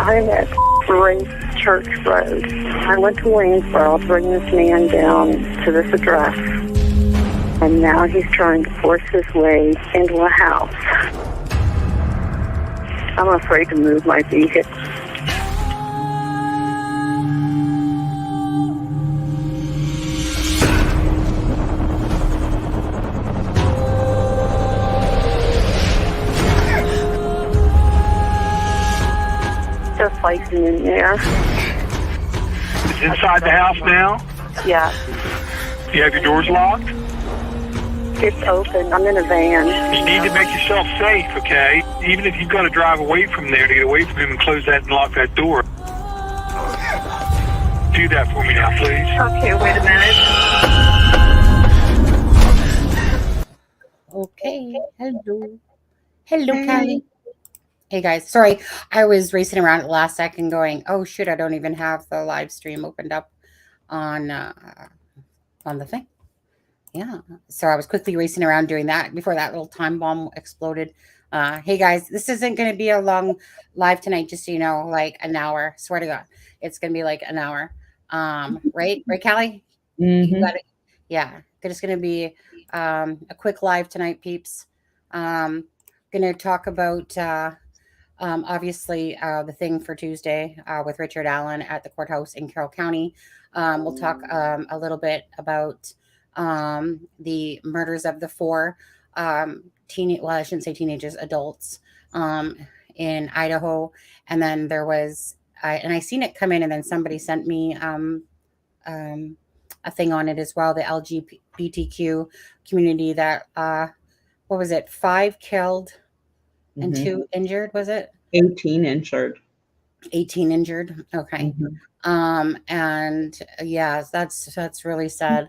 I'm at Grace Church Road. I went to Waynesboro to bring this man down to this address, and now he's trying to force his way into a house. I'm afraid to move my vehicle. Just fighting in there. It's inside the house now? Yeah. You have your doors locked? It's open. I'm in a van. You need to make yourself safe, okay? Even if you've got to drive away from there to get away from him and close that and lock that door. Do that for me now, please. Okay, wait a minute. Okay. Hello. Hello, Kallie. Hey guys, sorry, I was racing around at the last second going, oh shoot, I don't even have the live stream opened up on the thing. Yeah, so I was quickly racing around doing that before that little time bomb exploded. Hey guys, this isn't going to be a long live tonight, just so you know, like an hour. Swear to God, it's going to be like an hour. Right, Kallie? Mm-hmm. You got it. Yeah, it's going to be a quick live tonight, peeps. Going to talk about. Obviously, the thing for Tuesday with Richard Allen at the courthouse in Carroll County. We'll talk a little bit about the murders of the four I shouldn't say teenagers, adults in Idaho. And then there was, and I seen it come in, and then somebody sent me a thing on it as well, the LGBTQ community that, what was it, 5 killed and 2 injured, was it? 18 injured. 18 injured. Okay. And yeah, that's really sad.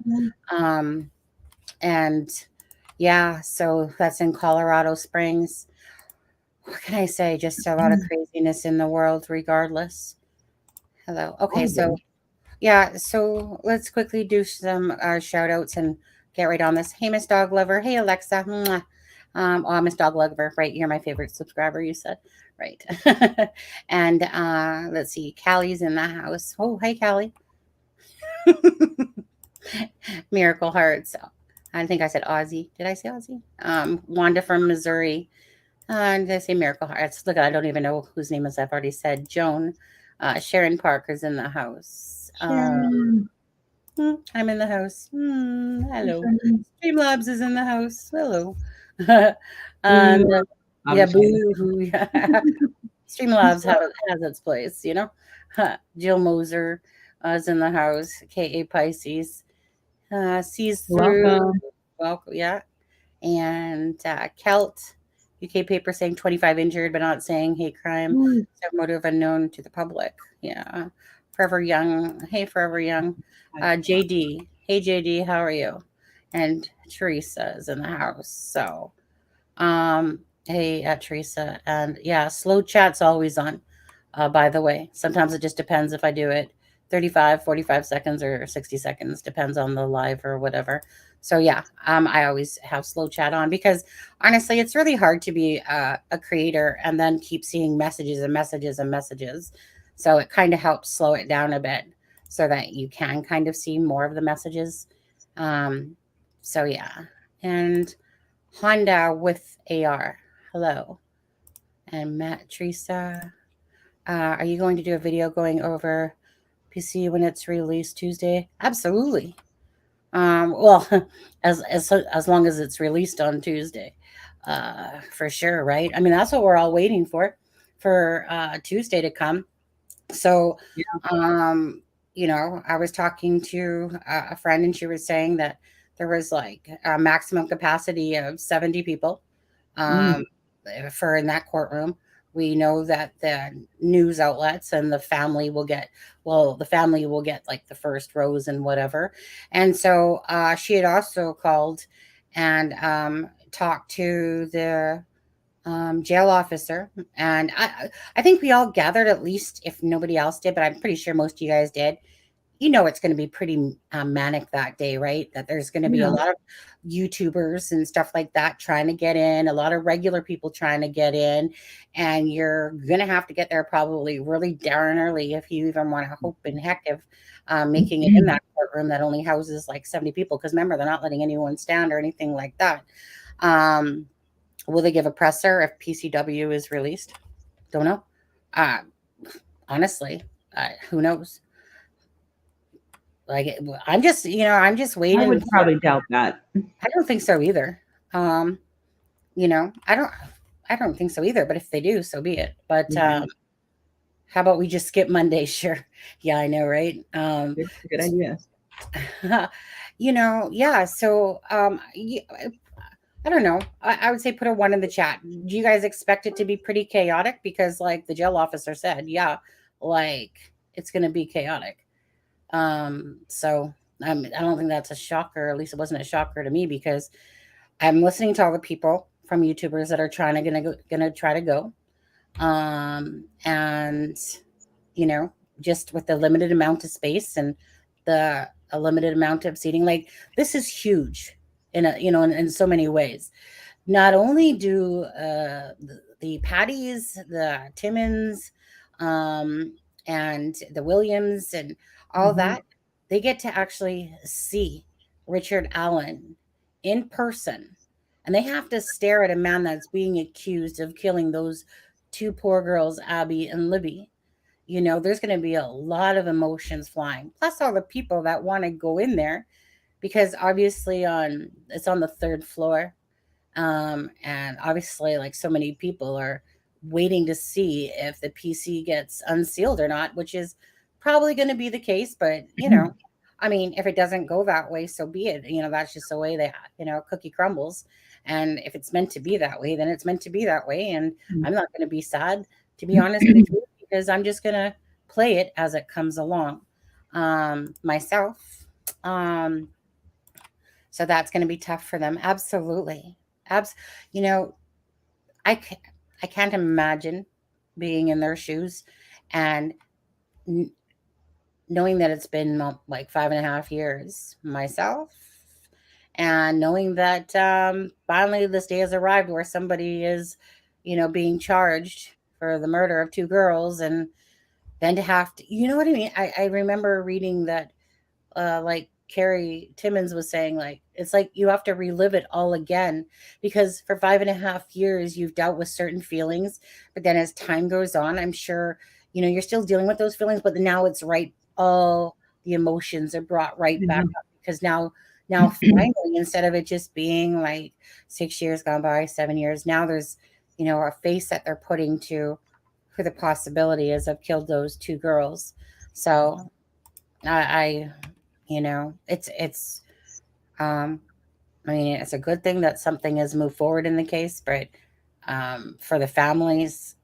And yeah, so that's in Colorado Springs. What can I say? Just a lot of craziness in the world, regardless. Hello. Okay, so yeah, so let's quickly do some shout outs and get right on this. Hey, Miss Dog Lover. Hey, Alexa. Mwah. Oh, Miss Dog Lover, right? You're my favorite subscriber, you said. Right. And let's see. Callie's in the house. Oh, hey, Kallie. Miracle Hearts. I think I said Aussie. Did I say Aussie? Wanda from Missouri. Did I say Miracle Hearts? Look, I don't even know whose name is. I've already said. Joan. Sharon Parker's in the house. I'm in the house. Hello. Streamlabs is in the house. Hello. Yeah, boo. Streamlabs has its place, you know. Jill Moser is in the house. K.A. Pisces sees through. Welcome, yeah. And Kelt, UK paper saying 25 injured, but not saying hate crime. So motive unknown to the public. Yeah. Forever Young. Hey, Forever Young. JD. Hey, JD, how are you? And Teresa is in the house. So, hey, Teresa. And yeah, slow chat's always on, by the way. Sometimes it just depends if I do it 35, 45 seconds or 60 seconds, depends on the live or whatever. So yeah, I always have slow chat on because honestly, it's really hard to be a creator and then keep seeing messages and messages and messages. So it kind of helps slow it down a bit so that you can kind of see more of the messages. So yeah, and Honda with AR. Hello. And Matt, Teresa, are you going to do a video going over PC when it's released Tuesday? Absolutely. Well, as long as it's released on Tuesday, for sure, right? I mean, that's what we're all waiting for Tuesday to come. So, you know, I was talking to a friend, and she was saying that there was like a maximum capacity of 70 people for in that courtroom. We know that the news outlets and the family will get like the first rows and whatever. And so she had also called and talked to the jail officer. And I think we all gathered, at least if nobody else did, but I'm pretty sure most of you guys did. it's going to be pretty manic that day, right? That there's going to be a lot of YouTubers and stuff like that trying to get in, a lot of regular people trying to get in, and you're going to have to get there probably really darn early if you even want to hope in heck of making it in that courtroom that only houses like 70 people. Because remember, they're not letting anyone stand or anything like that. Will they give a presser if PCW is released? Don't know. Honestly, who knows? Like, I'm just waiting. I would probably doubt that. I don't think so either. I don't think so either. But if they do, so be it. But how about we just skip Monday? Sure. Yeah, I know, right? It's a good idea. Yeah. So, I don't know. I would say put a 1 in the chat. Do you guys expect it to be pretty chaotic? Because, like the jail officer said, like it's going to be chaotic. So I don't think that's a shocker. At least it wasn't a shocker to me, because I'm listening to all the people from YouTubers that are gonna try to go. And just with the limited amount of space and a limited amount of seating, like this is huge in so many ways. Not only do the Patties, the Timmons, and the Williams and all that, they get to actually see Richard Allen in person, and they have to stare at a man that's being accused of killing those 2 poor girls, Abby and Libby. There's going to be a lot of emotions flying, plus all the people that want to go in there, because obviously it's on the 3rd floor, and obviously, like, so many people are waiting to see if the PC gets unsealed or not, which is probably going to be the case. But I mean, if it doesn't go that way, so be it. That's just the way cookie crumbles. And if it's meant to be that way, then it's meant to be that way. And I'm not going to be sad, to be honest with you, because I'm just going to play it as it comes along myself. So that's going to be tough for them. Absolutely. I can't imagine being in their shoes and knowing that it's been like 5.5 years myself, and knowing that finally this day has arrived where somebody is, being charged for the murder of 2 girls, and then to have to, you know what I mean? I remember reading that, like Carrie Timmons was saying, like, it's like you have to relive it all again, because for 5.5 years you've dealt with certain feelings, but then as time goes on, I'm sure, you're still dealing with those feelings, but now it's right. All the emotions are brought right back up, because now finally, instead of it just being like 6 years gone by, 7 years, now there's, a face that they're putting to who the possibility is of killed those 2 girls. So I it's it's a good thing that something has moved forward in the case, but for the families,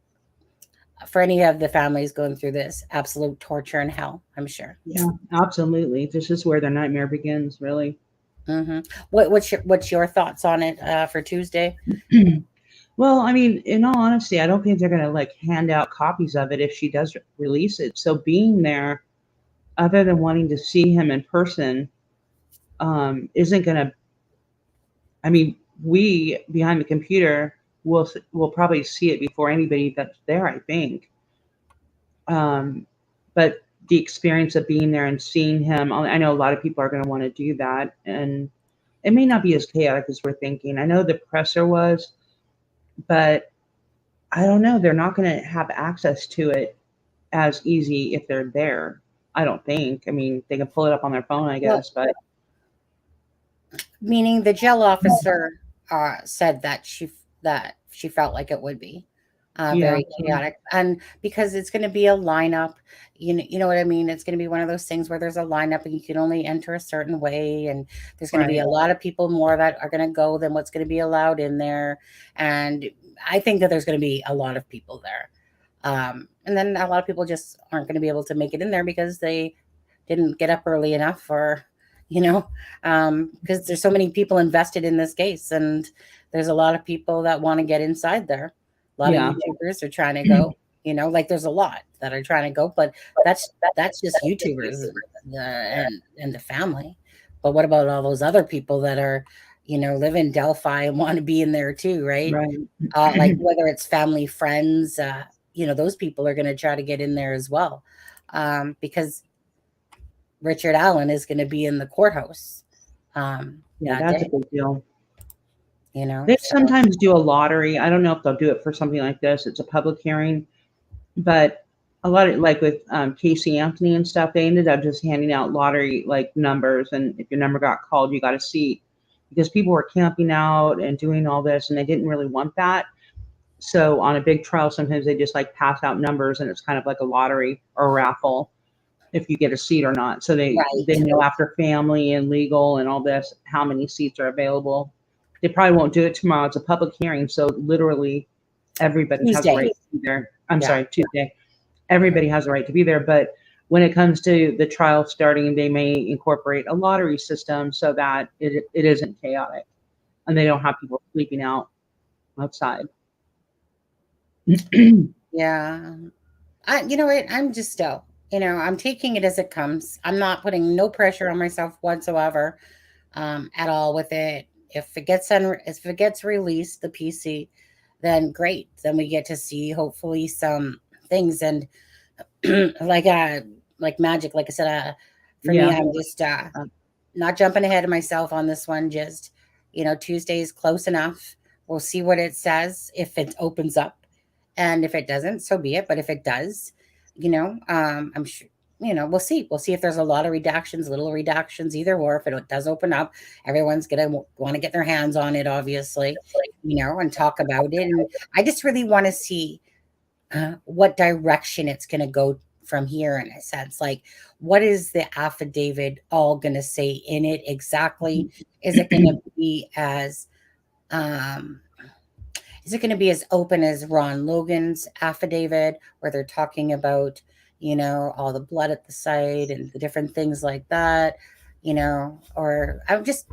for any of the families going through this, absolute torture and hell, I'm sure. Yeah, absolutely. This is where the nightmare begins, really. What's your thoughts on it for Tuesday? Well, I mean, in all honesty, I don't think they're going to like hand out copies of it if she does release it. So being there, other than wanting to see him in person, isn't going to. I mean, we behind the computer will probably see it before anybody that's there, I think. But the experience of being there and seeing him, I know a lot of people are going to want to do that, and it may not be as chaotic as we're thinking. I know the presser was, but I don't know. They're not going to have access to it as easy if they're there. I don't think. I mean, they can pull it up on their phone, I guess, but. Meaning the jail officer said that she felt like it would be very chaotic, and because it's going to be a lineup, you know what I mean? It's going to be one of those things where there's a lineup and you can only enter a certain way, and there's going to be a lot of people more that are going to go than what's going to be allowed in there. And I think that there's going to be a lot of people there. And then a lot of people just aren't going to be able to make it in there because they didn't get up early enough, or because there's so many people invested in this case, and there's a lot of people that want to get inside there. A lot of YouTubers are trying to go, like there's a lot that are trying to go, but that's just YouTubers. and the family. But what about all those other people that are, live in Delphi and want to be in there too, right? Right. Like whether it's family, friends, those people are going to try to get in there as well, because Richard Allen is going to be in the courthouse. Yeah, That that's a day, big deal. They so sometimes do a lottery. I don't know if they'll do it for something like this. It's a public hearing, but a lot of like with Casey Anthony and stuff, they ended up just handing out lottery like numbers, and if your number got called, you got a seat because people were camping out and doing all this, and they didn't really want that. So on a big trial, sometimes they just like pass out numbers, and it's kind of like a lottery or a raffle if you get a seat or not. So they right. know after family and legal and all this how many seats are available. They probably won't do it tomorrow. It's a public hearing, so literally everybody has a right Tuesday. to be there. I'm Yeah. sorry, Tuesday. Everybody has a right to be there, but when it comes to the trial starting, they may incorporate a lottery system so that it isn't chaotic and they don't have people sleeping out outside. Yeah. You know what? I'm just still, I'm taking it as it comes. I'm not putting no pressure on myself whatsoever, at all with it. If it gets released, the PC, then great. Then we get to see hopefully some things, and like magic. Like I said, for me, Yeah. I'm just not jumping ahead of myself on this one. Just Tuesday's close enough. We'll see what it says if it opens up, and if it doesn't, so be it. But if it does, I'm sure. We'll see. We'll see if there's a lot of redactions, little redactions, either or. If it does open up, everyone's gonna want to get their hands on it, obviously, and talk about it. And I just really want to see what direction it's going to go from here, in a sense. Like, what is the affidavit all going to say in it exactly? Is it going to be as open as Ron Logan's affidavit, where they're talking about all the blood at the site and the different things like that, or I'm just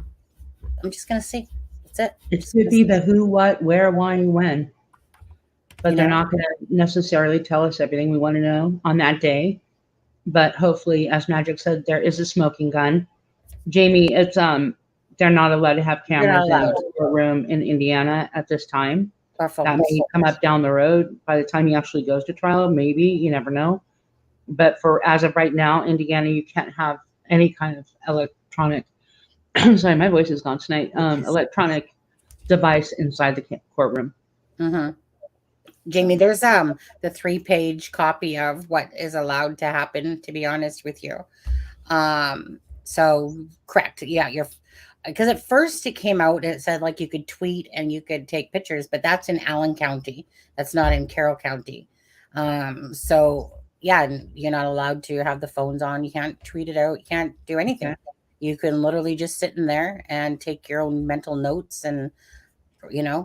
going to see. That's it. It could be the who, what, where, why, and when. But they're not going to necessarily tell us everything we want to know on that day. But hopefully, as Magic said, there is a smoking gun. Jamie, it's they're not allowed to have cameras in the courtroom in Indiana at this time. That may come up down the road by the time he actually goes to trial. Maybe, you never know. But for as of right now, Indiana, you can't have any kind of electronic. Sorry, my voice is gone tonight. Electronic device inside the courtroom. Mm-hmm. Jamie, there's the 3-page copy of what is allowed to happen, to be honest with you. So correct. Yeah, because at first it came out, it said like you could tweet and you could take pictures, but that's in Allen County. That's not in Carroll County. So yeah, you're not allowed to have the phones on. You can't tweet it out. You can't do anything. Okay. You can literally just sit in there and take your own mental notes and,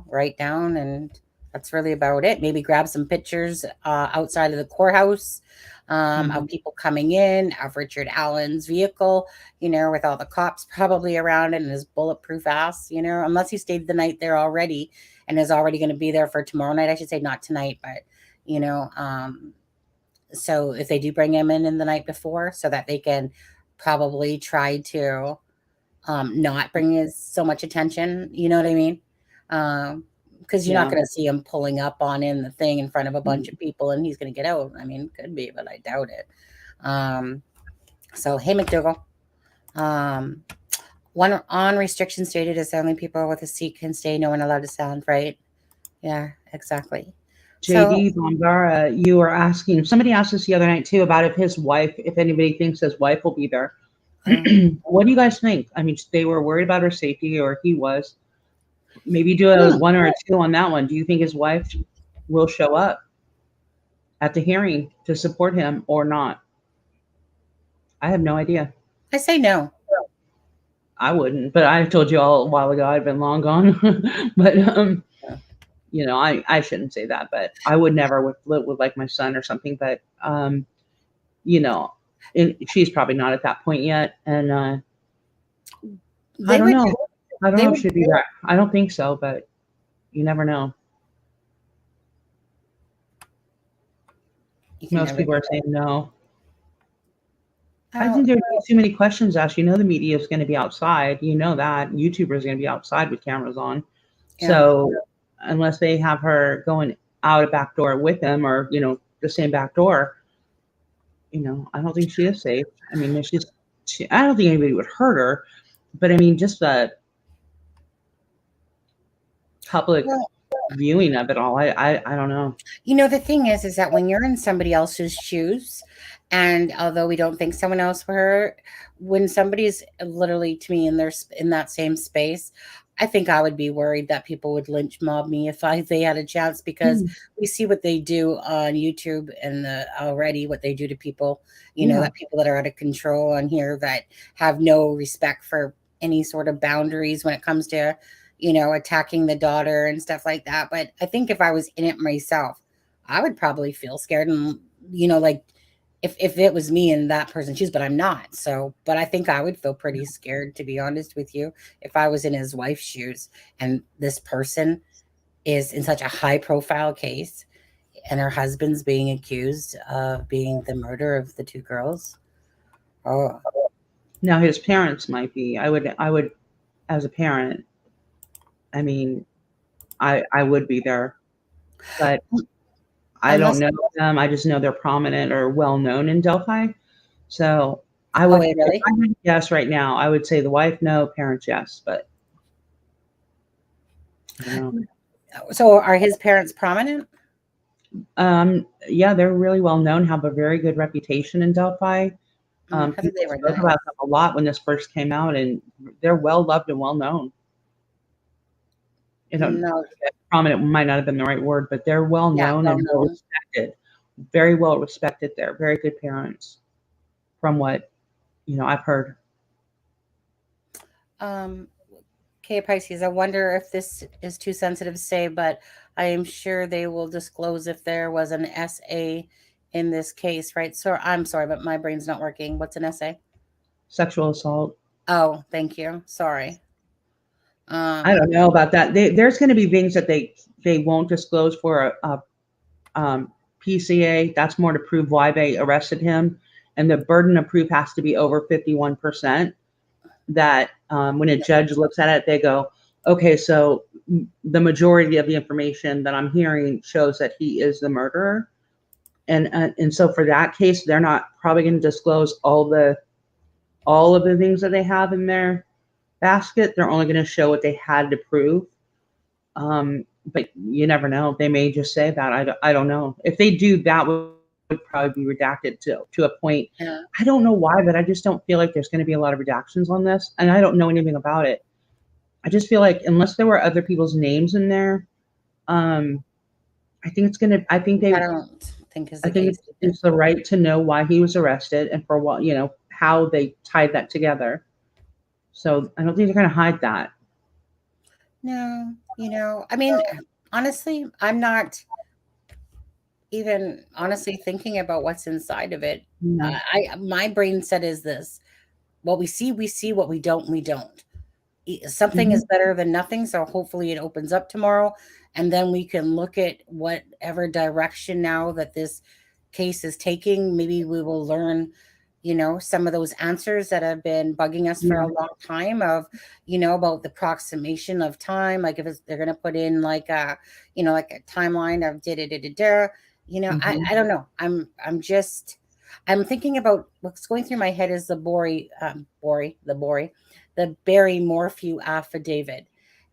write down, and that's really about it. Maybe grab some pictures outside of the courthouse of people coming in, of Richard Allen's vehicle, with all the cops probably around it and his bulletproof ass, unless he stayed the night there already and is already going to be there for tomorrow night. I should say not tonight, but, so if they do bring him in the night before, so that they can probably try to not bring so much attention, you know what I mean? Because you're not going to see him pulling up on in the thing in front of a bunch of people and he's going to get out. I mean, could be, but I doubt it. So, hey, McDougall. One on restriction stated is only people with a seat can stay. No one allowed to sound, right? Yeah, exactly. JD Bongara, you were asking, somebody asked us the other night too about if anybody thinks his wife will be there. What do you guys think? I mean, they were worried about her safety, or he was. Maybe do a 1 or a 2 on that one. Do you think his wife will show up at the hearing to support him or not? I have no idea. I say no. I wouldn't, but I told you all a while ago I'd been long gone. But I shouldn't say that, but I would never live with like my son or something. But she's probably not at that point yet, and I don't know. I don't know if she'd be there. I don't think so, but you never know. Most people are saying no. I think there's too many questions asked. You know, the media is going to be outside. You know that YouTubers are going to be outside with cameras on. Yeah. So unless they have her going out a back door with them, or the same back door, I don't think she is safe. I mean, it's just I don't think anybody would hurt her, but I mean, just the public viewing of it all. I don't know. The thing is that when you're in somebody else's shoes, and although we don't think someone else were hurt, when somebody's literally to me in that same space, I think I would be worried that people would lynch mob me if they had a chance, because we see what they do on YouTube and already what they do to people, that people that are out of control on here that have no respect for any sort of boundaries when it comes to, attacking the daughter and stuff like that. But I think if I was in it myself, I would probably feel scared and, like if it was me in that person's shoes, but I'm not. So, but I think I would feel pretty scared, to be honest with you, if I was in his wife's shoes and this person is in such a high profile case and her husband's being accused of being the murderer of the two girls. Oh, now his parents might be. I would, as a parent, I mean, I would be there, but I don't know them. I just know they're prominent or well known in Delphi. So I would, really? if I had to guess right now, I would say the wife, no, parents, yes, but I don't know. So are his parents prominent? Yeah, they're really well known, have a very good reputation in Delphi. How did they People spoke about them a lot when this first came out, and they're well loved and well known. No. Prominent might not have been the right word, but they're well known and well respected. Very well respected there. Very good parents, from what I've heard. Okay, Pisces, I wonder if this is too sensitive to say, but I am sure they will disclose if there was an SA in this case, right? So I'm sorry, but my brain's not working. What's an SA? Sexual assault. Oh, thank you. Sorry. I don't know about that. There's going to be things that they won't disclose for a PCA. That's more to prove why they arrested him, and the burden of proof has to be over 51%. That when a judge looks at it, they go, okay, so the majority of the information that I'm hearing shows that he is the murderer, and so for that case, they're not probably going to disclose all of the things that they have in their basket. They're only going to show what they had to prove. But you never know. They may just say that. I don't know. If they do, that would probably be redacted to a point. Yeah. I don't know why, but I just don't feel like there's going to be a lot of redactions on this. And I don't know anything about it. I just feel like unless there were other people's names in there, I think it's going to, I think it's the right to know why he was arrested and for what, how they tied that together. So I don't think they're going to hide that. No, I mean, honestly, I'm not even honestly thinking about what's inside of it. My brain set is this: what we see, what we don't. Something is better than nothing. So hopefully it opens up tomorrow, and then we can look at whatever direction now that this case is taking. Maybe we will learn, some of those answers that have been bugging us for a long time of, about the approximation of time. Like if they're going to put in like a timeline of I don't know. I'm thinking about what's going through my head is the Barry Morphew affidavit.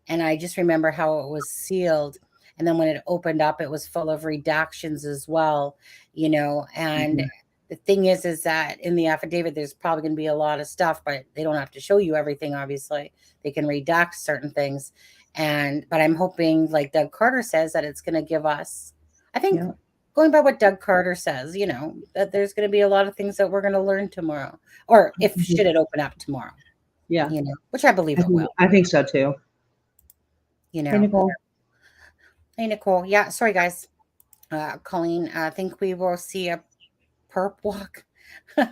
And I just remember how it was sealed. And then when it opened up, it was full of redactions as well, and the thing is that in the affidavit, there's probably going to be a lot of stuff, but they don't have to show you everything. Obviously, they can redact certain things. But I'm hoping, like Doug Carter says, that it's going to give us, I think, going by what Doug Carter says, that there's going to be a lot of things that we're going to learn tomorrow, or should it open up tomorrow? Yeah. Which I believe it will. I think so too. Hey, Nicole. Yeah. Sorry, guys. Colleen, I think we will see a perp walk. I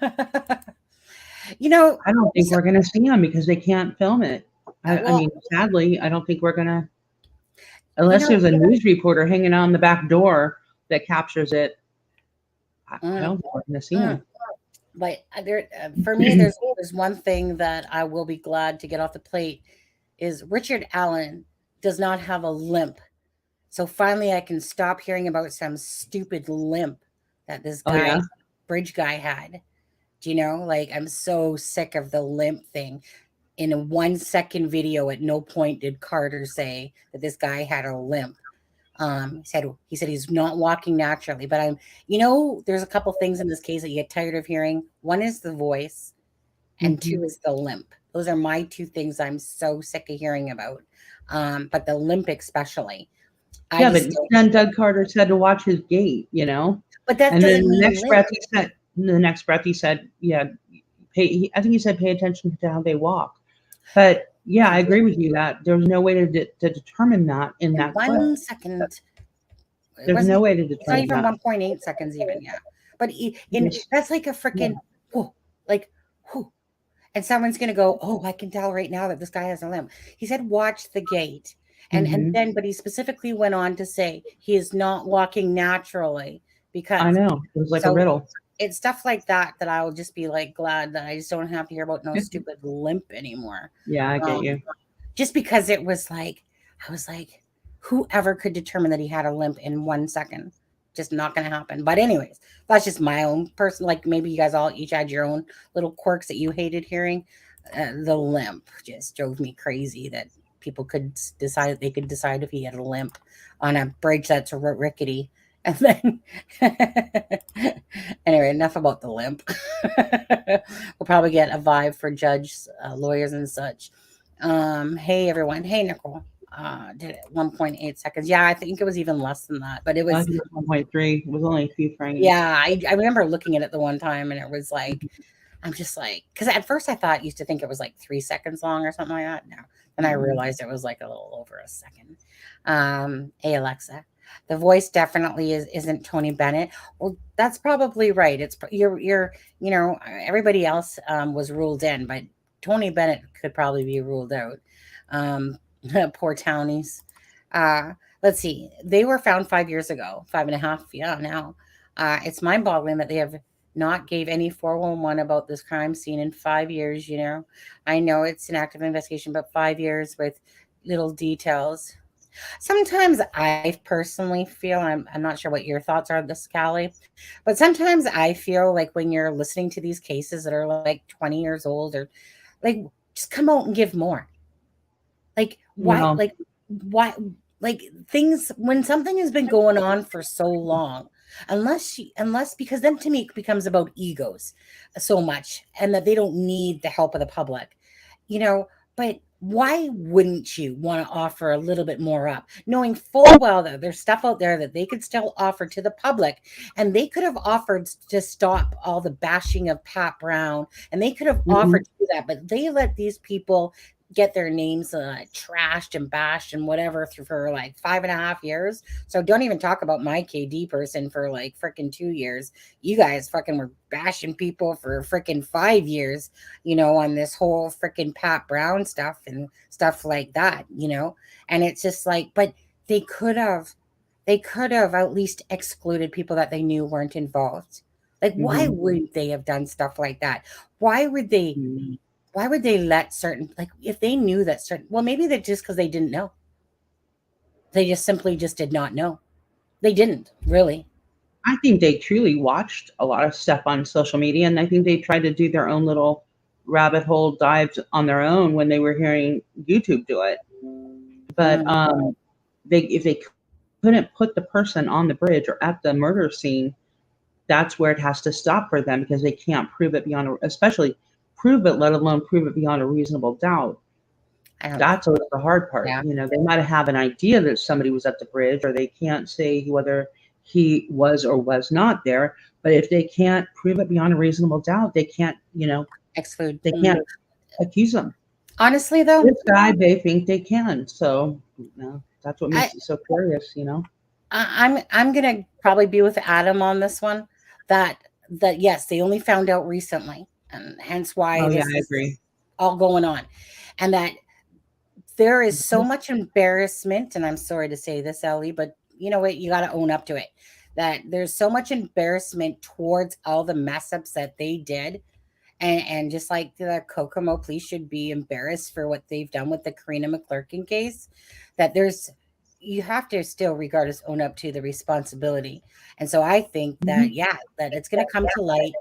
don't think we're going to see them because they can't film it. I mean, sadly, I don't think we're going to, unless there's a news reporter hanging on the back door that captures it. I don't think we're going to see them. But for me, there's one thing that I will be glad to get off the plate is Richard Allen does not have a limp. So finally, I can stop hearing about some stupid limp that this Oh guy, yeah. bridge guy, had. Do you know? Like, I'm so sick of the limp thing. In a 1 second video, at no point did Carter say that this guy had a limp. He said he's not walking naturally, but there's a couple things in this case that you get tired of hearing. One is the voice, and two is the limp. Those are my two things I'm so sick of hearing about. But the limp especially. I Yeah, but just don't. then Doug Carter said to watch his gait, you know. But that And then doesn't mean limp. in the next breath he said, yeah, I think he said pay attention to how they walk. But yeah, I agree with you that there's no way to determine that in that clip. 1 second. There's no way to It's not determine even that. 1.8 seconds even, yeah. But Yes. that's like a freaking, like, whew. And someone's going to go, oh, I can tell right now that this guy has a limp. He said, watch the gait. And then, but he specifically went on to say he is not walking naturally because I know. It was like a riddle. It's stuff like that I will just be like glad that I just don't have to hear about no stupid limp anymore. Yeah, I get you. Just because it was like, I was like, whoever could determine that he had a limp in 1 second? Just not going to happen. But anyways, that's just my own person. Like maybe you guys all each had your own little quirks that you hated hearing. The limp just drove me crazy that people could decide they could decide if he had a limp on a bridge that's rickety. And then anyway, enough about the limp. We'll probably get a vibe for judge, lawyers and such. Hey everyone. Hey Nicole. Did it 1.8 seconds. Yeah, I think it was even less than that, but it was 1.3. It was only a few frames. Yeah, I remember looking at it the one time and it was like, I'm just like, because at first I used to think it was like 3 seconds long or something like that. No. And I realized it was like a little over a second. Hey Alexa. The voice definitely isn't Tony Bennett. Well, that's probably right. It's you're everybody else was ruled in, but Tony Bennett could probably be ruled out. Poor townies. Let's see. They were found 5 years ago, 5.5. Yeah, now. It's mind-boggling that they have not gave any 411 about this crime scene in 5 years. I know it's an active investigation, but 5 years with little details. Sometimes I personally feel, I'm not sure what your thoughts are on this, Callie, but sometimes I feel like when you're listening to these cases that are like 20 years old or like, just come out and give more. Like, why? No. Like, why? Like things when something has been going on for so long, unless because then to me it becomes about egos so much and that they don't need the help of the public, but why wouldn't you want to offer a little bit more up, knowing full well that there's stuff out there that they could still offer to the public, and they could have offered to stop all the bashing of Pat Brown, and they could have offered to do that, but they let these people get their names trashed and bashed and whatever for like 5.5 years. So don't even talk about my KD person for like freaking 2 years. You guys fucking were bashing people for freaking 5 years, on this whole freaking Pat Brown stuff and stuff like that, and it's just like, but they could have at least excluded people that they knew weren't involved. Like, why wouldn't they have done stuff like that? Why would they let certain, like, if they knew that well, maybe that just because they didn't know. They just simply just did not know. They didn't really. I think they truly watched a lot of stuff on social media, and I think they tried to do their own little rabbit hole dives on their own when they were hearing YouTube do it. But if they couldn't put the person on the bridge or at the murder scene, that's where it has to stop for them, because they can't prove it especially prove it, let alone prove it beyond a reasonable doubt. That's always the hard part. Yeah. They might have an idea that somebody was at the bridge, or they can't say whether he was or was not there. But if they can't prove it beyond a reasonable doubt, they can't, exclude. They can't accuse them. Honestly, though, this guy, they think they can. So that's what makes it so curious. I'm gonna probably be with Adam on this one. That yes, they only found out recently, and hence why this is all going on, and that there is so much embarrassment. And I'm sorry to say this, Ellie, but you know what? You got to own up to it. that there's so much embarrassment towards all the mess ups that they did. And just like the Kokomo police should be embarrassed for what they've done with the Karina McClurkin case, that you have to still, regardless, own up to the responsibility. And so I think that, yeah, that it's going to come to light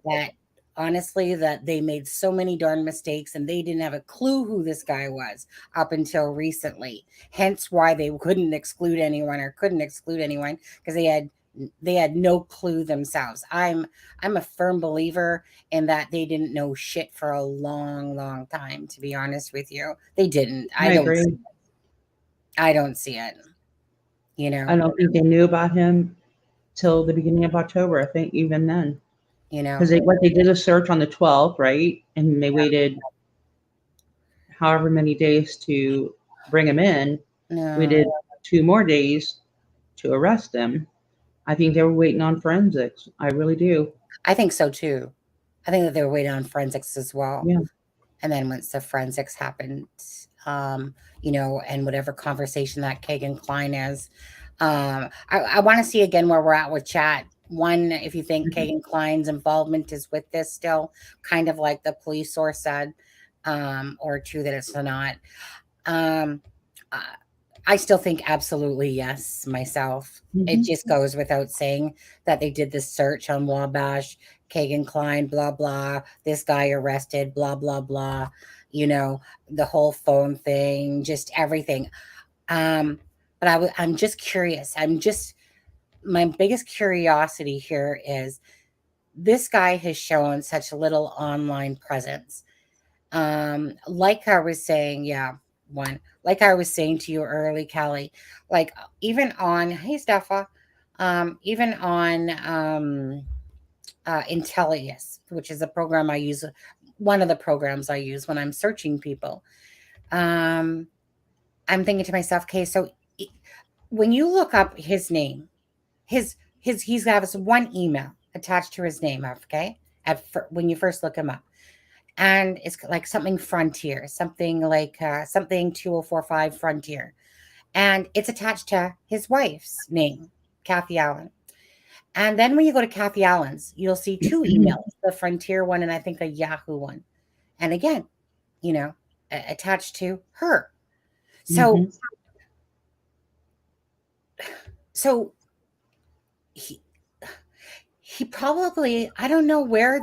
that honestly, that they made so many darn mistakes and they didn't have a clue who this guy was up until recently. Hence why they couldn't exclude anyone because they had no clue themselves. I'm a firm believer in that they didn't know shit for a long, long time, to be honest with you. They didn't. I agree. I don't see it. You know, I don't think they knew about him till the beginning of October. I think even then, you know, because they did a search on the 12th, right? And they waited however many days to bring him in. No. We did 2 more days to arrest him. I think they were waiting on forensics. I really do. I think so too. I think that they were waiting on forensics as well. Yeah. And then once the forensics happened, you know, and whatever conversation that Kagan Klein is, I want to see again where we're at with chat. One, if you think Kagan Klein's involvement is with this still, kind of like the police source said, or two, that it's not. I still think absolutely yes myself. It just goes without saying that they did this search on Wabash, Kagan Klein, blah, blah, this guy arrested, blah, blah, blah, you know, the whole phone thing, just everything. But I'm just curious. My biggest curiosity here is this guy has shown such little online presence. Like I was saying, like I was saying to you early, Kallie, like even on, hey, Steffa, even on Intellius, which is a program I use, one of the programs I use when I'm searching people. I'm thinking to myself, okay, so when you look up his name, he's got this one email attached to his name, okay, when you first look him up. And it's like something Frontier, something like something 2045 Frontier. And it's attached to his wife's name, Kathy Allen. And then when you go to Kathy Allen's, you'll see 2 emails, the Frontier one and I think a Yahoo one. And again, you know, attached to her. So, so he probably, I don't know where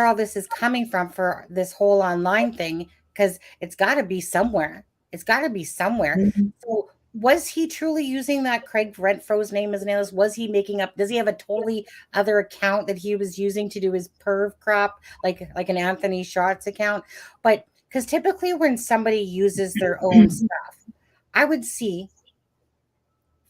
all this is coming from for this whole online thing, because it's got to be somewhere. So was he truly using that Craig Renfro's name as an alias? Was he making up? Does he have a totally other account that he was using to do his perv crop, like an Anthony Schatz account? But because typically when somebody uses their own stuff, I would see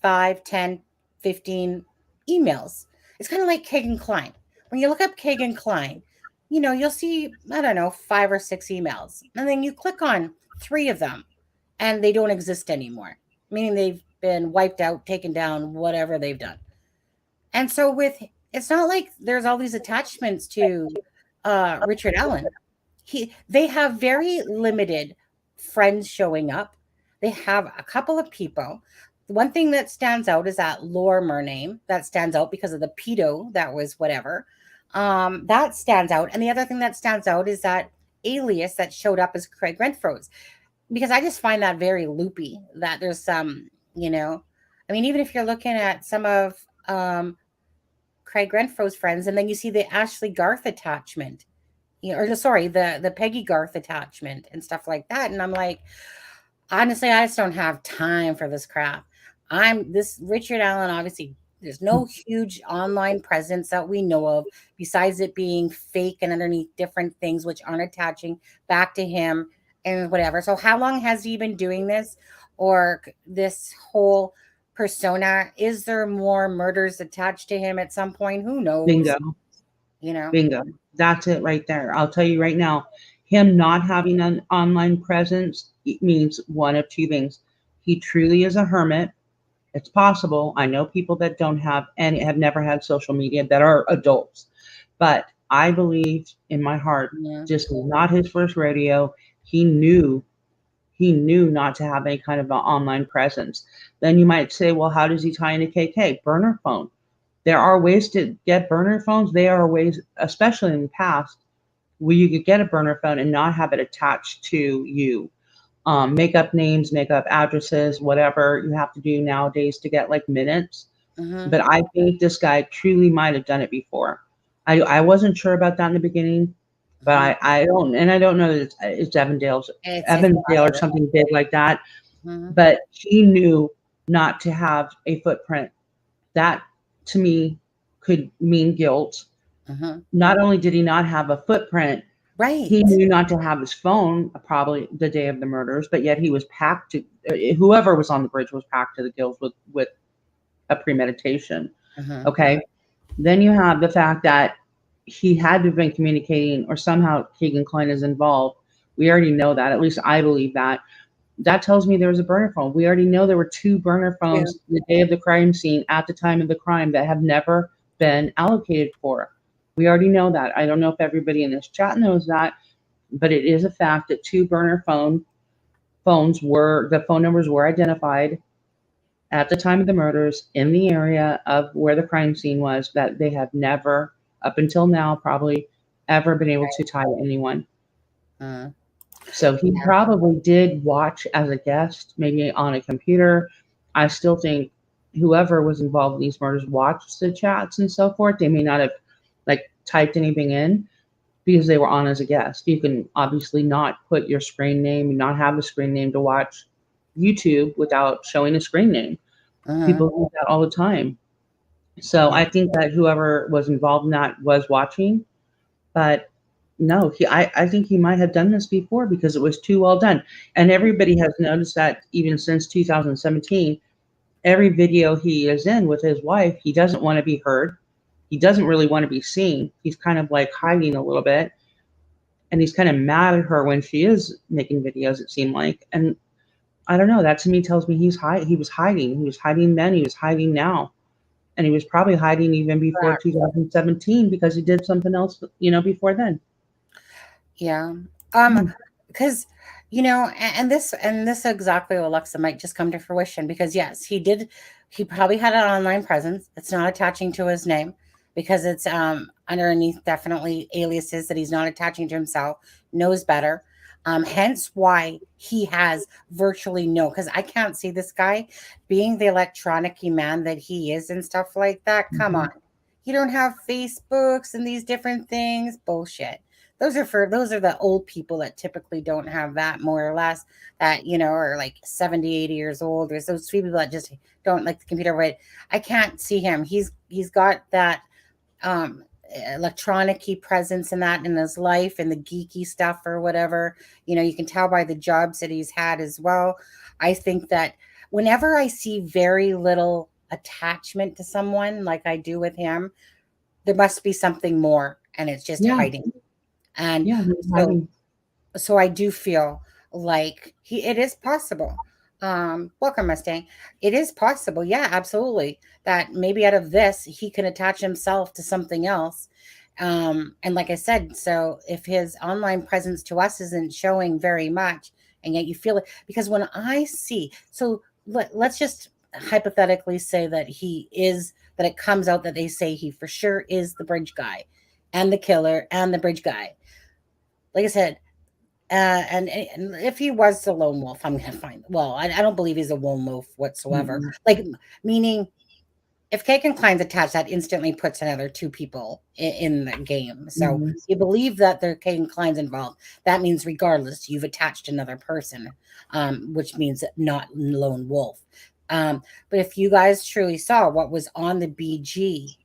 5, 10, 15 emails. It's kind of like Kagan Klein. When you look up Kagan Klein, you know, you'll see, I don't know, 5 or 6 emails. And then you click on 3 of them and they don't exist anymore, meaning they've been wiped out, taken down, whatever they've done. And so it's not like there's all these attachments to Richard Allen. They have very limited friends showing up. They have a couple of people. The one thing that stands out is that Lorimer name. That stands out because of the pedo that was whatever. That stands out. And the other thing that stands out is that alias that showed up as Craig Renfro's. Because I just find that very loopy, that there's some, you know, I mean, even if you're looking at some of Craig Renfro's friends, and then you see the Ashley Garth attachment, you know, or sorry, the Peggy Garth attachment and stuff like that. And I'm like, honestly, I just don't have time for this crap. This Richard Allen, obviously, there's no huge online presence that we know of, besides it being fake and underneath different things which aren't attaching back to him and whatever. So how long has he been doing this, or this whole persona? Is there more murders attached to him at some point? Who knows? Bingo. You know? Bingo. That's it right there. I'll tell you right now, him not having an online presence, it means one of 2 things. He truly is a hermit. It's possible. I know people that don't have and have never had social media that are adults. But I believe in my heart, just not his first rodeo. He knew he knew not to have any kind of an online presence. Then you might say, well, how does he tie into KK? Burner phone. There are ways to get burner phones. There are ways, especially in the past, where you could get a burner phone and not have it attached to you. Make up names, make up addresses, whatever you have to do nowadays to get like minutes. But I think this guy truly might have done it before. I wasn't sure about that in the beginning, but I don't know that it's Evandale or something big like that. But he knew not to have a footprint. That to me could mean guilt. Not only did he not have a footprint, right, he knew not to have his phone probably the day of the murders, but yet he was packed to whoever was on the bridge was packed to the gills with a premeditation. Okay. Then you have the fact that he had to have been communicating, or somehow Keegan Klein is involved. We already know that. At least I believe that. That tells me there was a burner phone. We already know there were 2 burner phones the day of the crime scene at the time of the crime that have never been allocated for. We already know that. I don't know if everybody in this chat knows that, but it is a fact that 2 burner phones were, the phone numbers were identified at the time of the murders in the area of where the crime scene was, that they have never, up until now, probably ever been able to tie to anyone. So he probably did watch as a guest, maybe on a computer. I still think whoever was involved in these murders watched the chats and so forth. They may not have like typed anything in because they were on as a guest. You can obviously not put your screen name, not have a screen name to watch YouTube without showing a screen name. People do that all the time. So I think that whoever was involved in that was watching, but no, I think he might have done this before because it was too well done. And everybody has noticed that even since 2017, every video he is in with his wife, he doesn't want to be heard. He doesn't really want to be seen. He's kind of like hiding a little bit. And he's kind of mad at her when she is making videos, it seemed like. And I don't know, that to me tells me he was hiding. He was hiding then, he was hiding now. And he was probably hiding even before 2017 because he did something else, before then. Yeah. Because, and this exactly, Alexa, might just come to fruition because yes, he probably had an online presence. It's not attaching to his name because it's underneath definitely aliases that he's not attaching to himself, knows better. Hence why he has virtually no, because I can't see this guy being the electronic-y man that he is and stuff like that. Come on. You don't have Facebooks and these different things. Bullshit. Those are the old people that typically don't have that, more or less, that, are like 70, 80 years old. There's those people that just don't like the computer. But I can't see him. He's got that electronic-y presence in that in his life and the geeky stuff or whatever. You can tell by the jobs that he's had as well. I think that whenever I see very little attachment to someone like I do with him, there must be something more, and it's just hiding. And so I do feel like it is possible. Welcome, Mustang. It is possible, yeah, absolutely, that maybe out of this he can attach himself to something else. And like I said, so if his online presence to us isn't showing very much, and yet you feel it, because when I see, so let's just hypothetically say that that it comes out that they say he for sure is the bridge guy and the killer and the bridge guy. Like I said, and if he was the lone wolf, I'm going to find, I don't believe he's a lone wolf whatsoever. Like, meaning if Keegan Klein's attached, that instantly puts another 2 people in the game. So you believe that there Keegan Klein's involved. That means regardless, you've attached another person, which means not lone wolf. But if you guys truly saw what was on the BG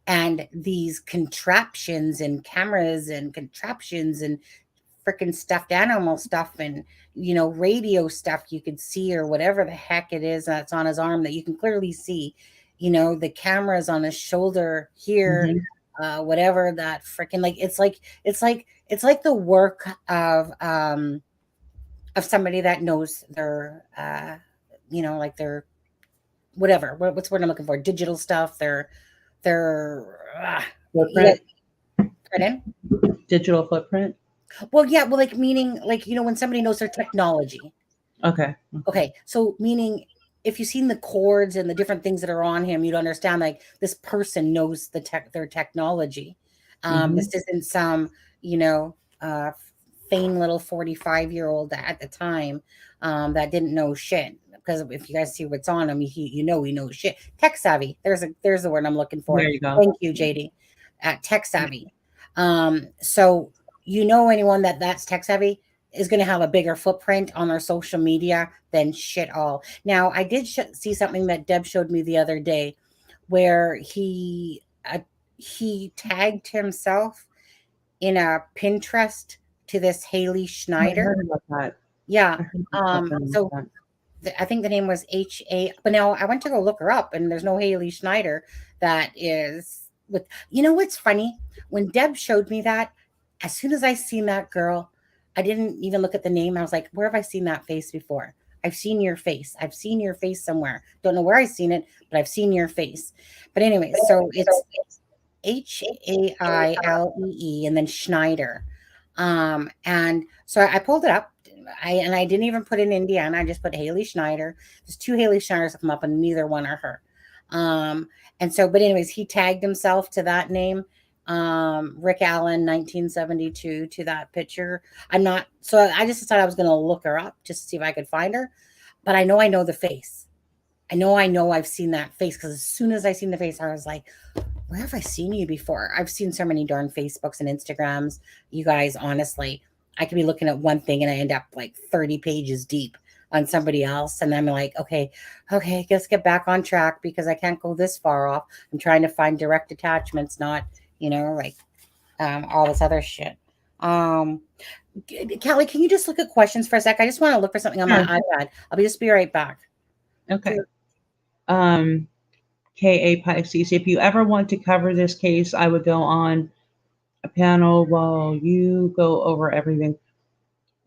and these contraptions and cameras and contraptions and freaking stuffed animal stuff and radio stuff you could see, or whatever the heck it is that's on his arm that you can clearly see, the cameras on his shoulder here, whatever that freaking, like it's like the work of somebody that knows their like their whatever, what's the word I'm looking for, digital stuff, their footprint. Pardon? Digital footprint. Well, yeah, like meaning, like, when somebody knows their technology, Okay. Okay, so meaning if you've seen the cords and the different things that are on him, you'd understand like this person knows their technology. This isn't some, you know, vain little 45-year-old at the time that didn't know shit. Because if you guys see what's on him, he knows shit. Tech savvy. There's the word I'm looking for. There you go. Thank you, JD. Tech savvy. So you know anyone that's tech savvy is going to have a bigger footprint on their social media than shit all. Now, I did see something that Deb showed me the other day where he tagged himself in a Pinterest to this Haley I Schneider. heard about that. Yeah. I heard about that. I think the name was H.A. But now I went to go look her up, and there's no Haley Schneider that is with. You know what's funny? When Deb showed me that, as soon as I seen that girl, I didn't even look at the name. I was like, where have I seen that face before? I've seen your face. I've seen your face somewhere. Don't know where I've seen it, but I've seen your face. But anyway, so it's Hailee and then Schneider. And so I pulled it up. I didn't even put in Indiana. I just put Haley Schneider. There's 2 Haley Schneiders that come up, and neither one are her. And so, but anyways, he tagged himself to that name. Rick Allen, 1972, to that picture. So I just decided I was going to look her up just to see if I could find her. But I know the face. I know I've seen that face, because as soon as I seen the face, I was like, where have I seen you before? I've seen so many darn Facebooks and Instagrams. You guys, honestly, I could be looking at one thing and I end up like 30 pages deep on somebody else. And I'm like, okay, let's get back on track, because I can't go this far off. I'm trying to find direct attachments, not, like all this other shit. Kallie, can you just look at questions for a sec? I just want to look for something on my iPad. I'll just be right back. Okay. K.A. Pisces, if you ever want to cover this case, I would go on a panel while you go over everything.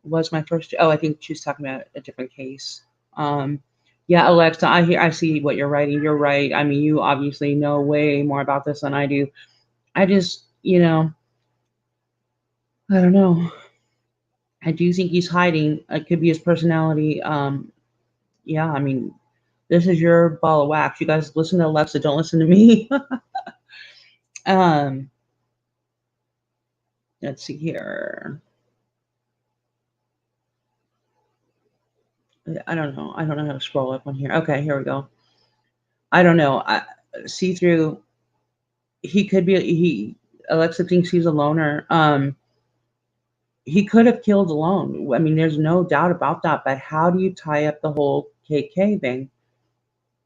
Was my first. Oh, I think she's talking about a different case. Yeah, Alexa, I see what you're writing. You're right. I mean, you obviously know way more about this than I do. I just, I don't know. I do think he's hiding. It could be his personality. Yeah, I mean, this is your ball of wax. You guys listen to Alexa. Don't listen to me. Let's see here. I don't know. I don't know how to scroll up on here. Okay, here we go. I don't know. See through. He could be. Alexa thinks he's a loner. He could have killed alone. I mean, there's no doubt about that. But how do you tie up the whole KK thing?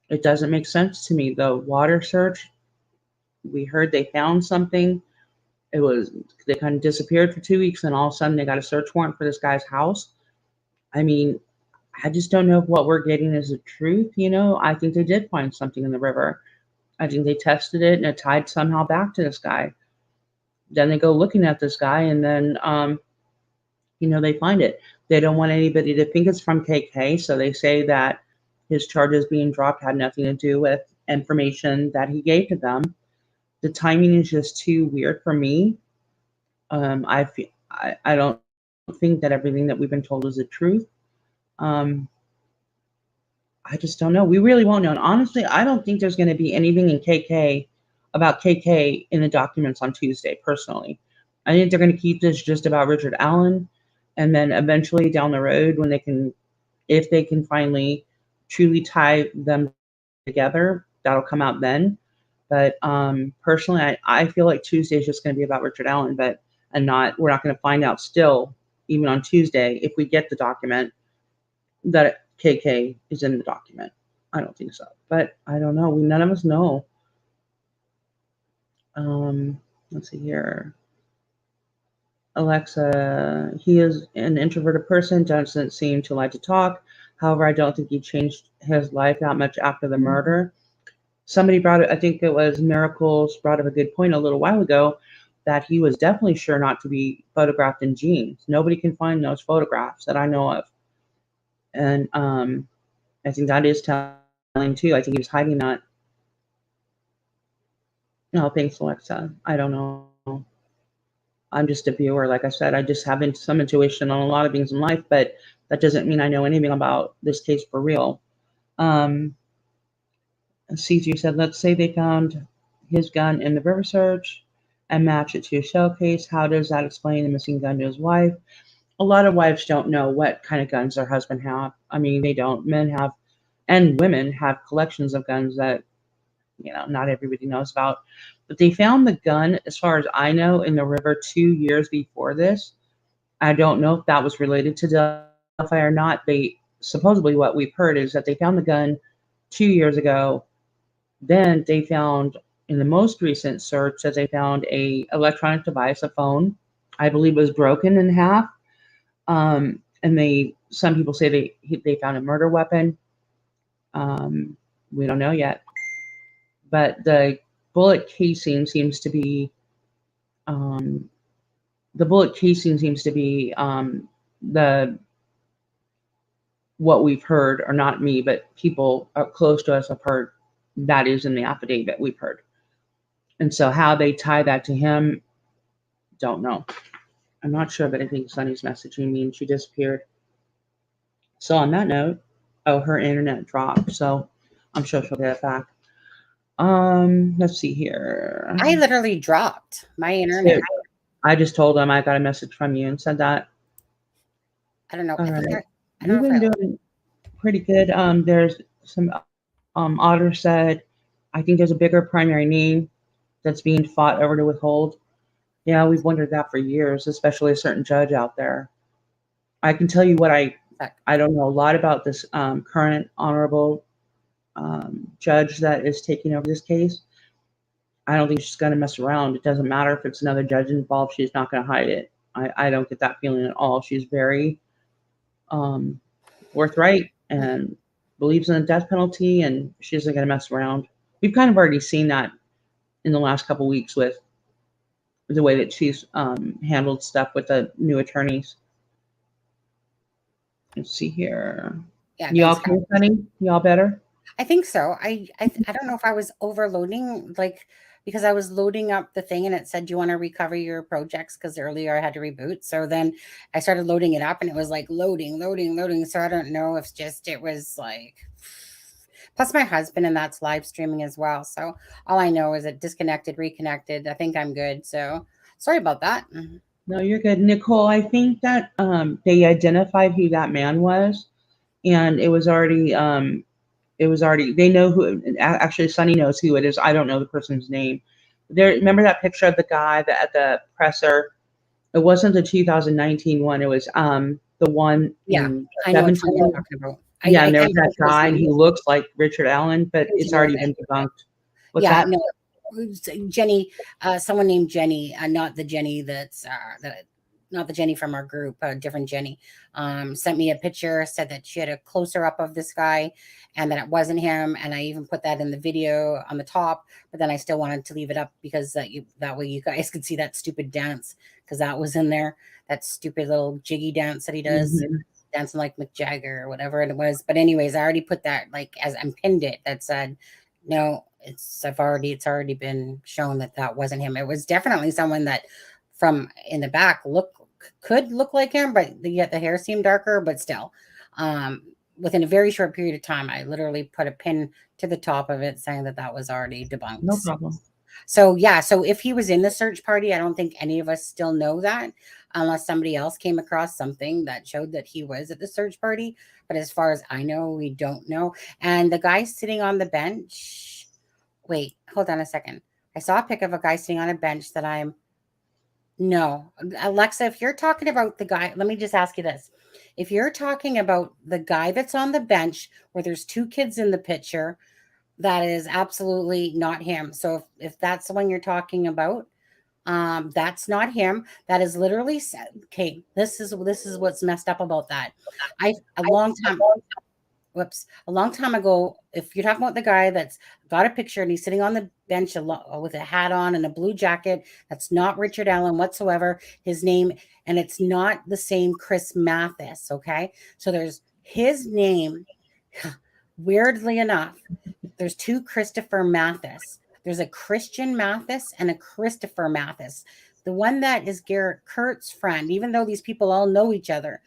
It doesn't make sense to me. The water search. We heard they found something. They kind of disappeared for 2 weeks, and all of a sudden they got a search warrant for this guy's house. I mean, I just don't know if what we're getting is the truth. I think they did find something in the river. I think they tested it and it tied somehow back to this guy. Then they go looking at this guy, and then, they find it. They don't want anybody to think it's from KK, so they say that his charges being dropped had nothing to do with information that he gave to them. The timing is just too weird for me. I don't think that everything that we've been told is the truth. I just don't know. We really won't know. And honestly, I don't think there's going to be anything about KK in the documents on Tuesday, personally. I think they're going to keep this just about Richard Allen. And then eventually down the road, if they can finally truly tie them together, that'll come out then. But personally, I feel like Tuesday is just going to be about Richard Allen, we're not going to find out still, even on Tuesday, if we get the document, that KK is in the document. I don't think so, but I don't know. None of us know. Let's see here. Alexa, he is an introverted person, doesn't seem to like to talk. However, I don't think he changed his life that much after the murder. Somebody brought it, I think it was Miracles, brought up a good point a little while ago, that he was definitely sure not to be photographed in jeans. Nobody can find those photographs that I know of. And I think that is telling too. I think he was hiding that. No, thanks, Alexa. I don't know. I'm just a viewer. Like I said, I just have some intuition on a lot of things in life, but That doesn't mean I know anything about this case for real. CG said, let's say they found his gun in the river search and match it to a shell case. How does that explain the missing gun to his wife? A lot of wives don't know what kind of guns their husband have. I mean, they don't. Men have, and women have collections of guns that, not everybody knows about. But they found the gun, as far as I know, in the river 2 years before this. I don't know if that was related to Delphi or not. Supposedly what we've heard is that they found the gun 2 years ago. Then they found, in the most recent search, that they found a electronic device, a phone. I believe it was broken in half. And some people say they found a murder weapon. We don't know yet. But the bullet casing seems to be what we've heard, or not me, but people close to us have heard. That is in the affidavit we've heard. And so how they tie that to him, don't know. I'm not sure, but I think Sunny's messaging me and she disappeared. So on that note, her internet dropped, so I'm sure she'll get it back. Let's see here. I literally dropped my internet. I just told them I got a message from you and said that. I don't know. All right. We've been doing pretty good. There's some Otter said, I think there's a bigger primary name that's being fought over to withhold. Yeah, we've wondered that for years, especially a certain judge out there. I can tell you what I don't know a lot about this current honorable judge that is taking over this case. I don't think she's going to mess around. It doesn't matter if it's another judge involved. She's not going to hide it. I don't get that feeling at all. She's very forthright and believes in the death penalty, and she isn't going to mess around. We've kind of already seen that in the last couple of weeks with the way that she's handled stuff with the new attorneys. Let's see here. Yeah, y'all cool, Sunny? Y'all better? I think so. I don't know if I was overloading, because I was loading up the thing and it said, do you want to recover your projects? Because earlier I had to reboot. So then I started loading it up and it was like loading. So I don't know if it was like, plus my husband, and that's live streaming as well. So all I know is it disconnected, reconnected. I think I'm good. So sorry about that. No, you're good. Nicole, I think that they identified who that man was, and it was already, they know who, actually Sunny knows who it is. I don't know the person's name. Remember that picture of the guy at the presser? It wasn't the 2019 one. It was the one. Yeah, I know what you're talking about. Yeah, and there was that guy, and he looks like Richard Allen, but it's already been debunked. What's that? No, Jenny, someone named Jenny, not the Jenny not the Jenny from our group, a different Jenny, sent me a picture, said that she had a closer up of this guy and that it wasn't him. And I even put that in the video on the top, but then I still wanted to leave it up because that way you guys could see that stupid dance, because that was in there, that stupid little jiggy dance that he does, dancing like Mick Jagger or whatever it was. But anyways, I already put that and pinned it that said, no, it's already been shown that wasn't him. It was definitely someone that from in the back could look like him, but yet the hair seemed darker, but still within a very short period of time, I literally put a pin to the top of it saying that was already debunked. No problem. So yeah, so if he was in the search party, I don't think any of us still know that unless somebody else came across something that showed that he was at the search party. But as far as I know, we don't know. And the guy sitting on the bench, wait, hold on a second. I saw a pic of a guy sitting on a bench that no, Alexa, if you're talking about the guy, let me just ask you this. If you're talking about the guy that's on the bench where there's two kids in the picture, that is absolutely not him. So if that's the one you're talking about, that's not him. That is literally, okay, this is what's messed up about that. A long time ago, if you're talking about the guy that's got a picture and he's sitting on the bench with a hat on and a blue jacket, that's not Richard Allen whatsoever, his name, and it's not the same Chris Mathis, okay? So there's his name, weirdly enough, there's two Christopher Mathis. There's a Christian Mathis and a Christopher Mathis. The one that is Garrett Kurt's friend, even though these people all know each other,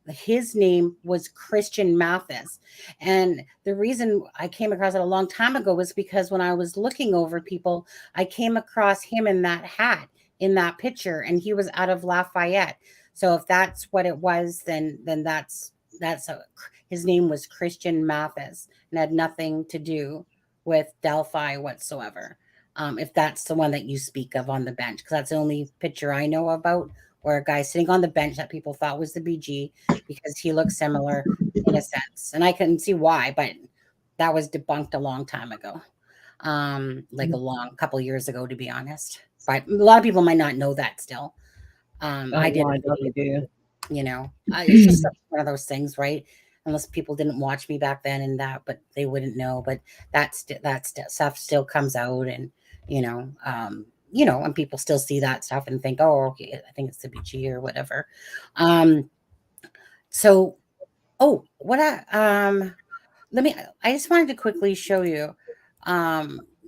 his name was Christian Mathis. And the reason I came across it a long time ago was because when I was looking over people, I came across him in that hat in that picture, and he was out of Lafayette. So if that's what it was, then his name was Christian Mathis and had nothing to do with Delphi whatsoever. If that's the one that you speak of on the bench, because that's the only picture I know about where a guy sitting on the bench that people thought was the BG because he looks similar in a sense. And I couldn't see why, but that was debunked a long time ago. Like a long couple years ago, to be honest. But a lot of people might not know that still. I did. I do. You know, it's just one of those things, right? Unless people didn't watch me back then and that, but they wouldn't know. But that stuff still comes out, and you know, and people still see that stuff and think, oh, okay, I think it's the BG or whatever. So, oh, I just wanted to quickly show you,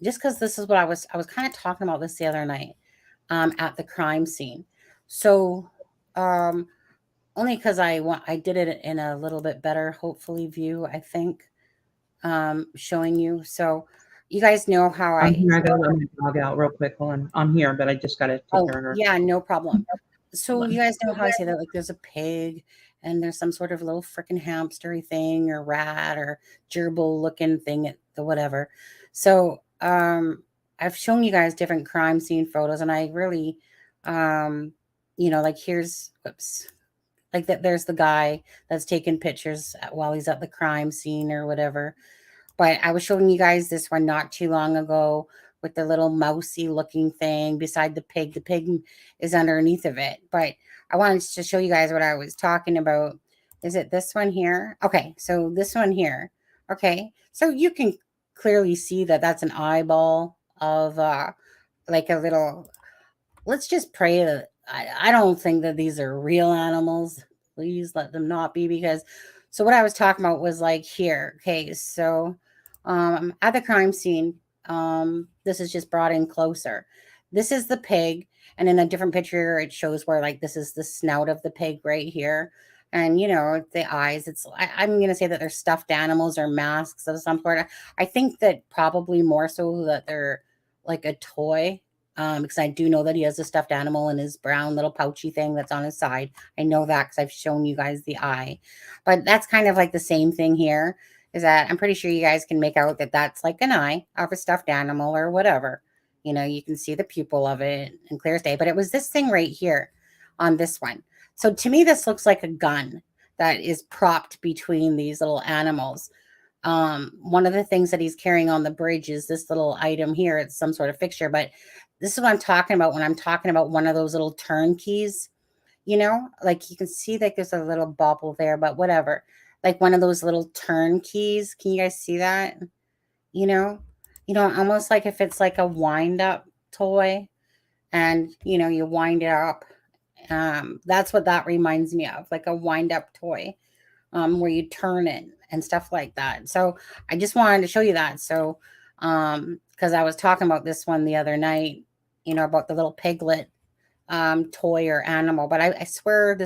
just because this is what I was kind of talking about this the other night, at the crime scene. So, only because I did it in a little bit better, hopefully, view, I think, showing you. So you guys know how I'm here. I gotta let my dog out real quick. Hold on. I'm here, but I just gotta take care of her. Yeah, no problem. So you guys know how I say that, like there's a pig and there's some sort of little freaking hamstery thing or rat or gerbil looking thing at the whatever. So I've shown you guys different crime scene photos, and I really like like that there's the guy that's taking pictures while he's at the crime scene or whatever. But I was showing you guys this one not too long ago with the little mousy looking thing beside the pig. The pig is underneath of it. But I wanted to show you guys what I was talking about. Is it this one here? Okay, so this one here. Okay, so you can clearly see that that's an eyeball of like a little. Let's just pray that I don't think that these are real animals. Please let them not be, because so what I was talking about was like here. Okay, so at the crime scene, this is just brought in closer. This is the pig, and in a different picture, it shows where like this is the snout of the pig right here. And the eyes. I'm gonna say that they're stuffed animals or masks of some sort. I think that probably more so that they're like a toy, because I do know that he has a stuffed animal in his brown little pouchy thing that's on his side. I know that because I've shown you guys the eye. But that's kind of like the same thing here, is that I'm pretty sure you guys can make out that that's like an eye of a stuffed animal or whatever. You can see the pupil of it in clear as day. But it was this thing right here on this one. So to me, this looks like a gun that is propped between these little animals. One of the things that he's carrying on the bridge is this little item here. It's some sort of fixture, but this is what I'm talking about when I'm talking about one of those little turnkeys, like you can see like there's a little bubble there, but whatever, like one of those little turnkeys. Can you guys see that? Almost like if it's like a wind up toy and, you wind it up. That's what that reminds me of, like a wind up toy, where you turn it and stuff like that. So I just wanted to show you that. So, because I was talking about this one the other night, about the little piglet toy or animal. But I swear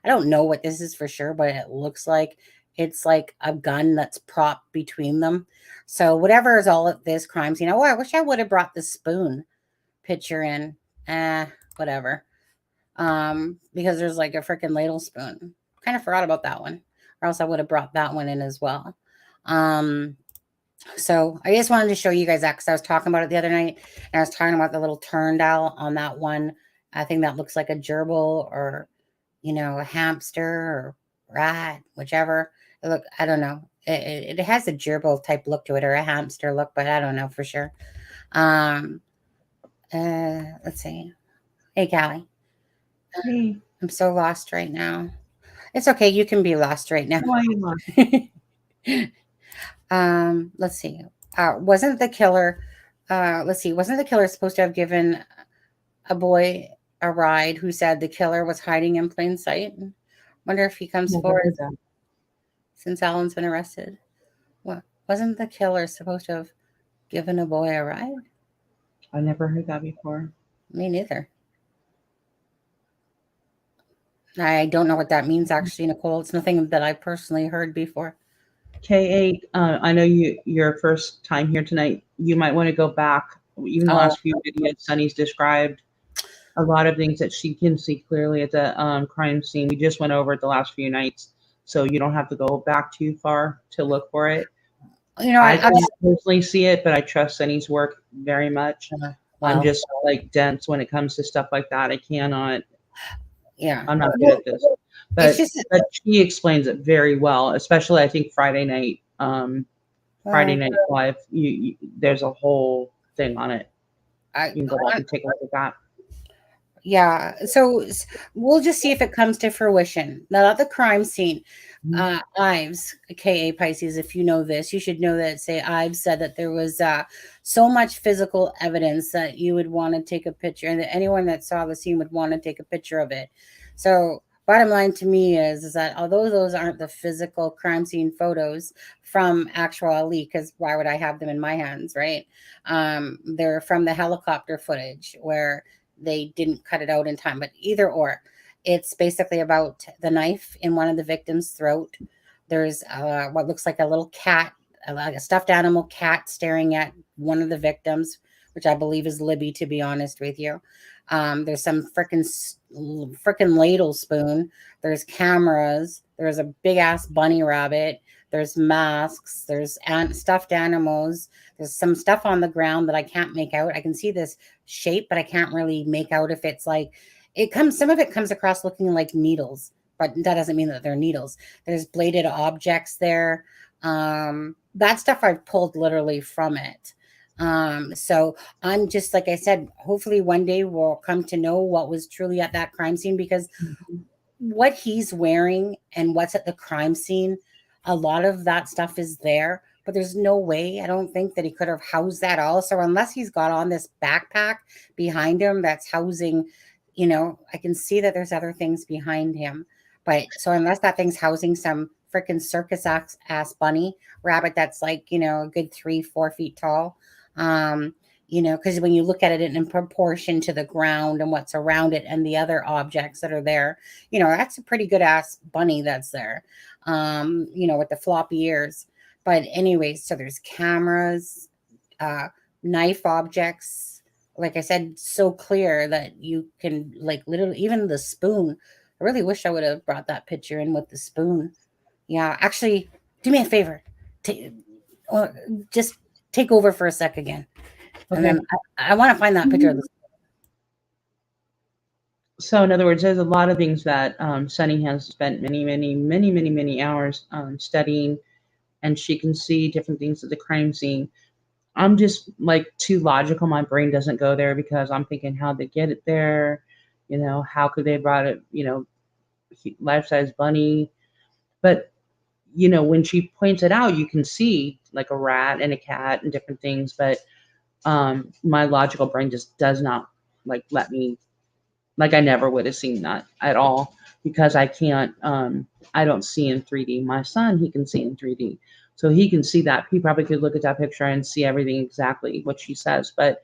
I don't know what this is for sure, but it looks like it's like a gun that's propped between them. So whatever is all at this crime scene. Oh, I wish I would have brought the spoon picture in. Whatever. Because there's like a freaking ladle spoon. Kind of forgot about that one, or else I would have brought that one in as well. So I just wanted to show you guys that because I was talking about it the other night, and I was talking about the little turn dial on that one. I think that looks like a gerbil or, a hamster or rat, whichever. I don't know. It has a gerbil type look to it or a hamster look, but I don't know for sure. Let's see. Hey, Callie. Hey. I'm so lost right now. It's okay. You can be lost right now. Why are you lost? Let's see. Wasn't the killer supposed to have given a boy a ride who said the killer was hiding in plain sight? Wonder if he comes forward since Alan's been arrested. What, wasn't the killer supposed to have given a boy a ride? I never heard that before. Me neither. I don't know what that means, actually, Nicole. It's nothing that I personally heard before. K8, I know your first time here tonight. You might want to go back. Even the last few videos, Sunny's described a lot of things that she can see clearly at the crime scene. We just went over it the last few nights, so you don't have to go back too far to look for it. You know, I can't personally see it, but I trust Sunny's work very much. wow. I'm just like dense when it comes to stuff like that. I cannot. Yeah. I'm not good at this. But she explains it very well, especially I think Friday night live. There's a whole thing on it. You can go back and take a look at that. Yeah, so we'll just see if it comes to fruition. Now, at the crime scene, Ives, Ka Pisces, if you know this, you should know that. Say, Ives said that there was so much physical evidence that you would want to take a picture, and that anyone that saw the scene would want to take a picture of it. So, bottom line to me is that although those aren't the physical crime scene photos from actual Ali, because why would I have them in my hands, right? They're from the helicopter footage where they didn't cut it out in time, but either or, it's basically about the knife in one of the victims' throat. There's what looks like a little cat, like a stuffed animal cat staring at one of the victims, which I believe is Libby, to be honest with you. There's some freaking ladle spoon. There's cameras. There's a big ass bunny rabbit. There's masks. There's stuffed animals. There's some stuff on the ground that I can't make out. I can see this shape, but I can't really make out if it's like some of it comes across looking like needles, but that doesn't mean that they're needles. There's bladed objects there. That stuff I've pulled literally from it. So I'm just, like I said, hopefully one day we'll come to know what was truly at that crime scene, because what he's wearing and what's at the crime scene, a lot of that stuff is there, but there's no way, I don't think, that he could have housed that all. So unless he's got on this backpack behind him that's housing, I can see that there's other things behind him. But so unless that thing's housing some freaking circus ass bunny rabbit that's like, a good 3-4 feet tall, because when you look at it in proportion to the ground and what's around it and the other objects that are there, that's a pretty good ass bunny that's there, with the floppy ears. But anyways, so there's cameras, knife objects, like I said, so clear that you can, like, literally, even the spoon. I really wish I would have brought that picture in with the spoon. Yeah, actually, do me a favor. Just take over for a sec again. Okay. And then I want to find that picture of the spoon. So in other words, there's a lot of things that Sunny has spent many hours studying, and she can see different things at the crime scene. I'm just like too logical. My brain doesn't go there because I'm thinking, how'd they get it there? How could they have brought it, life-size bunny? But, when she points it out, you can see like a rat and a cat and different things. But my logical brain just does not let me, I never would have seen that at all, because I can't, I don't see in 3D. My son, he can see in 3D. So he can see that. He probably could look at that picture and see everything exactly what she says, but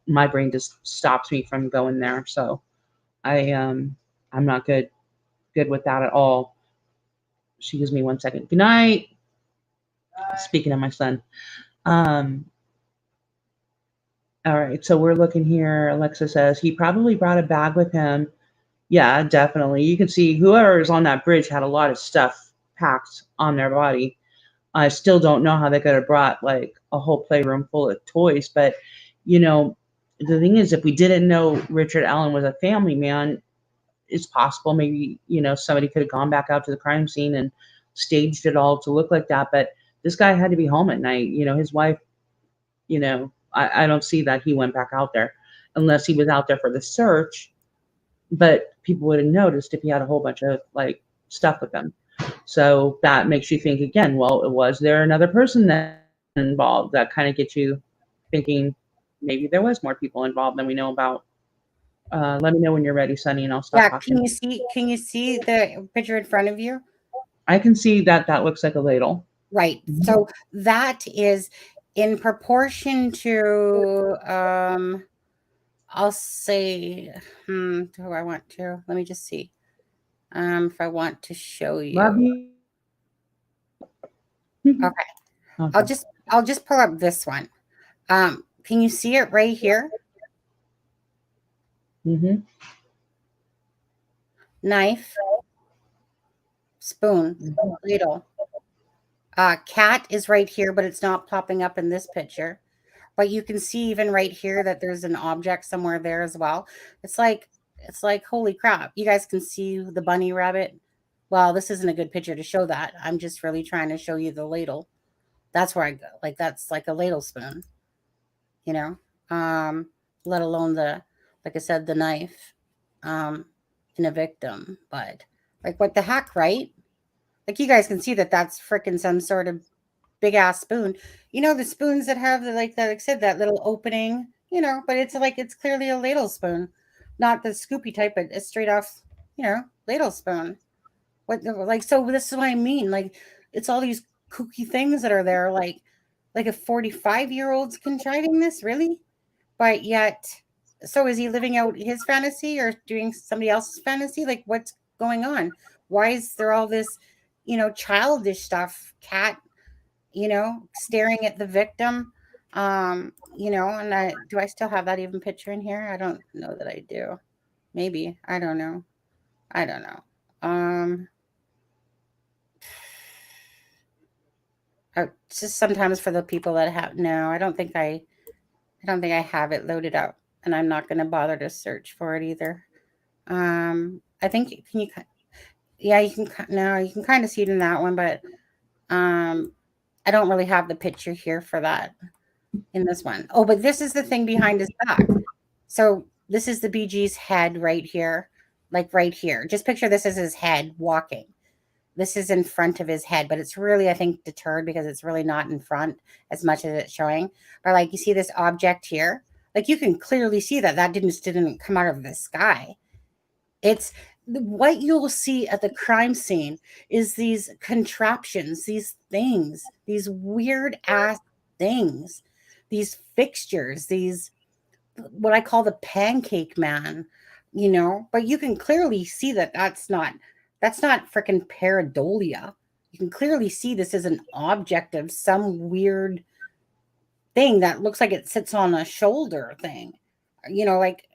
my brain just stops me from going there. So I'm not good with that at all. She gives me 1 second. Good night. Speaking of my son. All right, so we're looking here. Alexa says he probably brought a bag with him. Yeah, definitely. You can see whoever is on that bridge had a lot of stuff packed on their body. I still don't know how they could have brought like a whole playroom full of toys. But, the thing is, if we didn't know Richard Allen was a family man, it's possible maybe, somebody could have gone back out to the crime scene and staged it all to look like that. But this guy had to be home at night. His wife, I don't see that he went back out there unless he was out there for the search. But people would have noticed if he had a whole bunch of like stuff with him. So that makes you think again, well, was there another person that involved? That kind of gets you thinking maybe there was more people involved than we know about. Let me know when you're ready, Sunny, and I'll stop talking. Can you see the picture in front of you? I can see that looks like a ladle. Right. Mm-hmm. So that is in proportion to I'll say do I want to? Let me just see. If I want to show you. Love you. Okay. I'll just pull up this one. Can you see it right here? Mm-hmm. Knife, spoon, ladle. Cat is right here, but it's not popping up in this picture. But you can see even right here that there's an object somewhere there as well. It's like holy crap. You guys can see the bunny rabbit. Well, this isn't a good picture to show that. I'm just really trying to show you the ladle. That's where I go. Like that's like a ladle spoon, you know. Let alone like I said, the knife in a victim. But like what the heck, right? Like you guys can see that that's freaking some sort of big ass spoon. You know, the spoons that have like I said, that little opening, you know, but it's like it's clearly a ladle spoon, not the scoopy type, but it's straight off, you know, ladle spoon. Like so this is what I mean. Like it's all these kooky things that are there, like a 45-year-old's contriving this, really? But yet so is he living out his fantasy or doing somebody else's fantasy? Like what's going on? Why is there all this, you know, childish stuff? Cat, you know, staring at the victim. You know, and do I still have that even picture in here? I don't know that I do. Maybe. I don't know. It's just sometimes for the people that have no, I don't think I have it loaded up, and I'm not going to bother to search for it either. I think yeah, you can kind of see it in that one, but I don't really have the picture here for that in this one. Oh, but this is the thing behind his back. So this is the BG's head right here, like right here. Just picture this as his head walking. This is in front of his head, but it's really, I think, deterred because it's really not in front as much as it's showing. But like you see this object here, like you can clearly see that didn't come out of the sky. It's what you'll see at the crime scene is these contraptions, these things, these weird ass things, these fixtures, these what I call the pancake man, you know, but you can clearly see that that's not freaking pareidolia. You can clearly see this is an object of some weird thing that looks like it sits on a shoulder thing, you know, like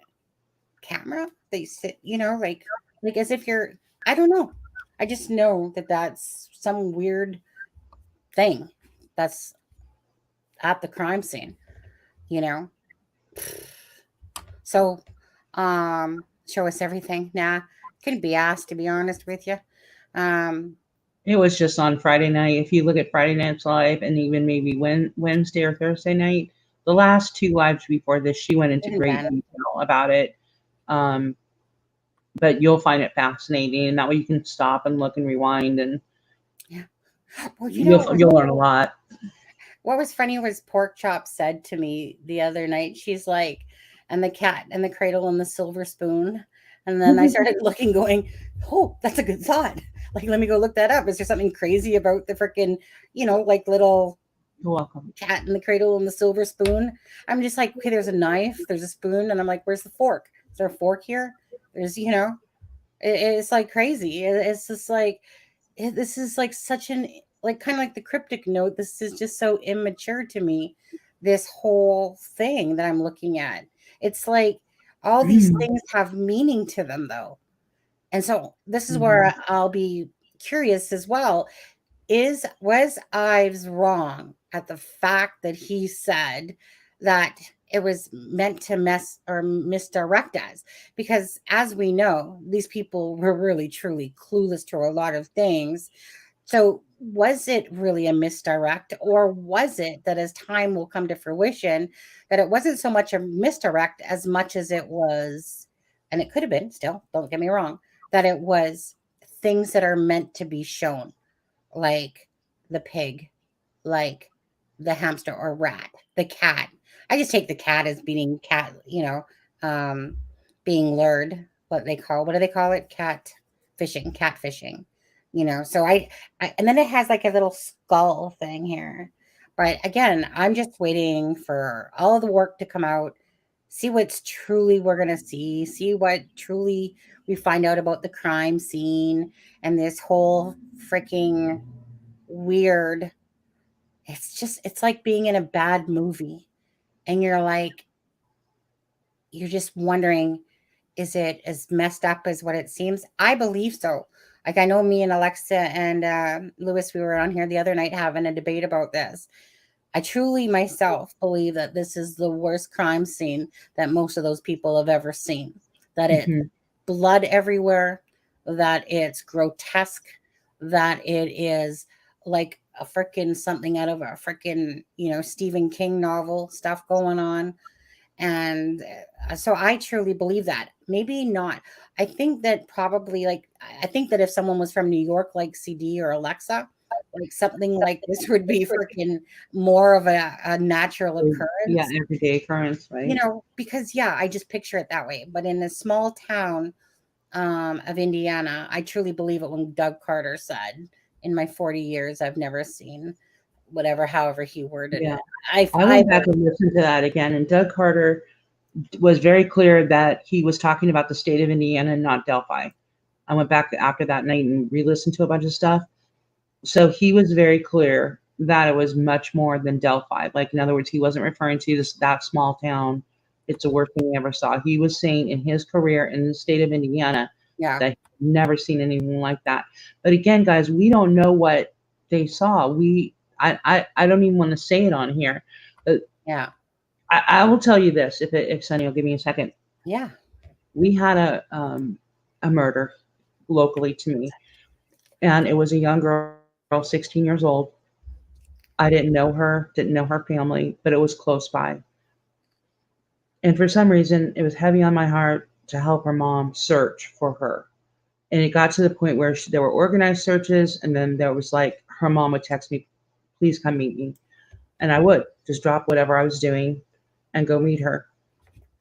camera. They sit, you know, like as if you're, I don't know. I just know that that's some weird thing that's at the crime scene, you know. So, show us everything. Nah, couldn't be asked, to be honest with you. It was just on Friday night. If you look at Friday Night's Live and even maybe Wednesday or Thursday night, the last two lives before this, she went into great detail about it. But you'll find it fascinating, and that way you can stop and look and rewind, and yeah, well, you'll learn a lot. What was funny was Pork Chop said to me the other night, she's like, and the cat and the cradle and the silver spoon. And then I started looking, going, oh, that's a good thought. Like, let me go look that up. Is there something crazy about the freaking, you know, like little cat in the cradle and the silver spoon? I'm just like, okay, there's a knife, there's a spoon. And I'm like, where's the fork? Is there a fork here? There's, you know, it's like crazy. It's just like, this is like such an, like kind of like the cryptic note. This is just so immature to me. This whole thing that I'm looking at. It's like all these things have meaning to them though. And so this is where I'll be curious as well. Was Ives wrong at the fact that he said that it was meant to misdirect us? Because as we know, these people were really truly clueless to a lot of things. So was it really a misdirect, or was it that as time will come to fruition, that it wasn't so much a misdirect as much as it was, and it could have been still, don't get me wrong, that it was things that are meant to be shown, like the pig, like the hamster or rat, the cat. I just take the cat as being cat, you know, being lured, what do they call it? Catfishing, you know. So I and then it has like a little skull thing here. But again, I'm just waiting for all of the work to come out see what's truly we're going to see what truly we find out about the crime scene and this whole freaking weird. It's like being in a bad movie and you're just wondering, is it as messed up as what it seems? I believe so. Like, I know me and Alexa and Lewis, we were on here the other night having a debate about this. I truly myself believe that this is the worst crime scene that most of those people have ever seen. That it's blood everywhere, that it's grotesque, that it is like a freaking something out of a freaking, Stephen King novel stuff going on. And so I truly believe that. Maybe not. I think that probably I think that if someone was from New York, like CD or Alexa, like something like this would be freaking more of a natural occurrence. Yeah, everyday occurrence, right? Because I just picture it that way. But in a small town of Indiana, I truly believe it when Doug Carter said, in my 40 years, I've never seen however he worded it. I went back and listened to that again, and Doug Carter was very clear that he was talking about the state of Indiana and not Delphi. I went back after that night and re-listened to a bunch of stuff. So he was very clear that it was much more than Delphi. Like, in other words, he wasn't referring to that small town. It's the worst thing he ever saw. He was saying in his career in the state of Indiana that he'd never seen anything like that. But again, guys, we don't know what they saw. I don't even want to say it on here. I will tell you this, if Sunny will give me a second. Yeah. We had a murder locally to me, and it was a young girl, 16 years old. I didn't know her family, but it was close by. And for some reason, it was heavy on my heart to help her mom search for her. And it got to the point where there were organized searches, and then there was like, her mom would text me, please come meet me. And I would just drop whatever I was doing and go meet her.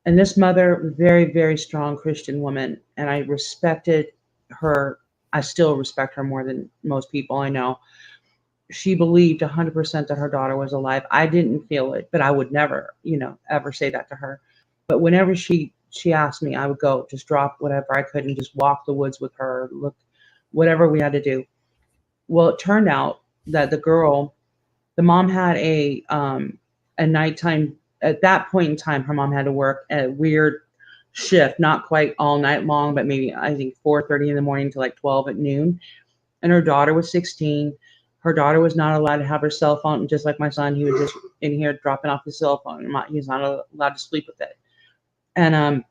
And this mother, very, very strong Christian woman, and I respected her. I still respect her more than most people I know. She believed 100% that her daughter was alive. I didn't feel it, but I would never, ever say that to her. But whenever she asked me, I would go, just drop whatever I could and just walk the woods with her, look, whatever we had to do. Well, it turned out that the mom had a nighttime. At that point in time, her mom had to work a weird shift, not quite all night long, but maybe I think 4:30 in the morning to like 12 at noon. And her daughter was 16. Her daughter was not allowed to have her cell phone. Just like my son, he was just in here dropping off his cell phone. He's not allowed to sleep with it. And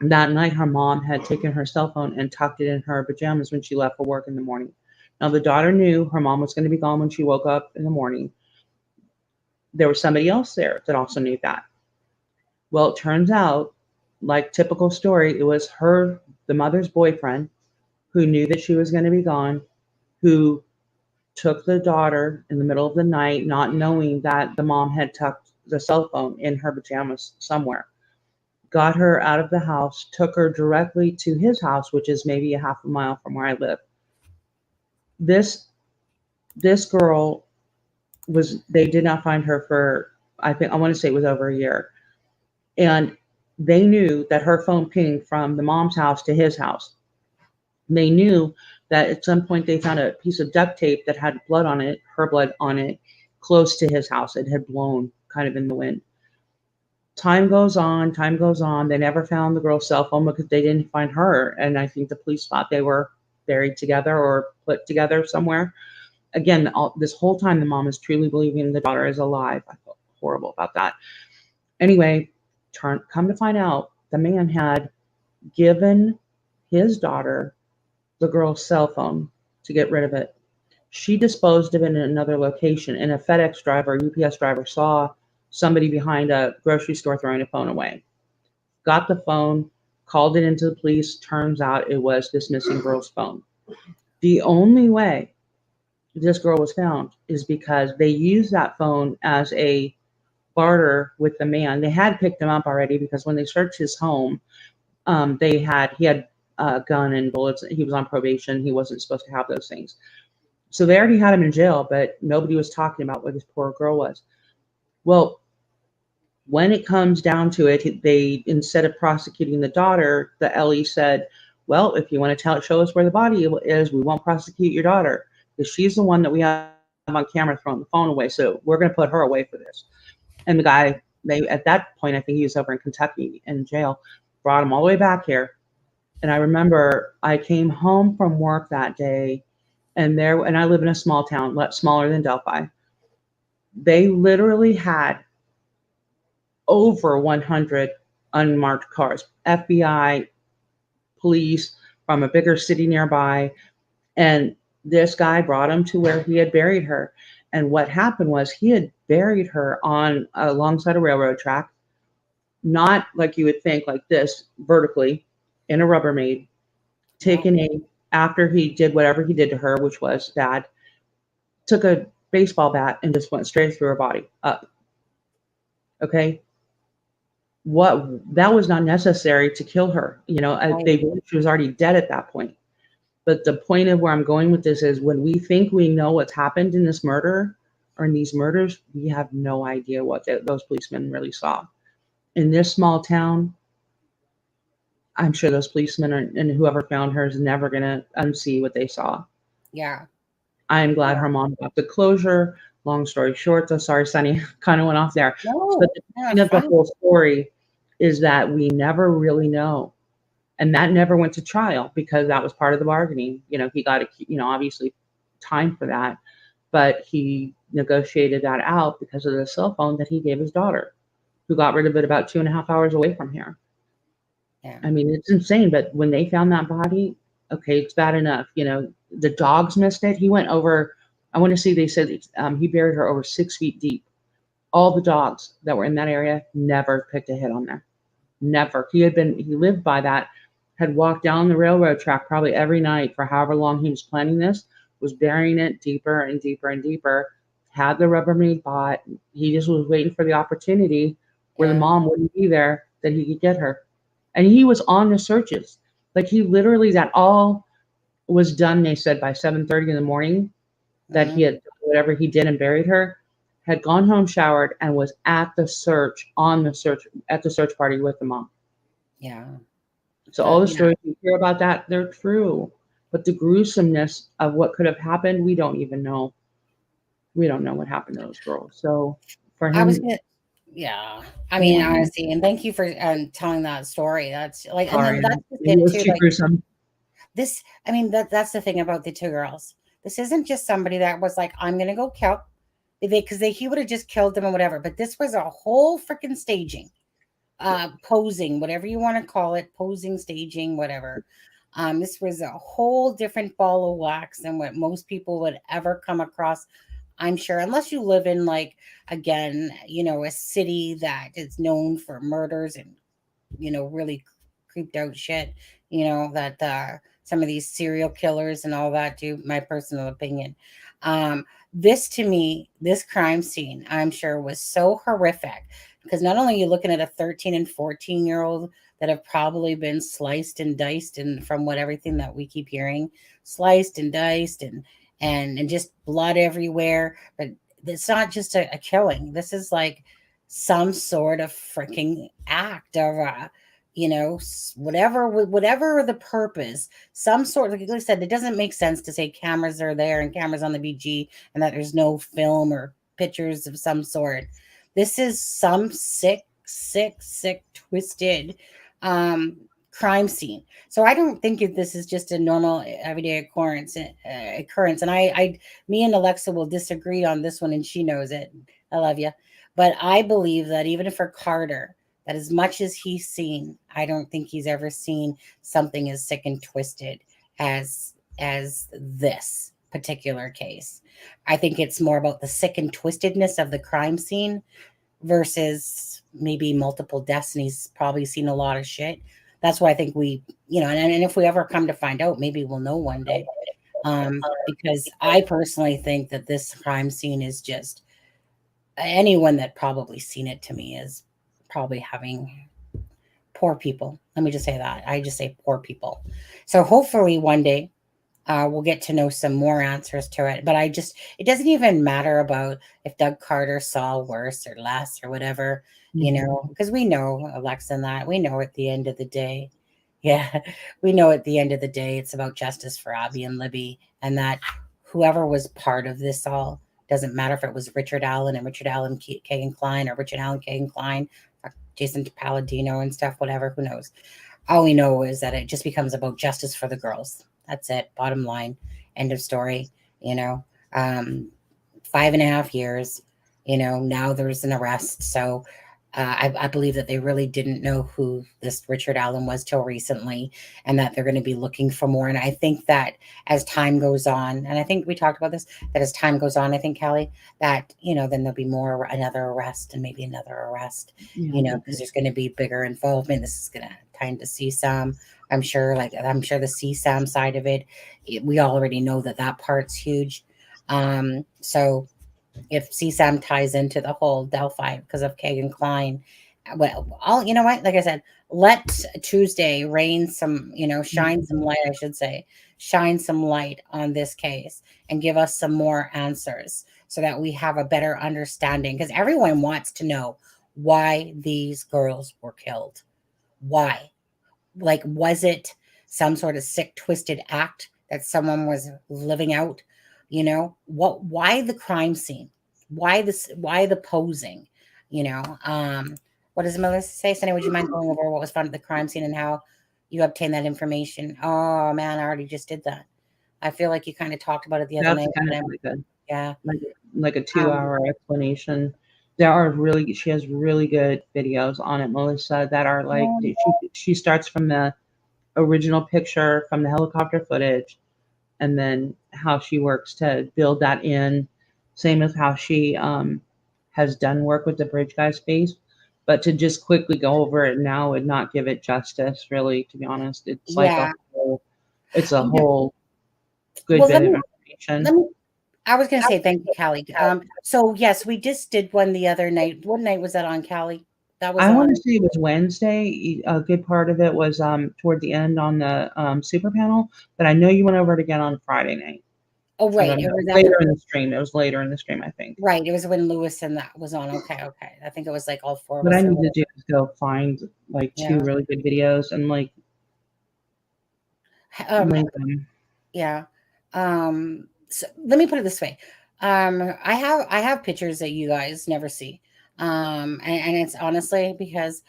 that night, her mom had taken her cell phone and tucked it in her pajamas when she left for work in the morning. Now, the daughter knew her mom was going to be gone when she woke up in the morning. There was somebody else there that also knew that. Well, it turns out, like typical story, it was the mother's boyfriend, who knew that she was going to be gone, who took the daughter in the middle of the night, not knowing that the mom had tucked the cell phone in her pajamas somewhere, got her out of the house, took her directly to his house, which is maybe a half a mile from where I live. This girl they did not find her for, I want to say it was over a year. And they knew that her phone pinged from the mom's house to his house. They knew that at some point they found a piece of duct tape that had blood on it, her blood on it, close to his house. It had blown kind of in the wind. Time goes on. They never found the girl's cell phone because they didn't find her. And I think the police thought they were buried together or put together somewhere. Again, this whole time, the mom is truly believing the daughter is alive. I felt horrible about that. Anyway, come to find out, the man had given his daughter the girl's cell phone to get rid of it. She disposed of it in another location, and a FedEx driver, UPS driver, saw somebody behind a grocery store throwing a phone away. Got the phone, called it into the police. Turns out it was this missing girl's phone. The only way this girl was found is because they used that phone as a barter with the man. They had picked him up already because when they searched his home, he had a gun and bullets. He was on probation. He wasn't supposed to have those things. So they already had him in jail, but nobody was talking about where this poor girl was. Well, When it comes down to it, they, instead of prosecuting the daughter, the LE said, well, if you want to show us where the body is, we won't prosecute your daughter because she's the one that we have on camera throwing the phone away. So we're going to put her away for this. And the guy, at that point, I think he was over in Kentucky in jail, brought him all the way back here. And I remember I came home from work that day, and I live in a small town, smaller than Delphi. They literally had over 100 unmarked cars, FBI, police from a bigger city nearby. And this guy brought him to where he had buried her. And what happened was he had buried her alongside a railroad track, not like you would think, like this, vertically, in a Rubbermaid, after he did whatever he did to her, which was bad, took a baseball bat and just went straight through her body, up. Okay? That was not necessary to kill her. She was already dead at that point. But the point of where I'm going with this is when we think we know what's happened in this murder or in these murders, we have no idea what those policemen really saw. In this small town, I'm sure those policemen and whoever found her is never going to unsee what they saw. Yeah. I'm glad her mom got the closure. Long story short, though, sorry, Sunny, kind of went off there. No, but the point of the whole story is that we never really know. And that never went to trial because that was part of the bargaining. He got, obviously time for that, but he negotiated that out because of the cell phone that he gave his daughter, who got rid of it about 2.5 hours away from here. Yeah. I mean, it's insane. But when they found that body, okay, it's bad enough. The dogs missed it. He went over, I want to see, they said he buried her over 6 feet deep. All the dogs that were in that area never picked a hit on there. Never. He lived by that, had walked down the railroad track probably every night for however long he was planning this, was burying it deeper and deeper and deeper, had the Rubbermaid bought. He just was waiting for the opportunity where the mom wouldn't be there that he could get her. And he was on the searches. Like he literally, that all was done, they said, by 7:30 in the morning, that he had whatever he did and buried her, had gone home, showered, and was at the search party with the mom. Yeah. So all the stories you hear about that, they're true. But the gruesomeness of what could have happened, we don't even know. We don't know what happened to those girls. So for him, I mean, honestly, and thank you for telling that story. That's like, and that's the thing too. Like, gruesome. This, I mean, that's the thing about the two girls. This isn't just somebody that was like, I'm gonna go kill, because he would have just killed them or whatever. But this was a whole freaking staging. Posing, whatever you want to call it, posing, staging, whatever. This was a whole different ball of wax than what most people would ever come across, I'm sure, unless you live in, like, again, a city that is known for murders and, really creeped out shit, that some of these serial killers and all that do, my personal opinion. This, to me, this crime scene, I'm sure, was so horrific. Because not only are you looking at a 13 and 14-year-old that have probably been sliced and diced, and from everything that we keep hearing, sliced and diced and just blood everywhere. But it's not just a killing. This is like some sort of freaking act of, whatever the purpose, some sort, like I said, it doesn't make sense to say cameras are there and cameras on the BG and that there's no film or pictures of some sort. This is some sick, twisted crime scene. So I don't think this is just a normal, everyday occurrence. And me and Alexa will disagree on this one, and she knows it. I love you. But I believe that even for Carter, that as much as he's seen, I don't think he's ever seen something as sick and twisted as this particular case. I think it's more about the sick and twistedness of the crime scene versus maybe multiple deaths, and he's probably seen a lot of shit. That's why I think we, and if we ever come to find out, maybe we'll know one day. Because I personally think that this crime scene is just, anyone that probably seen it, to me, is probably having poor people. Let me just say that. I just say poor people. So hopefully one day we'll get to know some more answers to it. But it doesn't even matter about if Doug Carter saw worse or less or whatever, because we know, Alexa, and that we know at the end of the day, yeah, we know at the end of the day, it's about justice for Abby and Libby, and that whoever was part of this all, doesn't matter if it was Richard Allen and Richard Allen Kagan Klein, or Richard Allen Kagan Klein, or Jason Palladino and stuff, whatever, who knows. All we know is that it just becomes about justice for the girls. That's it. Bottom line. End of story. 5.5 years, now there's an arrest. So I believe that they really didn't know who this Richard Allen was till recently, and that they're going to be looking for more. And I think that as time goes on, and I think we talked about this, that as time goes on, I think, Kallie, that, then there'll be another arrest and maybe another arrest, because there's going to be bigger involvement. This is going to tie into CSAM. I'm sure the CSAM side of it, we already know that part's huge. So if CSAM ties into the whole Delphi because of Kagan Klein, well, you know what? Like I said, let Tuesday rain some, shine some light, I should say, shine some light on this case and give us some more answers so that we have a better understanding, because everyone wants to know why these girls were killed. Why? Like, was it some sort of sick, twisted act that someone was living out? Why the crime scene? Why the posing? What does Melissa say? Sunny, would you mind going over what was found at the crime scene and how you obtained that information? Oh man, I already just did that. I feel like you kind of talked about it the other night. That's kind of really good. Yeah. Like a 2-hour explanation. She has really good videos on it, Melissa, that are like, she starts from the original picture from the helicopter footage, and then how she works to build that in. Same as how she has done work with the bridge guy's face. But to just quickly go over it now would not give it justice, really, to be honest. It's like a whole good bit of information. I was going to say thank you, Kallie. So yes, we just did one the other night. What night was that on, Kallie? That was. I want to say it was Wednesday. A good part of it was toward the end on the super panel, but I know you went over it again on Friday night. Oh right, it was later in the stream. It was later in the stream, I think. Right, it was when Lewis and that was on. Okay. I think it was like all four. What I need to do is go find like two really good videos and like link them. Yeah. So let me put it this way. I have pictures that you guys never see. And it's honestly because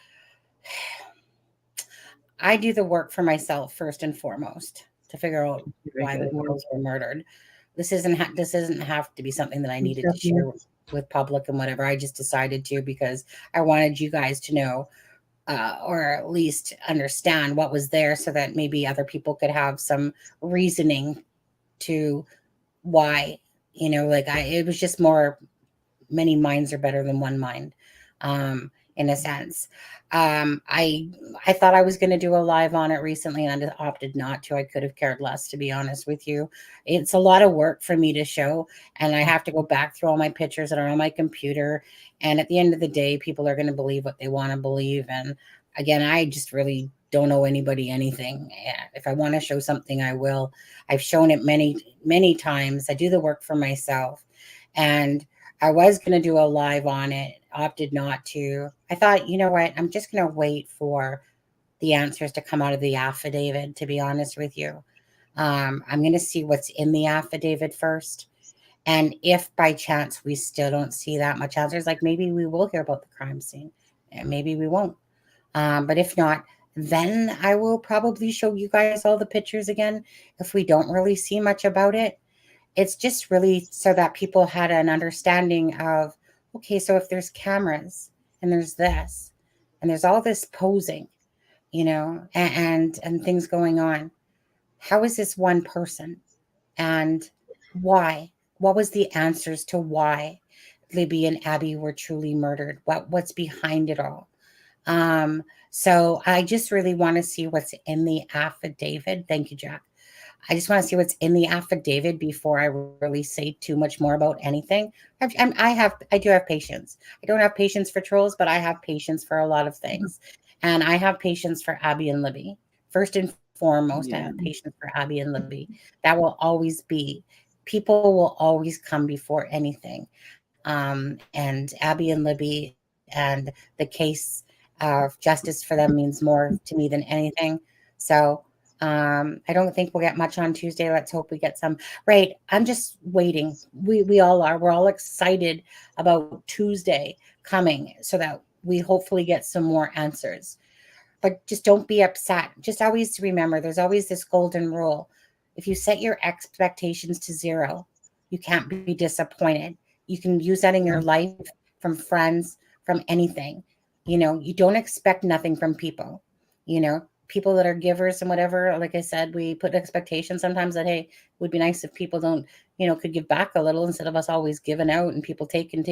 I do the work for myself first and foremost to figure out why the girls were murdered. This doesn't have to be something that I needed to share with public and whatever. I just decided to because I wanted you guys to know, or at least understand what was there, so that maybe other people could have some reasoning to why. It was just more. Many minds are better than one mind, in a sense. I thought I was going to do a live on it recently, and I opted not to. I could have cared less, to be honest with you. It's a lot of work for me to show, and I have to go back through all my pictures that are on my computer. And at the end of the day, people are going to believe what they want to believe. And again, I just really don't owe anybody anything. If I want to show something, I will. I've shown it many, many times. I do the work for myself. And I was going to do a live on it, opted not to. I thought, you know what? I'm just going to wait for the answers to come out of the affidavit, to be honest with you. I'm going to see what's in the affidavit first. And if by chance we still don't see that much answers, like maybe we will hear about the crime scene and maybe we won't. But if not, then I will probably show you guys all the pictures again if we don't really see much about it. It's just really so that people had an understanding of, okay, so if there's cameras and there's this and there's all this posing, and things going on, how is this one person and why? What was the answers to why Libby and Abby were truly murdered? What's behind it all? So I just really want to see what's in the affidavit. Thank you, Jack. I just want to see what's in the affidavit before I really say too much more about anything. I do have patience. I don't have patience for trolls, but I have patience for a lot of things. And I have patience for Abby and Libby. First and foremost. I have patience for Abby and Libby. That will always be. People will always come before anything. And Abby and Libby and the case of justice for them means more to me than anything. So I don't think we'll get much on Tuesday. Let's hope we get some. Right. I'm just waiting. We all are. We're all excited about Tuesday coming so that we hopefully get some more answers. But just don't be upset. Just always remember, there's always this golden rule. If you set your expectations to 0, you can't be disappointed. You can use that in your life, from friends, from anything. You don't expect nothing from people. People that are givers and whatever, like I said, we put expectations sometimes that, hey, it would be nice if people don't, could give back a little instead of us always giving out and people taking,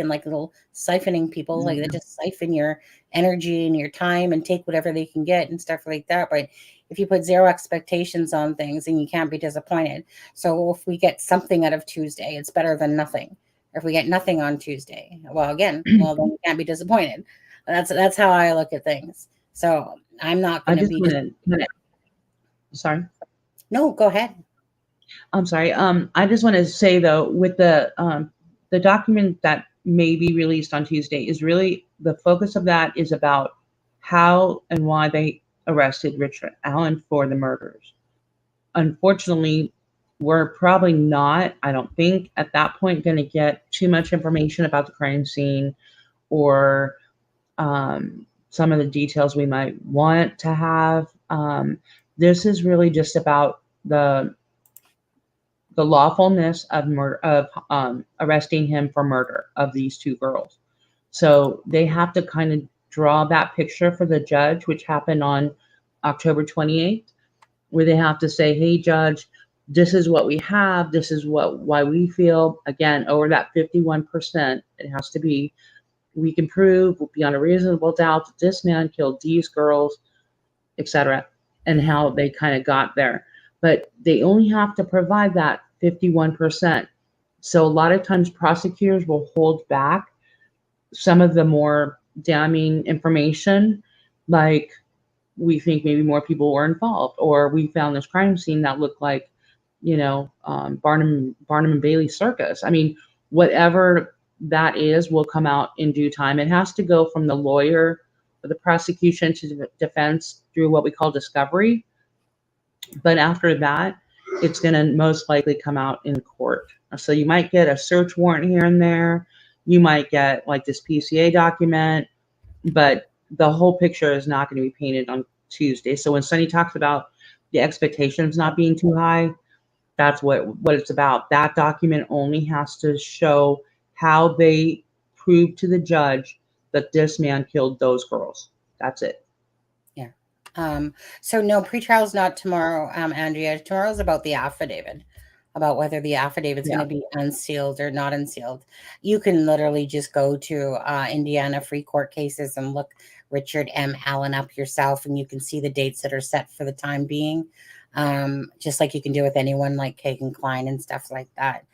like little siphoning people, like they just siphon your energy and your time and take whatever they can get and stuff like that. But if you put 0 expectations on things, and you can't be disappointed. So if we get something out of Tuesday, it's better than nothing. Or if we get nothing on Tuesday, then we can't be disappointed. That's how I look at things. So I'm not going to be. Sorry. No, go ahead. I'm sorry. I just want to say though, with the document that may be released on Tuesday, is really the focus of that is about how and why they arrested Richard Allen for the murders. Unfortunately, we're probably not, I don't think, at that point going to get too much information about the crime scene or some of the details we might want to have. This is really just about the lawfulness of murder, of arresting him for murder of these 2 girls. So they have to kind of draw that picture for the judge, which happened on October 28th, where they have to say, hey, judge, this is what we have. This is why we feel, again, over that 51%, it has to be, we can prove beyond a reasonable doubt that this man killed these girls, etc., and how they kind of got there. But they only have to provide that 51%. So a lot of times prosecutors will hold back some of the more damning information, like we think maybe more people were involved, or we found this crime scene that looked like, Barnum and Bailey circus. I mean, whatever that is will come out in due time. It has to go from the lawyer or the prosecution to the defense through what we call discovery. But after that, it's going to most likely come out in court. So you might get a search warrant here and there. You might get like this PCA document, but the whole picture is not going to be painted on Tuesday. So when Sunny talks about the expectations not being too high, that's what it's about. That document only has to show how they proved to the judge that this man killed those girls. That's it. Yeah. So no, pretrial is not tomorrow, Andrea. Tomorrow's about the affidavit, about whether the affidavit's going to be unsealed or not unsealed. You can literally just go to Indiana Free Court Cases and look Richard M. Allen up yourself, and you can see the dates that are set for the time being, just like you can do with anyone like Kagan Klein and stuff like that.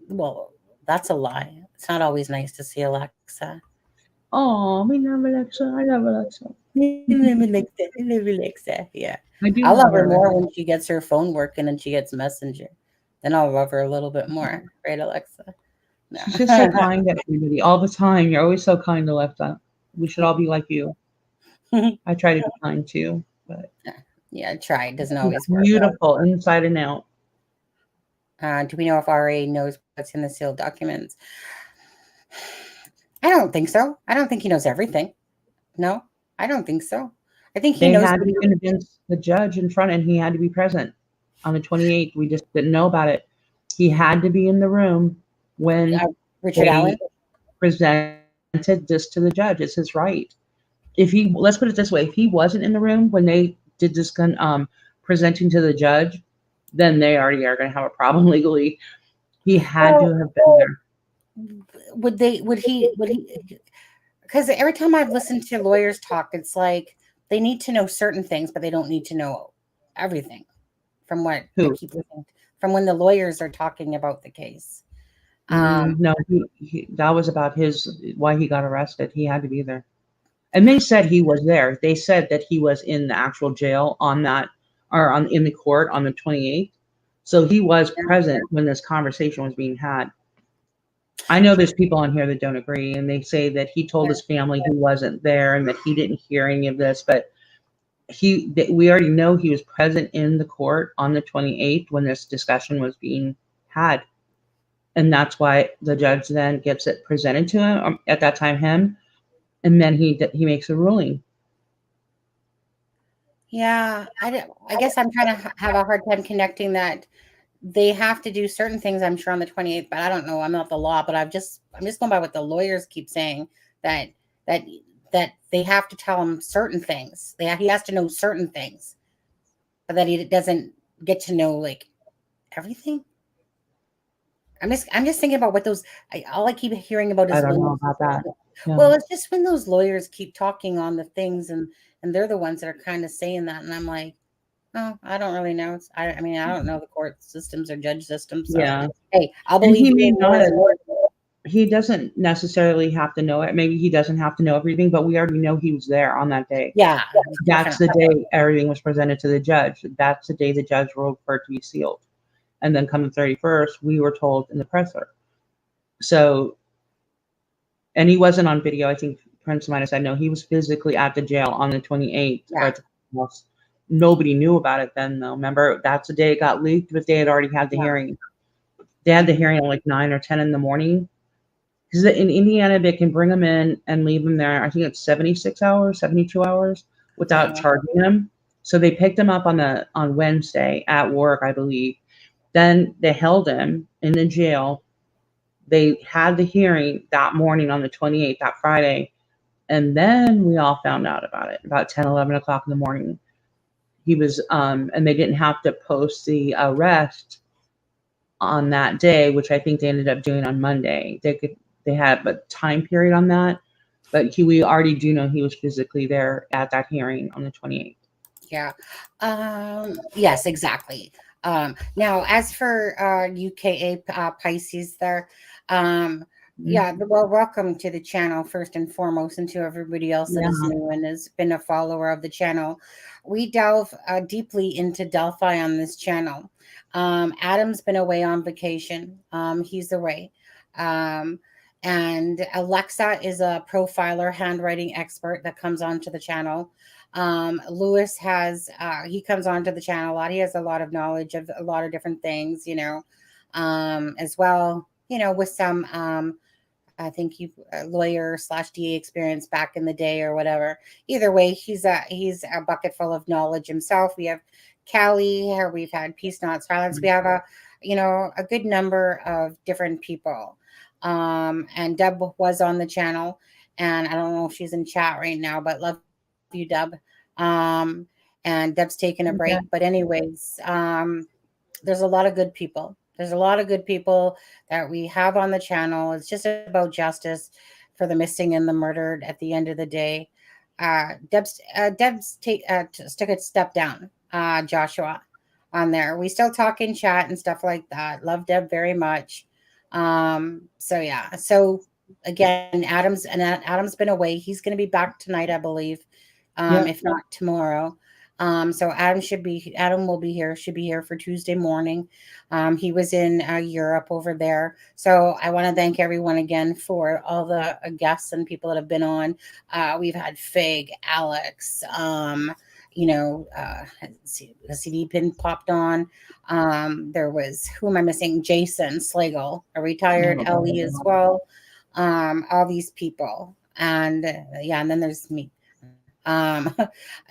Well, that's a lie. It's not always nice to see Alexa. Oh, I love Alexa. I love Alexa. Alexa. Yeah. I'll love her more when she gets her phone working and she gets Messenger. Then I'll love her a little bit more. Right, Alexa? No. She's just so kind to everybody all the time. You're always so kind to Alexa. We should all be like you. I try to be kind too, but yeah, try. It doesn't always work. Beautiful inside and out. Do we know if RA knows what's in the sealed documents? I don't think so. I don't think he knows everything. No, I don't think so. I think he knows. They had to convince the judge in front, and he had to be present on the 28th. We just didn't know about it. He had to be in the room when Richard Allen presented this to the judge. It's his right. Let's put it this way: if he wasn't in the room when they did this presenting to the judge, then they already are going to have a problem legally. He had to have been there. Would he? Because every time I've listened to lawyers talk, it's like they need to know certain things, but they don't need to know everything. From what I keep listening, from when the lawyers are talking about the case. No, that was about why he got arrested. He had to be there. And they said he was there. They said that he was in the actual jail on that, or in the court on the 28th. So he was present when this conversation was being had. I know there's people on here that don't agree, and they say that he told his family he wasn't there and that he didn't hear any of this, but we already know he was present in the court on the 28th when this discussion was being had. And that's why the judge then gets it presented to him, at that time him, and then he makes a ruling. Yeah, I guess I'm trying to have a hard time connecting that they have to do certain things, I'm sure, on the 28th, but I don't know. I'm not the law, but I'm just going by what the lawyers keep saying, that they have to tell him certain things. He has to know certain things, but that he doesn't get to know like everything. I'm just thinking about what those. All I keep hearing about is. I don't know about that. Yeah. Well, it's just when those lawyers keep talking on the things, and they're the ones that are kind of saying that, and I'm like, oh, I don't really know. I mean, I don't know the court systems or judge systems. So, yeah. Hey, I'll believe he doesn't necessarily have to know it. Maybe he doesn't have to know everything, but we already know he was there on that day. Yeah. That's the day everything was presented to the judge. That's the day the judge ruled for it to be sealed. And then come the 31st, we were told in the presser. So, and he wasn't on video. I think Prince might have said, no, he was physically at the jail on the 28th. Yeah. Nobody knew about it then, though. Remember, that's the day it got leaked, but they had already had the hearing. They had the hearing at like 9 or 10 in the morning. Because in Indiana, they can bring them in and leave them there. I think it's 76 hours, 72 hours without charging them. So they picked him up on Wednesday at work, I believe. Then they held him in the jail. They had the hearing that morning on the 28th, that Friday. And then we all found out about it about 10, 11 o'clock in the morning. He was, and they didn't have to post the arrest on that day, which I think they ended up doing on Monday. They had a time period on that, but we already do know he was physically there at that hearing on the 28th. Yeah. Yes, exactly. Now, as for UKA Pisces there, yeah, well, welcome to the channel first and foremost, and to everybody else that is new and has been a follower of the channel. We delve deeply into Delphi on this channel. Adam's been away on vacation. He's away. And Alexa is a profiler, handwriting expert that comes onto the channel. Lewis he comes onto the channel a lot. He has a lot of knowledge of a lot of different things, as well, with some, I think lawyer / DA experience back in the day or whatever. Either way, he's a bucket full of knowledge himself. We have Kallie here. We've had Peace Not Silence. We have a good number of different people. And Deb was on the channel, and I don't know if she's in chat right now, but love you, Deb. And Deb's taking a break. But anyways, there's a lot of good people. There's a lot of good people that we have on the channel. It's just about justice for the missing and the murdered at the end of the day. Deb's took a step down, Joshua, on there. We still talk in chat and stuff like that. Love Deb very much. So yeah. So again, Adam's been away. He's going to be back tonight, I believe. If not tomorrow. So Adam will be here, should be here for Tuesday morning. He was in Europe over there. So I want to thank everyone again for all the guests and people that have been on. We've had Fig, Alex, the CD pin popped on. There was, who am I missing? Jason Slagle, a retired LE as well. All these people. And and then there's me.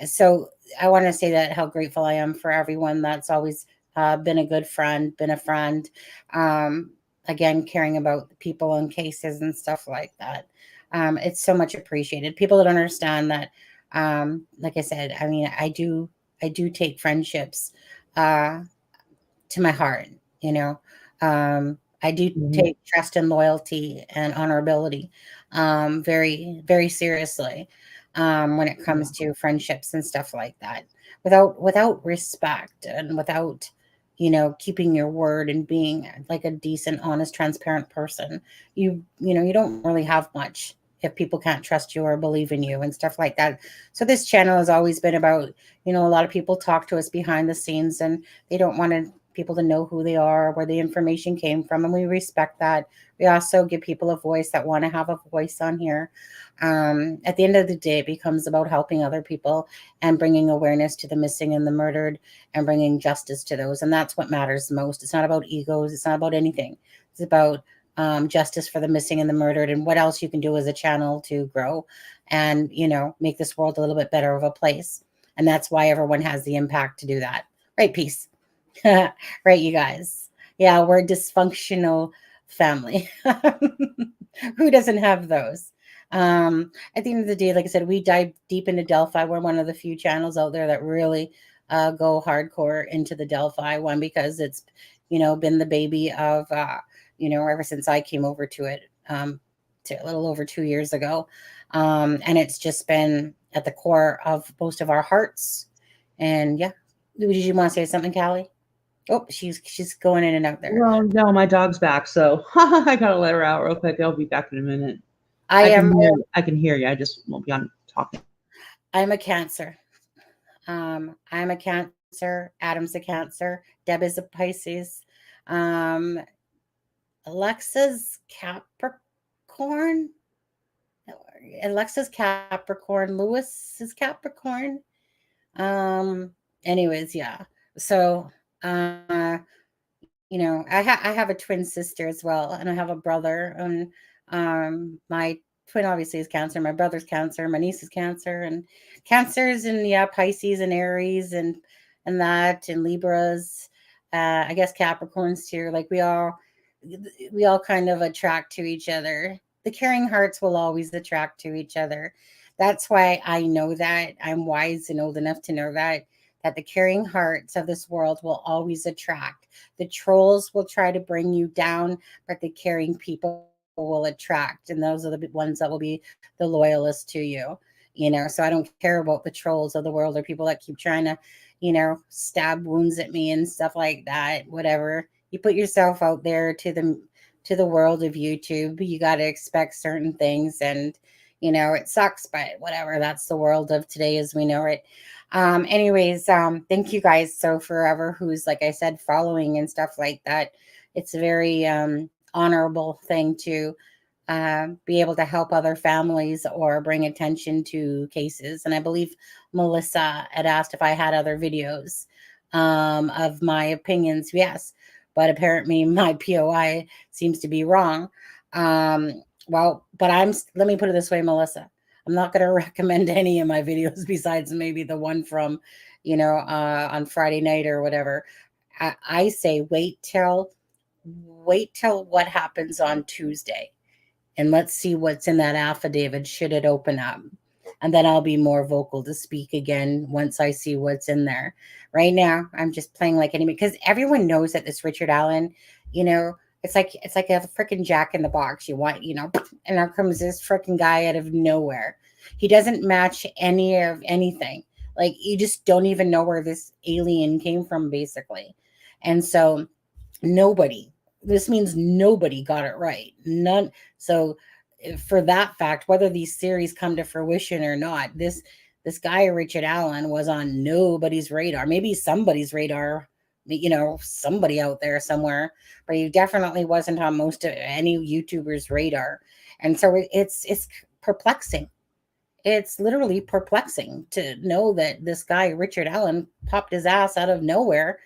So I want to say that how grateful I am for everyone that's always been a good friend, been a friend. Again, caring about people and cases and stuff like that. It's so much appreciated. People that understand that, like I said, I mean, I do take friendships to my heart, I do take trust and loyalty and honorability very, very seriously. When it comes to friendships and stuff like that, without respect and without, keeping your word and being like a decent, honest, transparent person, you don't really have much if people can't trust you or believe in you and stuff like that. So this channel has always been about, a lot of people talk to us behind the scenes and they don't want people to know who they are, where the information came from, and we respect that. We also give people a voice that want to have a voice on here. At the end of the day, it becomes about helping other people and bringing awareness to the missing and the murdered and bringing justice to those. And that's what matters most. It's not about egos. It's not about anything. It's about justice for the missing and the murdered, and what else you can do as a channel to grow and, make this world a little bit better of a place. And that's why everyone has the impact to do that. Right, peace. Right, you guys. Yeah, we're a dysfunctional family. Who doesn't have those? At the end of the day, like I said, we dive deep into Delphi. We're one of the few channels out there that really go hardcore into the Delphi one, because it's, been the baby of, ever since I came over to it to a little over 2 years ago. And it's just been at the core of most of our hearts. And yeah, did you want to say something, Callie? Oh, she's going in and out there. Well, no, my dog's back, so I gotta let her out real quick. I'll be back in a minute. I can hear you. I just won't be on talking. I'm a Cancer. I'm a Cancer. Adam's a Cancer. Deb is a Pisces. Alexa's Capricorn. Alexa's Capricorn. Lewis is Capricorn. Anyways, yeah. So, I have a twin sister as well, and I have a brother. And my twin obviously is Cancer. My brother's Cancer. My niece is Cancer, and Cancers and Pisces and Aries and that and Libras. I guess Capricorns too. Like we all kind of attract to each other. The caring hearts will always attract to each other. That's why I know that. I'm wise and old enough to know that the caring hearts of this world will always attract. The trolls will try to bring you down, but the caring people will attract. And those are the ones that will be the loyalists to you. So I don't care about the trolls of the world or people that keep trying to, stab wounds at me and stuff like that. Whatever. You put yourself out there to the world of YouTube. You got to expect certain things, and it sucks, but whatever. That's the world of today as we know it. Anyways, thank you guys so forever who's, like I said, following and stuff like that. It's a very honorable thing to be able to help other families or bring attention to cases. And I believe Melissa had asked if I had other videos of my opinions. Yes, but apparently my POI seems to be wrong. Well, but let me put it this way, Melissa. I'm not going to recommend any of my videos besides maybe the one from, on Friday night or whatever. I say wait till what happens on Tuesday, and let's see what's in that affidavit should it open up. And then I'll be more vocal to speak again once I see what's in there. Right now, I'm just playing like anybody, because everyone knows that this Richard Allen, it's like a freaking Jack in the Box. You want, and out comes this freaking guy out of nowhere. He doesn't match any of anything. Like, you just don't even know where this alien came from, basically. And so this means nobody got it right. None. So for that fact, whether these theories come to fruition or not, this guy, Richard Allen, was on nobody's radar. Maybe somebody's radar, somebody out there somewhere, but he definitely wasn't on most of any YouTuber's radar. And so it's perplexing. It's literally perplexing to know that this guy, Richard Allen, popped his ass out of nowhere.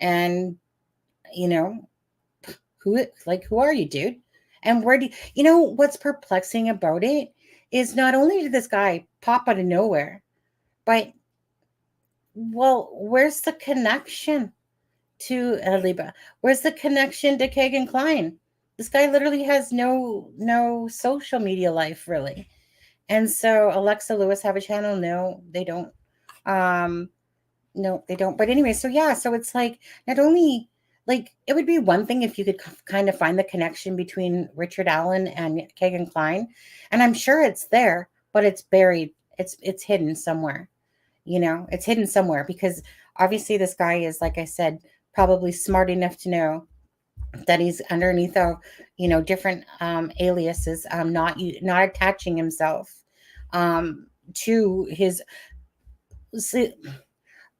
And, who are you, dude? And where what's perplexing about it is not only did this guy pop out of nowhere, but, well, where's the connection to Liba? Where's the connection to Kagan Klein? This guy literally has no social media life, really. And so Alexa Lewis have a channel? No, they don't. No, they don't. But anyway, so yeah, so it's like, not only, like, it would be one thing if you could kind of find the connection between Richard Allen and Kagan Klein. And I'm sure it's there, but it's buried. It's hidden somewhere. It's hidden somewhere, because obviously this guy is, like I said, probably smart enough to know that he's underneath of, different aliases, not attaching himself to his. See,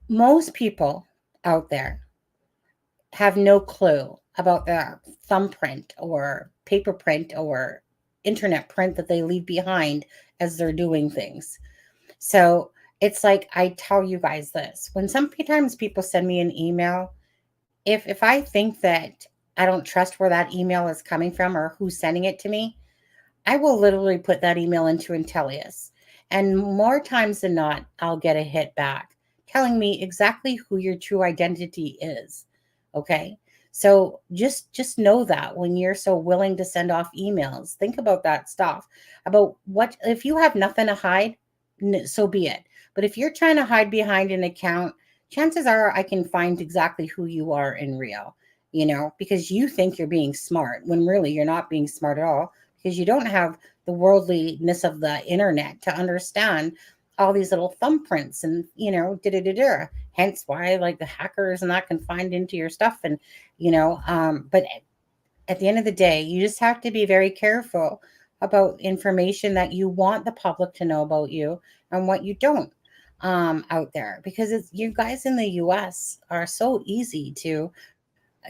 most people out there have no clue about the thumbprint or paper print or internet print that they leave behind as they're doing things. So it's like, I tell you guys this, when sometimes people send me an email, if I think that I don't trust where that email is coming from or who's sending it to me, I will literally put that email into Intellius. And more times than not, I'll get a hit back telling me exactly who your true identity is. Okay. So just know that when you're so willing to send off emails, think about that stuff. About what, if you have nothing to hide, so be it. But if you're trying to hide behind an account, chances are I can find exactly who you are in real, because you think you're being smart when really you're not being smart at all, because you don't have the worldliness of the internet to understand all these little thumbprints and, hence why like the hackers and that can find into your stuff. And, but at the end of the day, you just have to be very careful about information that you want the public to know about you and what you don't out there, because you guys in the US are so easy to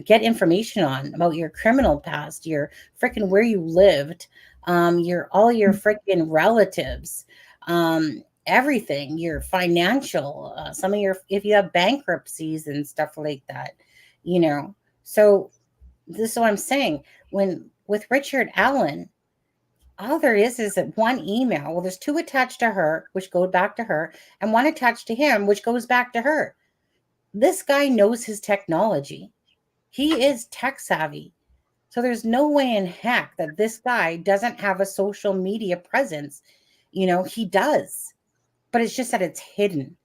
get information on about your criminal past, your freaking where you lived, all your freaking relatives, everything, your financial, some of your, if you have bankruptcies and stuff like that, So this is what I'm saying. With Richard Allen, all there is that one email. Well, there's two attached to her, which go back to her, and one attached to him, which goes back to her. This guy knows his technology. He is tech savvy. So there's no way in heck that this guy doesn't have a social media presence. He does, but it's just that it's hidden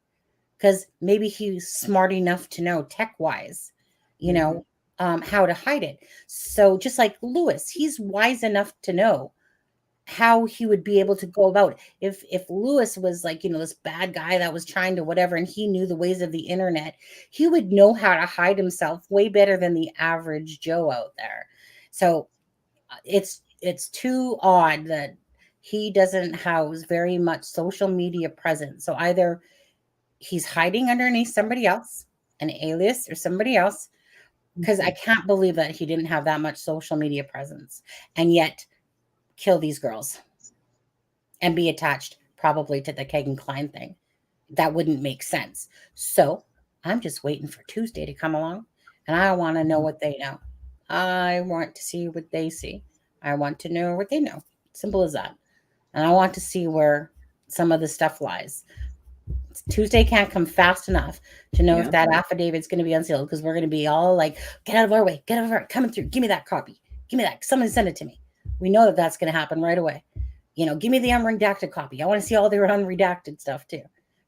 because maybe he's smart enough to know tech wise, how to hide it. So just like Lewis, he's wise enough to know how he would be able to go about it. If Lewis was like, this bad guy that was trying to whatever, and he knew the ways of the internet, he would know how to hide himself way better than the average Joe out there. So it's too odd that he doesn't house very much social media presence. So either he's hiding underneath somebody else, an alias or somebody else, because I can't believe that he didn't have that much social media presence and yet kill these girls and be attached probably to the Kagan Klein thing. That wouldn't make sense. So I'm just waiting for Tuesday to come along, and I want to know what they know. I want to see what they see. I want to know what they know. Simple as that. And I want to see where some of the stuff lies. Tuesday can't come fast enough to know if that affidavit's going to be unsealed, because we're going to be all like, get out of our way, get out of our, coming through, give me that copy, give me that, someone send it to me. We know that that's going to happen right away. Give me the unredacted copy. I want to see all their unredacted stuff too,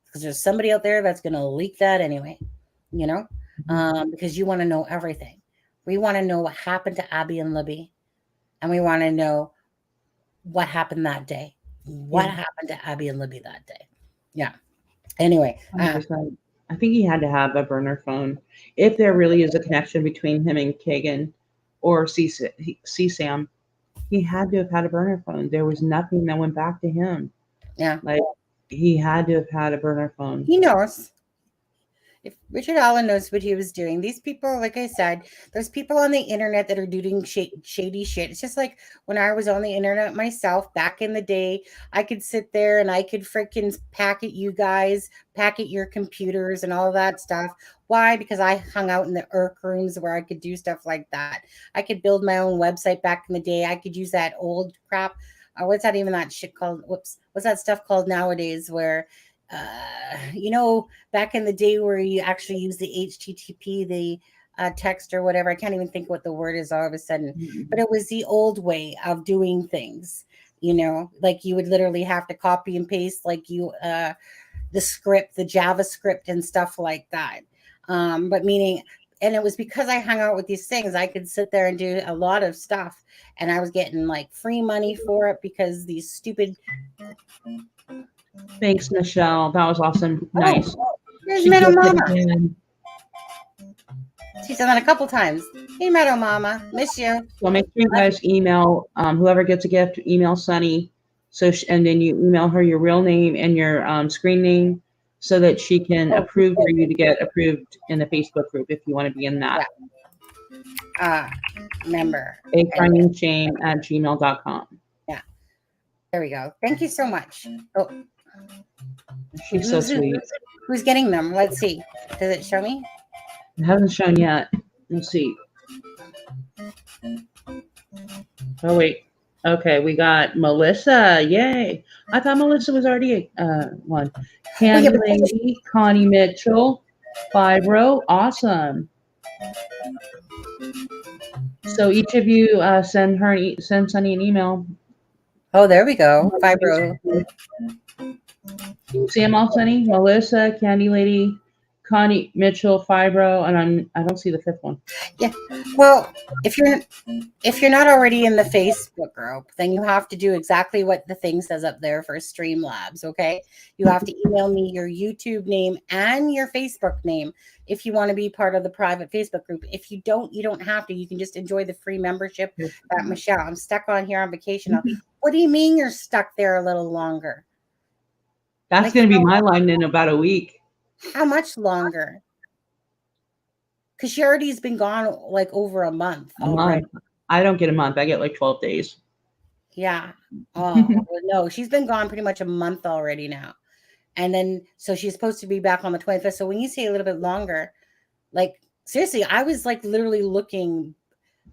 because there's somebody out there that's going to leak that anyway, because you want to know everything. We want to know what happened to Abby and Libby, and we want to know what happened that day. What happened to Abby and Libby that day? Yeah. Anyway, I think he had to have a burner phone if there really is a connection between him and Kagan or CSAM. He had to have had a burner phone. There was nothing that went back to him. Yeah. Like, he had to have had a burner phone. He knows. If Richard Allen knows what he was doing, these people, like I said, there's people on the internet that are doing shady shit. It's just like when I was on the internet myself back in the day, I could sit there and I could freaking packet you guys, packet your computers and all that stuff. Why? Because I hung out in the IRC rooms where I could do stuff like that. I could build my own website back in the day. I could use that old crap. What's that even that shit called? Whoops. What's that stuff called nowadays where back in the day where you actually use the HTTP, the text or whatever. I can't even think what the word is all of a sudden, but it was the old way of doing things, like you would literally have to copy and paste like the script, the JavaScript and stuff like that. But meaning, and it was because I hung out with these things, I could sit there and do a lot of stuff, and I was getting like free money for it because these stupid. Thanks, Michelle. That was awesome. Nice. There's Middle Mama. She's done that a couple times. Hey, Meadow Mama. Miss you. So make sure you guys email whoever gets a gift. Email Sunny, and then you email her your real name and your screen name, so that she can approve for you to get approved in the Facebook group if you want to be in that. Member. acrimingshame@gmail.com. Yeah. There we go. Thank you so much. Oh, she's so sweet. Who's getting them? Let's see. Does it show me? It hasn't shown yet. Let's see. Oh wait. Okay, we got Melissa. Yay! I thought Melissa was already one. Candy Lady, Connie Mitchell, Fibro. Awesome. So each of you send Sunny an email. Oh, there we go. Fibro. You see them all, Sunny? Melissa, Candy Lady, Connie Mitchell, Fibro, and I don't see the fifth one. Yeah. Well, if you're not already in the Facebook group, then you have to do exactly what the thing says up there for Streamlabs. Okay. You have to email me your YouTube name and your Facebook name if you want to be part of the private Facebook group. If you don't, you don't have to. You can just enjoy the free membership. Michelle, I'm stuck on here on vacation. What do you mean you're stuck there a little longer? That's going to be my line in about a week. How much longer? Because she already has been gone like over a month. I don't get a month. I get like 12 days. Yeah. Oh, no, she's been gone pretty much a month already now. And then, so she's supposed to be back on the 25th. So when you say a little bit longer, like, seriously, I was like literally looking.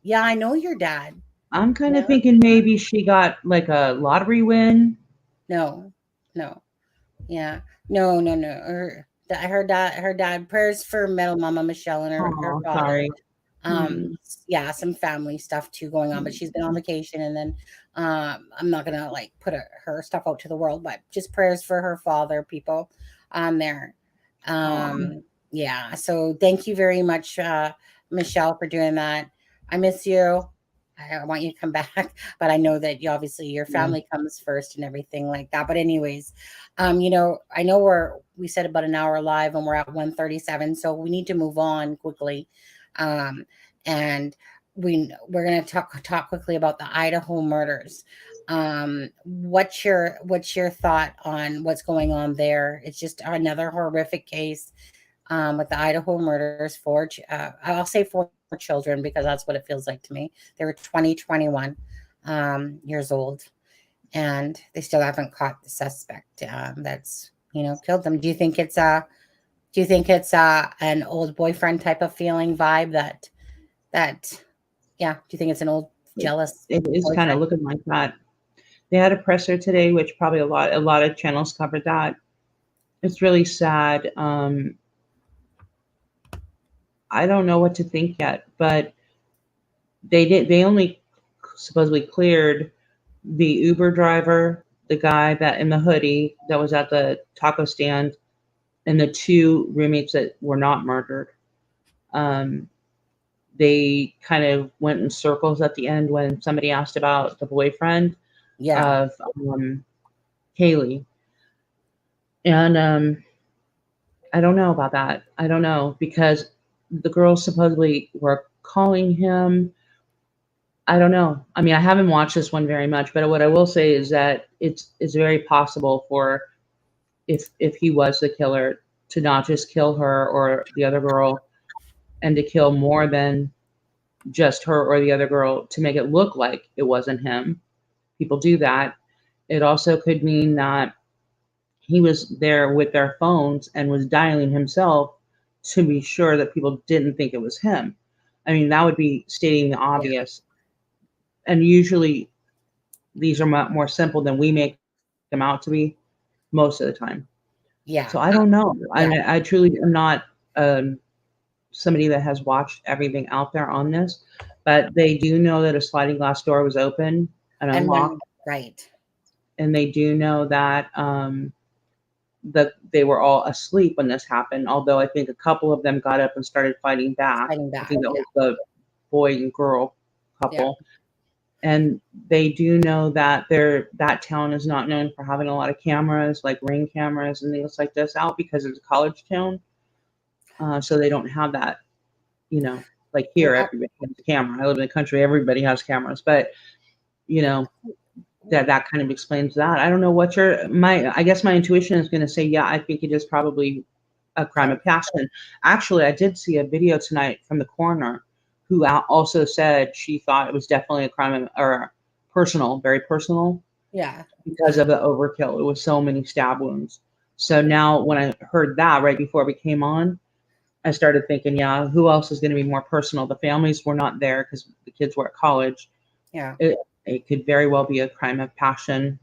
Yeah, I know your dad. I'm kind of thinking maybe she got like a lottery win. No. Yeah. No. Her dad, prayers for Metal Mama Michelle and her father. Sorry. Yeah, some family stuff too going on, but she's been on vacation, and then I'm not gonna like put her stuff out to the world, but just prayers for her father, people on there. Yeah, so thank you very much, Michelle, for doing that. I miss you. I want you to come back, but I know that obviously your family comes first and everything like that. But anyways, I know we said about an hour live and we're at 1:37, so we need to move on quickly. And we're going to talk quickly about the Idaho murders. What's your thought on what's going on there? It's just another horrific case with the Idaho murders. I'll say 4 children because that's what it feels like to me. They were 21 years old, and they still haven't caught the suspect that's killed them. Do you think it's an old boyfriend type of feeling vibe that do you think it's an old jealous? It is kind of looking like that. They had a presser today, which probably a lot of channels covered that. It's really sad. I don't know what to think yet, but they only supposedly cleared the Uber driver, the guy that in the hoodie that was at the taco stand, and the 2 roommates that were not murdered. They kind of went in circles at the end when somebody asked about the boyfriend of Kallie. And I don't know about that. I don't know, because the girls supposedly were calling him. I don't know. I mean, I haven't watched this one very much, but what I will say is that it's very possible for if he was the killer to not just kill her or the other girl, and to kill more than just her or the other girl to make it look like it wasn't him. People do that. It also could mean that he was there with their phones and was dialing himself to be sure that people didn't think it was him. I mean, that would be stating the obvious. And usually these are more simple than we make them out to be most of the time. Yeah. So I don't know. I truly am not somebody that has watched everything out there on this, but they do know that a sliding glass door was open and unlocked. Right. And they do know that that they were all asleep when this happened, although I think a couple of them got up and started fighting back. I think that was the boy and girl couple. Yeah. And they do know that that town is not known for having a lot of cameras, like Ring cameras and things like this out, because it's a college town. So they don't have that, like Like here, everybody has a camera. I live in the country, everybody has cameras, but you know, that kind of explains that. I don't know what I guess my intuition is going to say, yeah, I think it is probably a crime of passion. Actually, I did see a video tonight from the coroner who also said she thought it was definitely a crime or personal, very personal. Yeah. Because of the overkill. It was so many stab wounds. So now when I heard that right before we came on, I started thinking, yeah, who else is going to be more personal? The families were not there because the kids were at college. Yeah. It could very well be a crime of passion,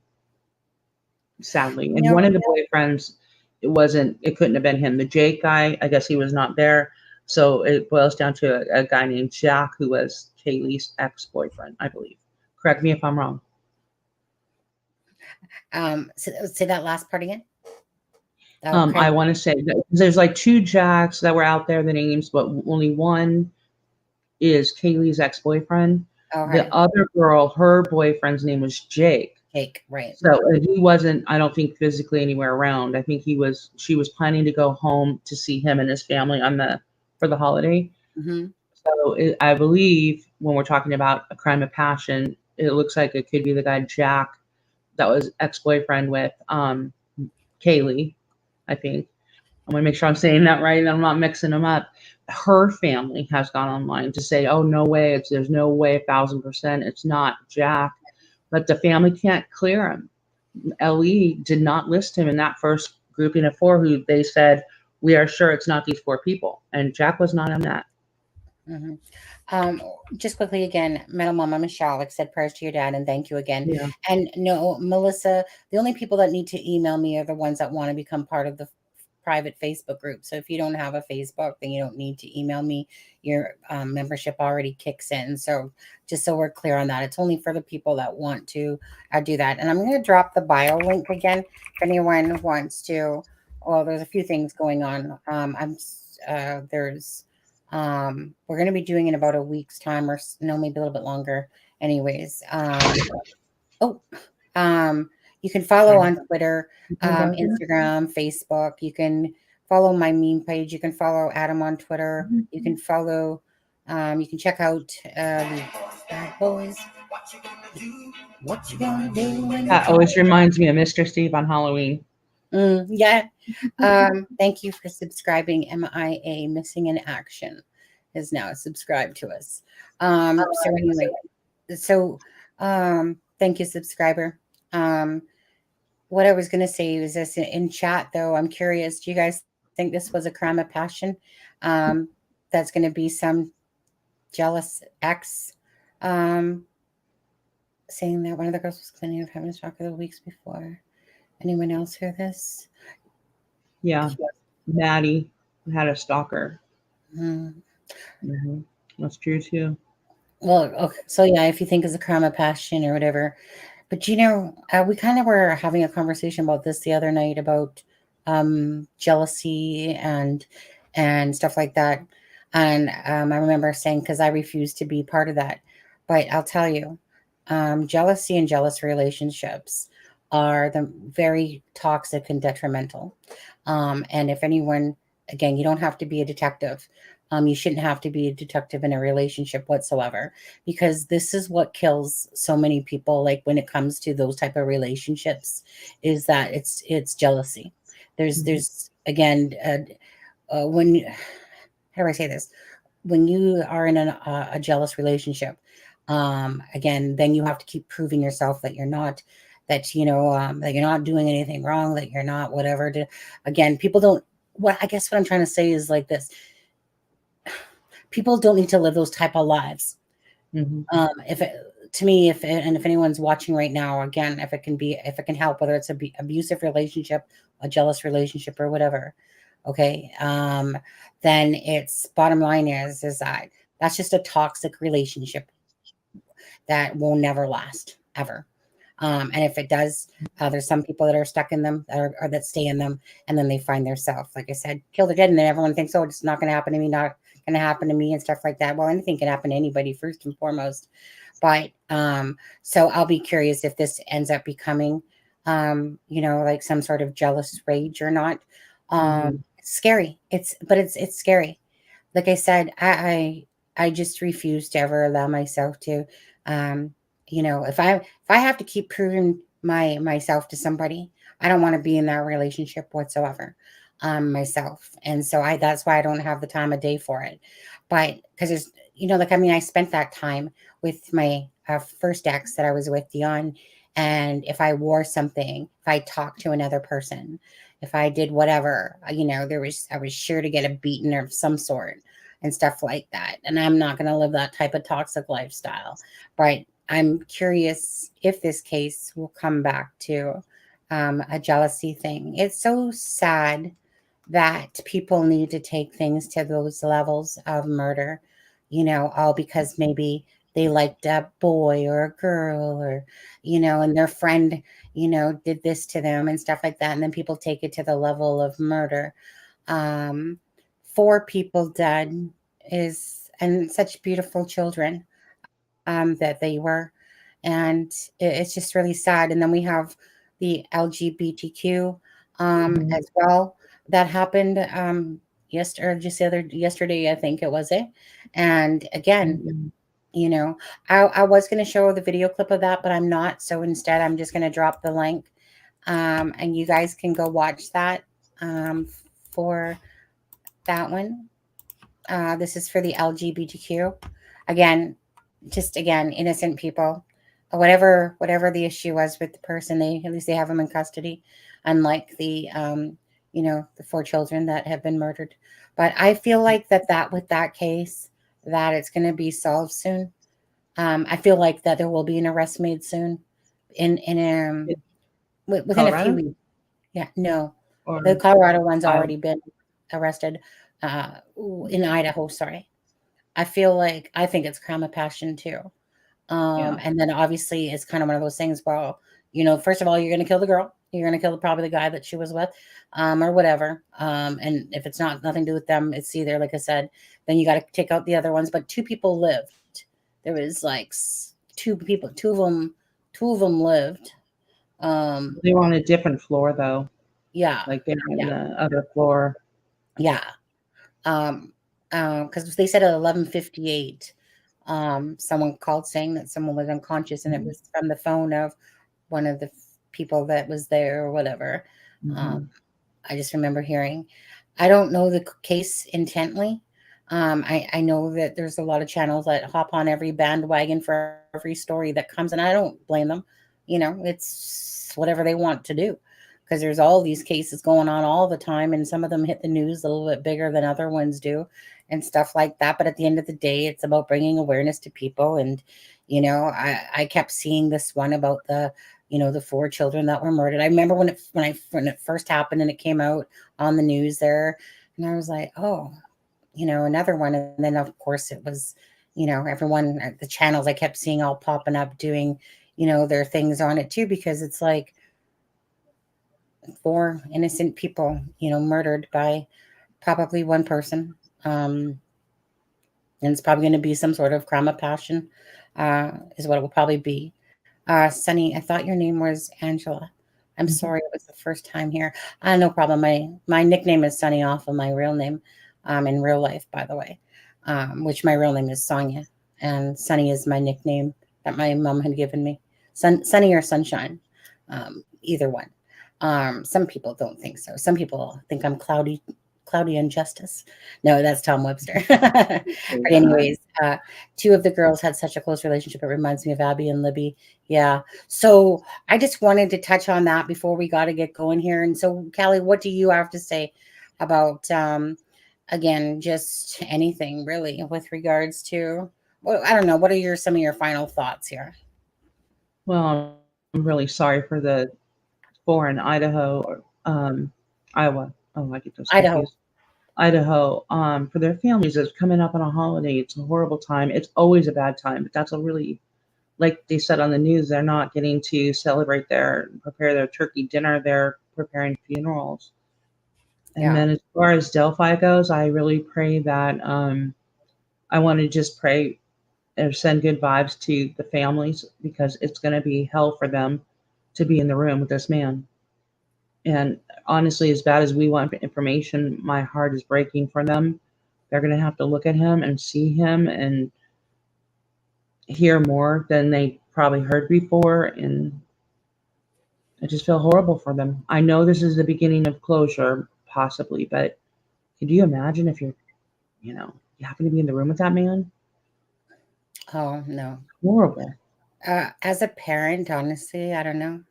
sadly. And No, one of the boyfriends, it couldn't have been him. The Jake guy, I guess he was not there. So it boils down to a guy named Jack, who was Kaylee's ex-boyfriend, I believe. Correct me if I'm wrong. Say that last part again. I want to say that there's like 2 Jacks that were out there, the names, but only one is Kaylee's ex-boyfriend. Okay. The other girl, her boyfriend's name was Jake. Jake, right. So he wasn't, I don't think, physically anywhere around. I think she was planning to go home to see him and his family for the holiday. Mm-hmm. So I believe when we're talking about a crime of passion, it looks like it could be the guy Jack that was ex-boyfriend with Kallie, I think. I want to make sure I'm saying that right and I'm not mixing them up. Her family has gone online to say, oh, no way. There's no way 1,000% it's not Jack. But the family can't clear him. LE did not list him in that first grouping of 4 who they said, we are sure it's not these 4 people. And Jack was not on that. Mm-hmm. Just quickly again, Metal Mama Michelle said prayers to your dad and thank you again. Yeah. And no, Melissa, the only people that need to email me are the ones that want to become part of the private Facebook group. So if you don't have a Facebook, then you don't need to email me. Your membership already kicks in. So just so we're clear on that, it's only for the people that want to do that. And I'm going to drop the bio link again if anyone wants to. Well, there's a few things going on. We're going to be doing in about a week's time or no, maybe a little bit longer. Anyways, you can follow on Twitter, Instagram, Facebook. You can follow my meme page. You can follow Adam on Twitter. You can follow, you can check out the Bad Boys. What you gonna do? That always reminds me of Mr. Steve on Halloween. Yeah. Thank you for subscribing. MIA Missing in Action is now subscribed to us. Thank you, subscriber. What I was going to say was this in chat, though. I'm curious. Do you guys think this was a crime of passion? That's going to be some jealous ex saying that one of the girls was cleaning up having a stalker the weeks before. Anyone else hear this? Yeah. Maddie had a stalker. That's true, too. Well, okay. So, yeah, if you think it's a crime of passion or whatever. But, we kind of were having a conversation about this the other night about jealousy and stuff like that. And I remember saying, because I refuse to be part of that. But I'll tell you, jealousy and jealous relationships are very toxic and detrimental. And if anyone, again, you don't have to be a detective. You shouldn't have to be a detective in a relationship whatsoever, because this is what kills so many people. Like when it comes to those type of relationships, is that it's jealousy. There's again, when, how do I say this? When you are in a jealous relationship, again, then you have to keep proving yourself that you're not, that you're not doing anything wrong, that you're not whatever. Again, people don't. I guess what I'm trying to say is like this. People don't need to live those type of lives. If anyone's watching right now, again, if it can help, whether it's an abusive relationship, a jealous relationship, or whatever, okay, then it's bottom line is that that's just a toxic relationship that will never last ever. And if it does, there's some people that are stuck in them or that stay in them, and then they find their self, like I said, killed or dead, and then everyone thinks, oh, it's not going to happen to me, not going to happen to me, and stuff like that. Well, anything can happen to anybody, first and foremost. But so I'll be curious if this ends up becoming, like some sort of jealous rage or not. It's scary. It's scary. Like I said, I just refuse to ever allow myself to, if I have to keep proving myself to somebody, I don't want to be in that relationship whatsoever, myself. And so that's why I don't have the time of day for it. But because there's, I spent that time with my first ex that I was with, Dion. And if I wore something, if I talked to another person, if I did whatever, I was sure to get a beating of some sort and stuff like that. And I'm not going to live that type of toxic lifestyle. But I'm curious if this case will come back to a jealousy thing. It's so sad that people need to take things to those levels of murder, all because maybe they liked a boy or a girl or, and their friend, did this to them and stuff like that. And then people take it to the level of murder. Um, 4 people dead and such beautiful children that they were. And it's just really sad. And then we have the LGBTQ Mhm. as well that happened yesterday, I think it was it. And again, Mhm. you know, I was going to show the video clip of that, but I'm not. So instead, I'm just going to drop the link, and you guys can go watch that for that one. This is for the LGBTQ. Again, again, innocent people. Whatever the issue was with the person, they at least they have them in custody, unlike the 4 children that have been murdered. But I feel like that with that case, that it's going to be solved soon. I feel like that there will be an arrest made soon, in It- within a few Colorado weeks. Yeah, no, or the Colorado one's Iowa? already been arrested. In Idaho, sorry. I think it's crime of passion too. Yeah. And then obviously it's kind of one of those things. Well, first of all, you're going to kill the girl. You're going to kill probably the guy that she was with, or whatever. And if it's nothing to do with them, it's either, like I said, then you got to take out the other ones. But 2 people lived. There was like 2 people, two of them lived. Um, They were on a different floor though. yeah, Like they were on yeah, the other floor. yeah. Um, because they said at 11:58, someone called saying that someone was unconscious, and it Mhm. was from the phone of one of the people that was there or whatever. Um, Mhm. I just remember hearing. I don't know the case intently. I know that there's a lot of channels that hop on every bandwagon for every story that comes, and I don't blame them. It's whatever they want to do because there's all these cases going on all the time, and some of them hit the news a little bit bigger than other ones do, and stuff like that. But at the end of the day, it's about bringing awareness to people. And I kept seeing this one about the 4 children that were murdered. I remember when it first happened and it came out on the news there, and I was like, oh, another one. And then of course it was, everyone at the channels I kept seeing all popping up doing, their things on it too, because it's like 4 innocent people, murdered by probably one person. And it's probably going to be some sort of crime of passion, is what it will probably be. Sunny, I thought your name was Angela. I'm Mhm. sorry, it was the first time here. No problem. My nickname is Sunny off of my real name, in real life, by the way, which my real name is Sonia, and Sunny is my nickname that my mom had given me. Sunny or Sunshine, either one. Some people don't think so. Some people think I'm Cloudy Injustice. No, that's Tom Webster. But Oh, God. anyways, 2 of the girls had such a close relationship. It reminds me of Abby and Libby. Yeah. So I just wanted to touch on that before we got to get going here. And so, Callie, what do you have to say about, again, just anything really with regards to, well, I don't know. What are some of your final thoughts here? Well, I'm really sorry for the 4 in Idaho or Iowa. Oh, I get those Idaho. confused. Idaho, for their families. It's coming up on a holiday. It's a horrible time. It's always a bad time, but that's a really, like they said on the news, they're not getting to celebrate prepare their turkey dinner. They're preparing funerals. And Yeah. then as far as Delphi goes, I really pray that I want to just pray or send good vibes to the families because it's going to be hell for them to be in the room with this man. And honestly, as bad as we want information, my heart is breaking for them they're going to have to look at him and see him and hear more than they probably heard before. And I just feel horrible for them. I know this is the beginning of closure, possibly, but could you imagine if you happen to be in the room with that man? Oh, no. Horrible. As a parent, honestly, I don't know.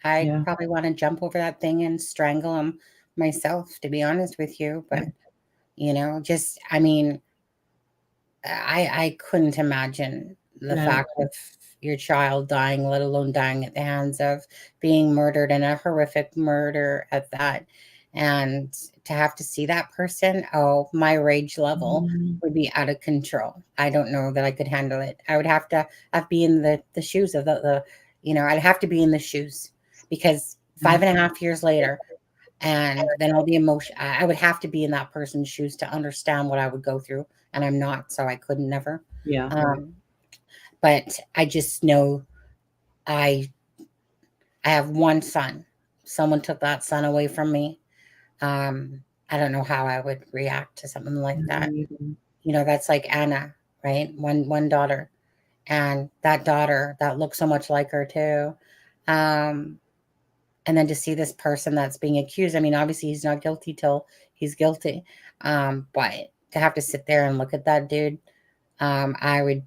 I probably want to jump over that thing and strangle him myself, to be honest with you. But, I mean, I couldn't imagine the fact of your child dying, let alone dying at the hands of being murdered, and a horrific murder at that. And to have to see that person, my rage level would be out of control. I don't know that I could handle it. I would have to be in the shoes of I'd have to be in the shoes, because 5.5 years later, and then all the emotion, I would have to be in that person's shoes to understand what I would go through. And I'm not, so I couldn't never. Yeah. But I just know I have one son. Someone took that son away from me. I don't know how I would react to something like that. That's like Anna, right? One daughter, and that daughter that looks so much like her too. And then to see this person that's being accused, I mean, obviously he's not guilty till he's guilty. But to have to sit there and look at that dude, let me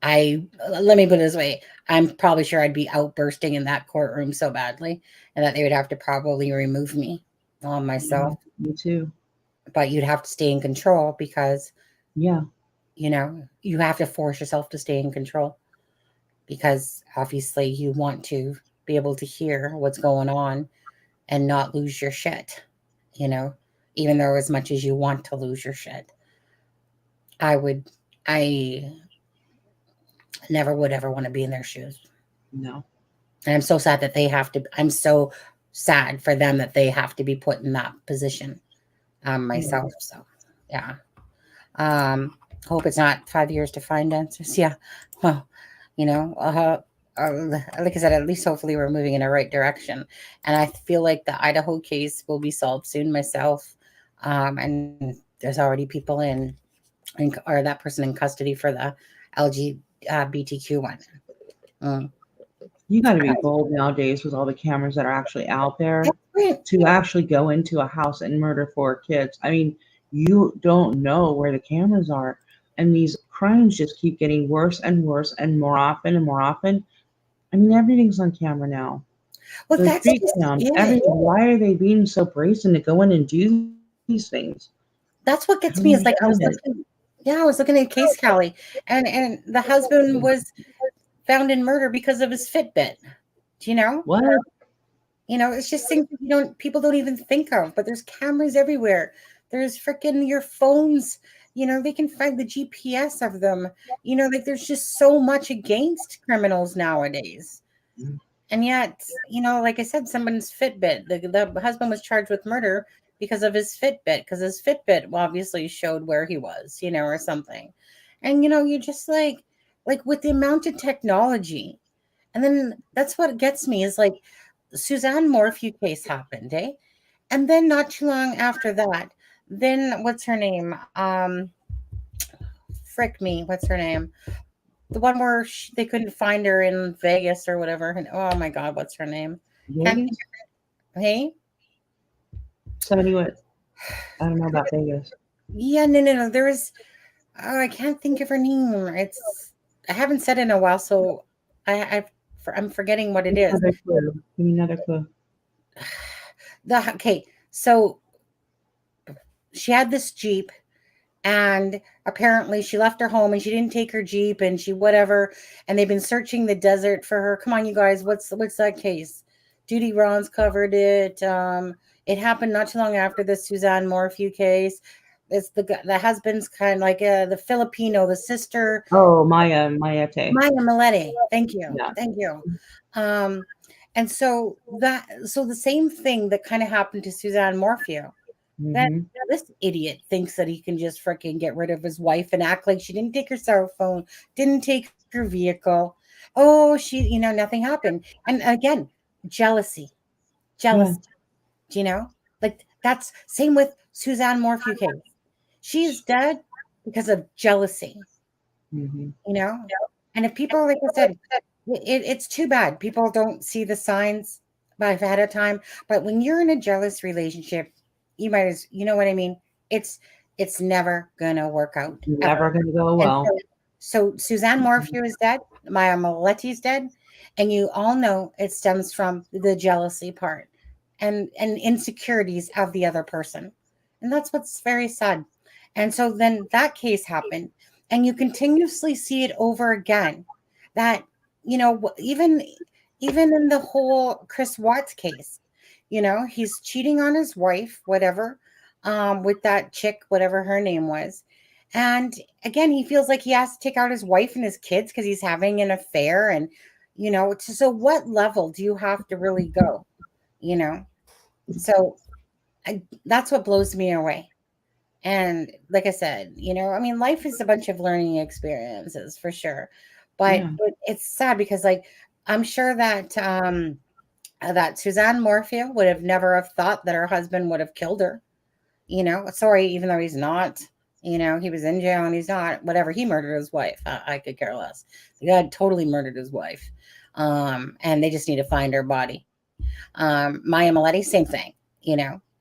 put it this way. I'm probably sure I'd be outbursting in that courtroom so badly, and that they would have to probably remove me myself. Yeah, me too. But you'd have to stay in control, because you have to force yourself to stay in control, because obviously you want to be able to hear what's going on and not lose your shit, even though as much as you want to lose your shit. I never would ever want to be in their shoes. No. And I'm so sad that I'm so sad for them that they have to be put in that position myself. So, yeah. Hope it's not 5 years to find answers. Yeah. Well, like I said, at least hopefully we're moving in the right direction. And I feel like the Idaho case will be solved soon myself. And there's already people or that person in custody for the LGBTQ one. You got to be bold nowadays with all the cameras that are actually out there to actually go into a house and murder 4 kids. I mean, you don't know where the cameras are. And these crimes just keep getting worse and worse and more often and more often. I mean, everything's on camera now. Well, that's just why are they being so brazen to go in and do these things? That's what gets me. Is like I was looking at a case, Kallie, and the husband was found in murder because of his Fitbit. Do you know what? It's just things people don't even think of. But there's cameras everywhere. There's freaking your phones. They can find the GPS of them. Like there's just so much against criminals nowadays. And yet, like I said, someone's Fitbit. The husband was charged with murder because of his Fitbit, because his Fitbit obviously showed where he was, or something. And, you're just like with the amount of technology. And then that's what gets me is like Suzanne Morphew case happened, eh? And then not too long after that, then what's her name? What's her name? The one where they couldn't find her in Vegas or whatever. And, oh my God, what's her name? Hey? Somebody what? I don't know about Vegas. Yeah, no. There was, I can't think of her name. I haven't said it in a while, so I'm forgetting what it is. Give me another clue. Okay, so she had this Jeep, and apparently she left her home and she didn't take her Jeep, and she whatever, and they've been searching the desert for her. Come on, you guys, what's that case? Judy Ron's covered it. It happened not too long after the Suzanne Morphew case. It's the husband's kind of like the Filipino, the sister. Oh, Maya Malete. Thank you. Yeah. Thank you. And so the same thing that kind of happened to Suzanne Morphew. That this idiot thinks that he can just freaking get rid of his wife and act like she didn't take her cell phone, didn't take her vehicle. Oh, she, nothing happened. And again, jealousy. Yeah. Do you know? Like that's same with Suzanne Morphew case. She's dead. because of jealousy, Mm-hmm. you know? And if people, like I said, it's too bad people don't see the signs by ahead of time. But when you're in a jealous relationship, you might as, you know what I mean? It's never gonna work out Never ever. going to go And well. so Suzanne Morphew is dead. Maya Moletti's dead, and you all know it stems from the jealousy part and insecurities of the other person, and that's what's very sad. And so then that case happened, and you continuously see it over again. That even in the whole Chris Watts case, he's cheating on his wife, whatever, with that chick, whatever her name was. And again, he feels like he has to take out his wife and his kids because he's having an affair. And, so what level do you have to really go? You know? So that's what blows me away. And like I said, I mean, life is a bunch of learning experiences for sure. But Yeah. it's sad because, like, I'm sure that Suzanne Morphew would have never have thought that her husband would have killed her. Sorry, even though he's not, he was in jail and he's not, whatever. He murdered his wife. I could care less. The guy totally murdered his wife. And they just need to find her body. Maya Miletti, same thing.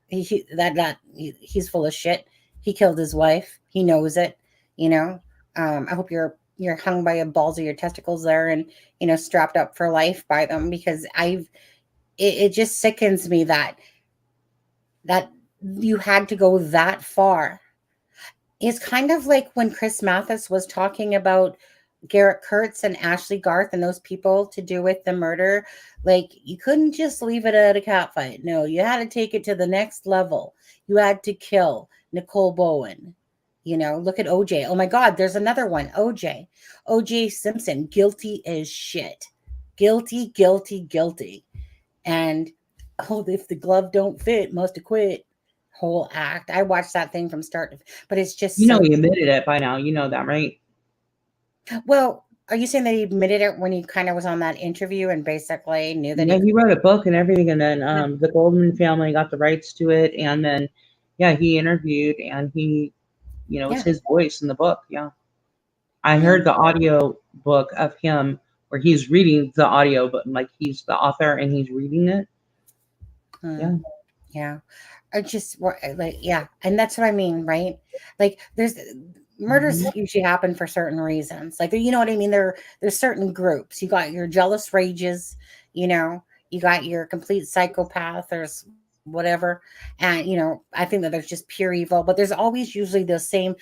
He's full of shit. He killed his wife. He knows it. I hope you're hung by your balls or your testicles there and strapped up for life by them, because it just sickens me that you had to go that far. It's kind of like when Chris Mathis was talking about Garrett Kurtz and Ashley Garth and those people to do with the murder. Like, you couldn't just leave it at a cat fight. No, you had to take it to the next level. You had to kill Nicole Bowen. Look at OJ. Oh my God, there's another one. OJ Simpson, guilty as shit. Guilty, guilty, guilty. And if the glove don't fit, must have quit. Whole act. I watched that thing from start to, but it's just He so. admitted it by now. You know that, right? Well, are you saying that he admitted it when he kind of was on that interview and basically knew that Yeah, he wrote a book and everything, and then the Goldman family got the rights to it, and then he interviewed, and he, it's his voice in the book. Yeah, I heard the audio book of him where he's reading the audio, but like he's the author and he's reading it. Yeah. I just like, and that's what I mean, right? Like, there's murders usually happen for certain reasons. Like, you know what I mean? There's certain groups. You got your jealous rages, you got your complete psychopath, there's whatever. And, I think that there's just pure evil, but there's always usually the same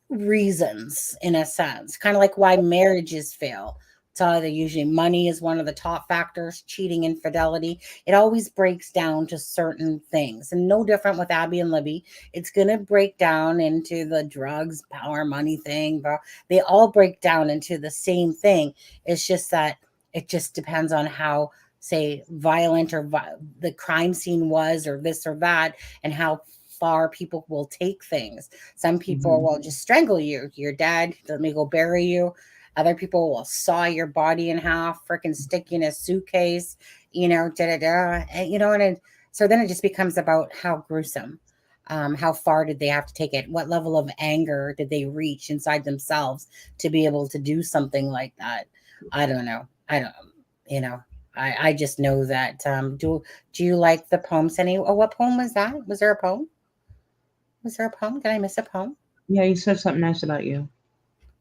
reasons, in a sense, kind of like why marriages fail. So either usually money is one of the top factors, cheating, infidelity. It always breaks down to certain things, and no different with Abby and Libby. It's going to break down into the drugs, power, money thing. But they all break down into the same thing. It's just that it just depends on how, say, violent or the crime scene was, or this or that, and how far people will take things. Some people will just strangle you. You're dead. Let me go bury you. Other people will saw your body in half, freaking stick you in a suitcase, And, so then it just becomes about how gruesome, how far did they have to take it? What level of anger did they reach inside themselves to be able to do something like that? I don't know. I just know that. Do you like the poems? What poem was that? Was there a poem? Was there a poem? Did I miss a poem? Yeah, he said something nice about you.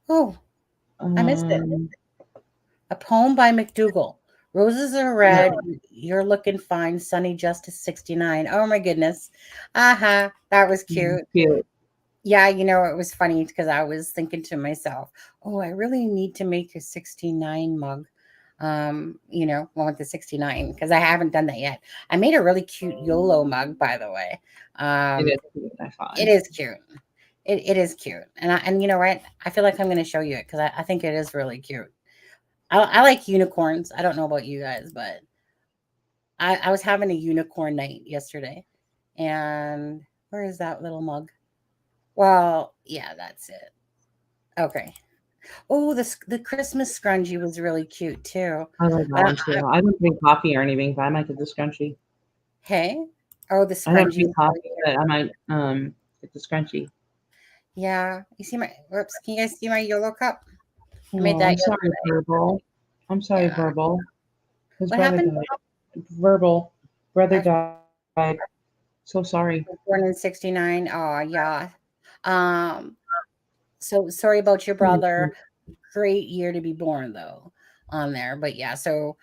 Oh, I missed it. A poem by McDougall. Roses are red. You're looking fine. Sunny Justice 69. Oh my goodness. That was cute. Cute. Yeah, it was funny because I was thinking to myself, oh, I really need to make a 69 mug. One with the 69, because I haven't done that yet. I made a really cute YOLO mug, by the way. It is cute, I find. It is cute. It is cute. And you know what? I feel like I'm going to show you it because I think it is really cute. I like unicorns. I don't know about you guys, but I was having a unicorn night yesterday. And where is that little mug? Well, yeah, that's it. Okay. Oh, the Christmas scrunchie was really cute too. I like that one too. I don't drink coffee or anything, but I might get the scrunchie. Hey? Oh, the I don't scrunchie. drink coffee, but I might get the scrunchie. Yeah. You see my, whoops, can you guys see my YOLO cup? I made Oh, that I'm sorry, yesterday. Verbal. I'm sorry, Yeah. Verbal. His What brother happened? died. Verbal. Brother I died. So sorry. was born in 69. Oh, yeah. Um, so sorry about your brother. Great year to be born, though, on there. But yeah, so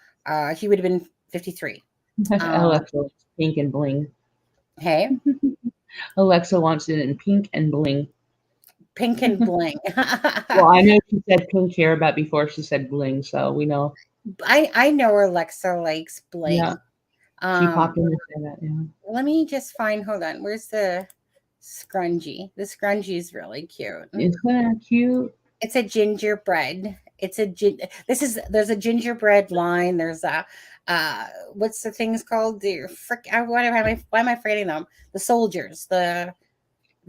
he would have been 53. Alexa wants pink and bling. Hey, Alexa wants it in pink and bling. pink and bling. Well, I know she said pink here, but before she said bling, so we know. I know Alexa likes Yeah, bling. she popped in to say that. Yeah. Let me just find, hold on, where's the scrunchie? The scrunchie is really cute. Isn't that cute? It's a gingerbread. There's a gingerbread line. There's a what's the things called? The frick why am I forgetting them? The soldiers, the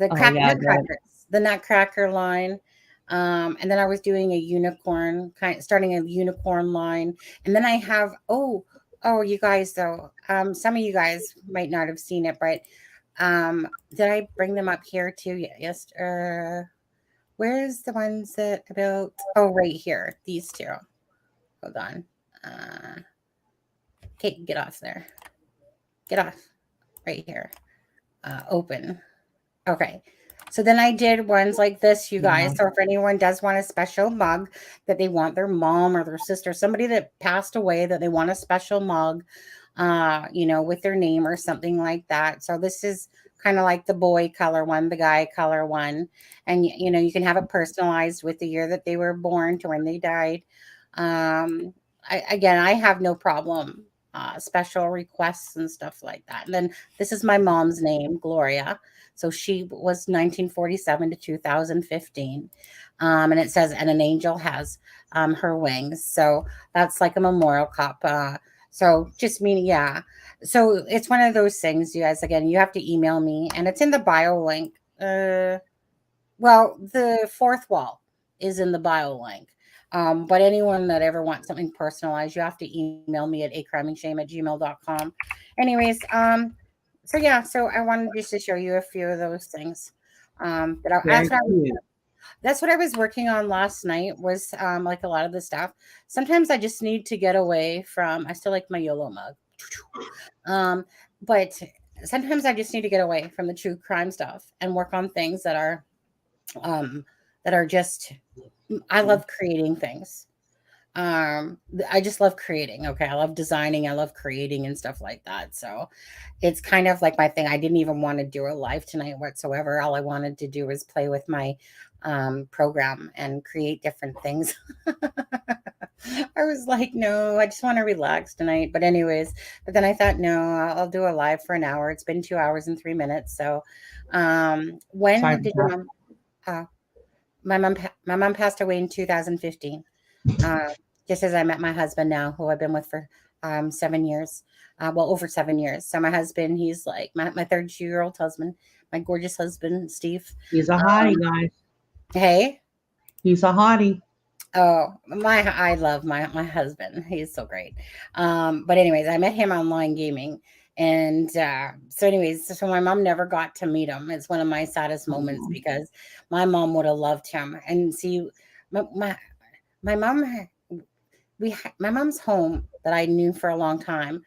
Oh yeah, nutcrackers, the nutcracker line. And then I was doing starting a unicorn line. And then I have, you guys though, some of you guys might not have seen it, but did I bring them up here too? Yes. Where's the ones that about, right here, these two. Hold on. Okay, get off there. Get off right here. Open. Okay. So then I did ones like this, you guys. So if anyone does want a special mug that they want their mom or their sister, somebody that passed away that they want a special mug, with their name or something like that. So this is kind of like the boy color one, the guy color one. And, you can have it personalized with the year that they were born to when they died. I have no problem. Special requests and stuff like that. And then this is my mom's name, Gloria. So she was 1947 to 2015. And it says, and an angel has her wings. So that's like a memorial cup. So just meaning, yeah. So it's one of those things, you guys, again, you have to email me and it's in the bio link. Well, the fourth wall is in the bio link. But anyone that ever wants something personalized, you have to email me at acrimingshame@gmail.com. Anyways, so yeah, so I wanted just to show you a few of those things. That's what I was working on last night was like a lot of the stuff. Sometimes I just need to get away from, I still like my YOLO mug. But sometimes I just need to get away from the true crime stuff and work on things that are just, I love creating things. I just love creating. Okay. I love designing. I love creating and stuff like that. So it's kind of like my thing. I didn't even want to do a live tonight whatsoever. All I wanted to do was play with my program and create different things. I was like, no, I just want to relax tonight. But anyways, but then I thought, no, I'll do a live for an hour. It's been 2 hours and 3 minutes. So when did your mom my mom passed away in 2015. Just as I met my husband now, who I've been with for 7 years. Over 7 years. So my husband, he's like my 32-year-old husband, my gorgeous husband, Steve. He's a hottie, guys. Hey. He's a hottie. Oh, I love my husband. He's so great. But anyways, I met him online gaming. And so my mom never got to meet him. It's one of my saddest moments because my mom would have loved him. And see, my mom, my mom's home that I knew for a long time.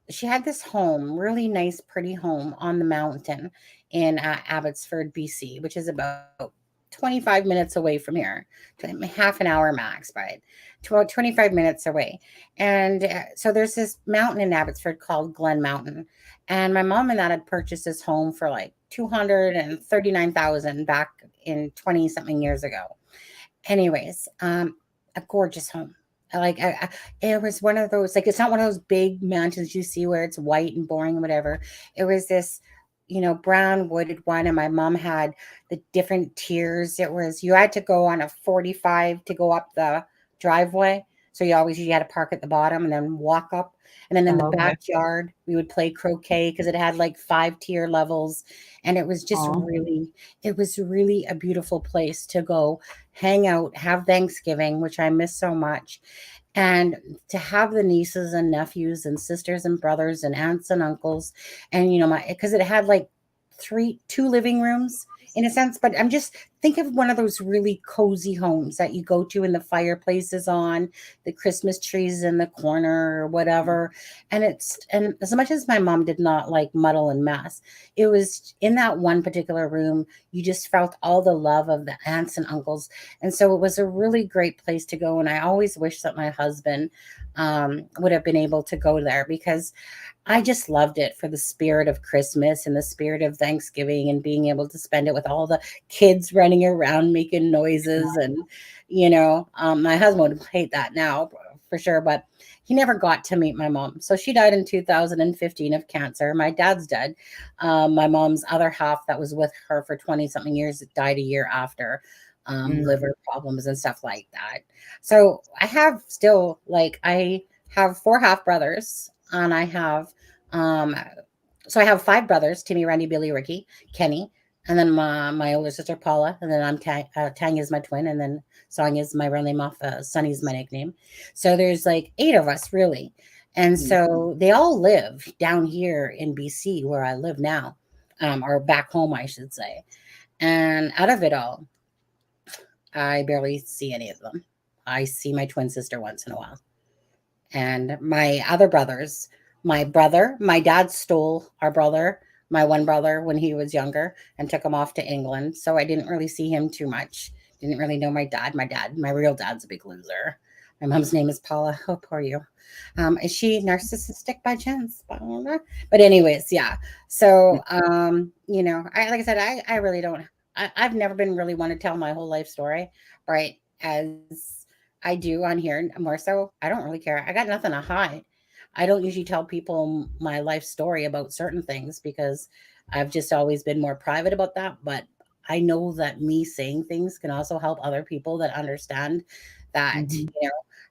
She had this home, really nice, pretty home on the mountain in Abbotsford, BC, which is about 25 minutes away from here, half an hour max, but 25 minutes away. And so there's this mountain in Abbotsford called Glen Mountain. And my mom and dad had purchased this home for like $239,000 back in 20 something years ago. Anyways, a gorgeous home. It was one of those, like, it's not one of those big mansions you see where it's white and boring and whatever. It was this, brown wooded one. And my mom had the different tiers. You had to go on a 45 to go up the driveway. So you had to park at the bottom and then walk up. And then in the backyard, we would play croquet because it had like 5-tier levels. And it was just it was really a beautiful place to go hang out, have Thanksgiving, which I miss so much. And to have the nieces and nephews and sisters and brothers and aunts and uncles. And, because it had like 2 living rooms in a sense, but I'm just think of one of those really cozy homes that you go to and the fireplace is on, the Christmas trees in the corner or whatever. And as much as my mom did not like muddle and mess, it was in that one particular room, you just felt all the love of the aunts and uncles. And so it was a really great place to go. And I always wish that my husband would have been able to go there because I just loved it for the spirit of Christmas and the spirit of Thanksgiving and being able to spend it with all the kids running around making noises. And, my husband would hate that now for sure, but he never got to meet my mom. So she died in 2015 of cancer. My dad's dead. My mom's other half that was with her for 20 something years died a year after. Liver problems and stuff like that. So I have still I have 4 half brothers and I have so I have 5 brothers: Timmy, Randy, Billy, Ricky, Kenny, and then my older sister Paula, and then I'm Tang is my twin, and then Song is my real name off Sunny's my nickname. So there's 8 of us really, and so they all live down here in BC where I live now, or back home I should say. And out of it all, I barely see any of them. I see my twin sister once in a while. And my other brothers, my dad stole our brother, my one brother, when he was younger and took him off to England. So I didn't really see him too much. Didn't really know my dad. My real dad's a big loser. My mom's name is Paula. Oh, poor you. Is she narcissistic by chance? But anyways, yeah. So, like I said, I really don't. I've never been really one to tell my whole life story, right? As I do on here more so. I don't really care. I got nothing to hide. I don't usually tell people my life story about certain things because I've just always been more private about that. But I know that me saying things can also help other people that understand that,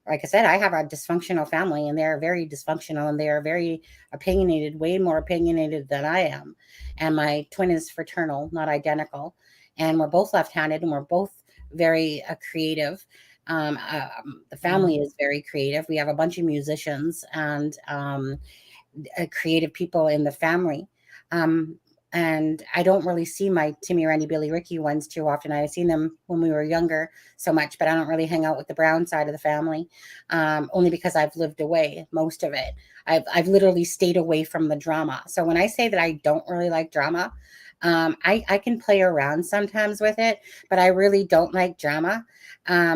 like I said, I have a dysfunctional family and they're very dysfunctional and they are very opinionated, way more opinionated than I am. And my twin is fraternal, not identical. And we're both left-handed and we're both very creative. The family is very creative. We have a bunch of musicians and creative people in the family. And I don't really see my Timmy, Randy, Billy, Ricky ones too often. I've seen them when we were younger so much, but I don't really hang out with the Brown side of the family, only because I've lived away most of it. I've literally stayed away from the drama. So when I say that I don't really like drama, I can play around sometimes with it, but I really don't like drama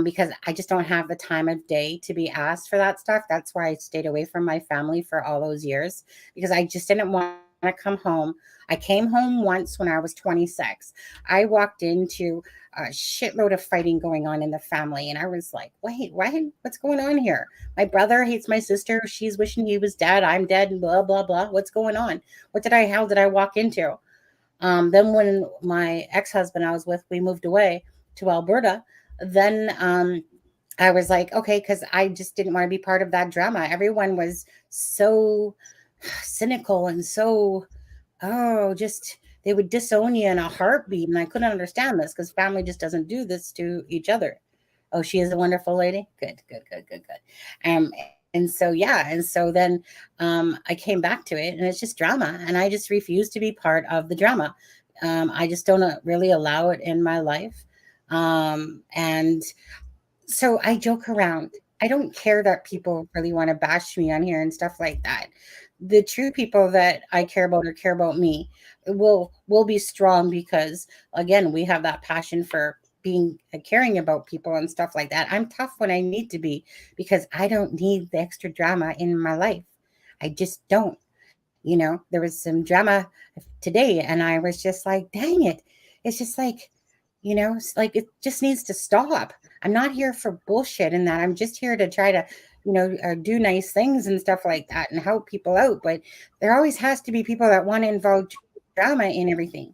because I just don't have the time of day to be asked for that stuff. That's why I stayed away from my family for all those years because I just didn't want to come home. I came home once when I was 26. I walked into a shitload of fighting going on in the family. And I was like, wait, what's going on here? My brother hates my sister. She's wishing he was dead. I'm dead and blah, blah, blah. What's going on? Hell did I walk into? Then when my ex-husband I was with, we moved away to Alberta, then I was like, okay, because I just didn't want to be part of that drama. Everyone was so cynical and so, they would disown you in a heartbeat. And I couldn't understand this because family just doesn't do this to each other. Oh, she is a wonderful lady. Good. And so then I came back to it and it's just drama. And I just refuse to be part of the drama. I just don't really allow it in my life. And so I joke around. I don't care that people really want to bash me on here and stuff like that. The true people that I care about or care about me will be strong because, again, we have that passion for caring about people and stuff like that. I'm tough when I need to be because I don't need the extra drama in my life. I just don't. There was some drama today and I was just like, dang it. It's just like, it's like it just needs to stop. I'm not here for bullshit and that. I'm just here to try to, do nice things and stuff like that and help people out. But there always has to be people that want to involve drama in everything.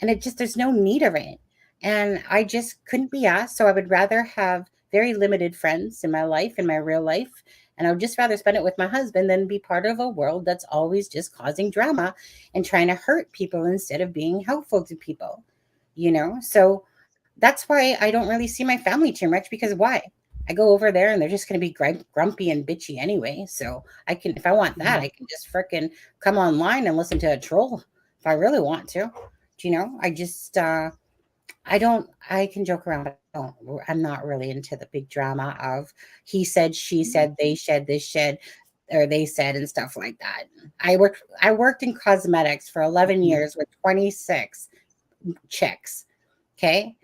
And there's no need of it. And I just couldn't be asked. So I would rather have very limited friends in my life, in my real life. And I would just rather spend it with my husband than be part of a world that's always just causing drama and trying to hurt people instead of being helpful to people, So that's why I don't really see my family too much because why? I go over there and they're just going to be grumpy and bitchy anyway. So if I want that, I can just fricking come online and listen to a troll if I really want to. I just, I can joke around, but I'm not really into the big drama of he said, she said, they said, this said, or they said, and stuff like that. I worked in cosmetics for 11 years with 26 chicks. Okay.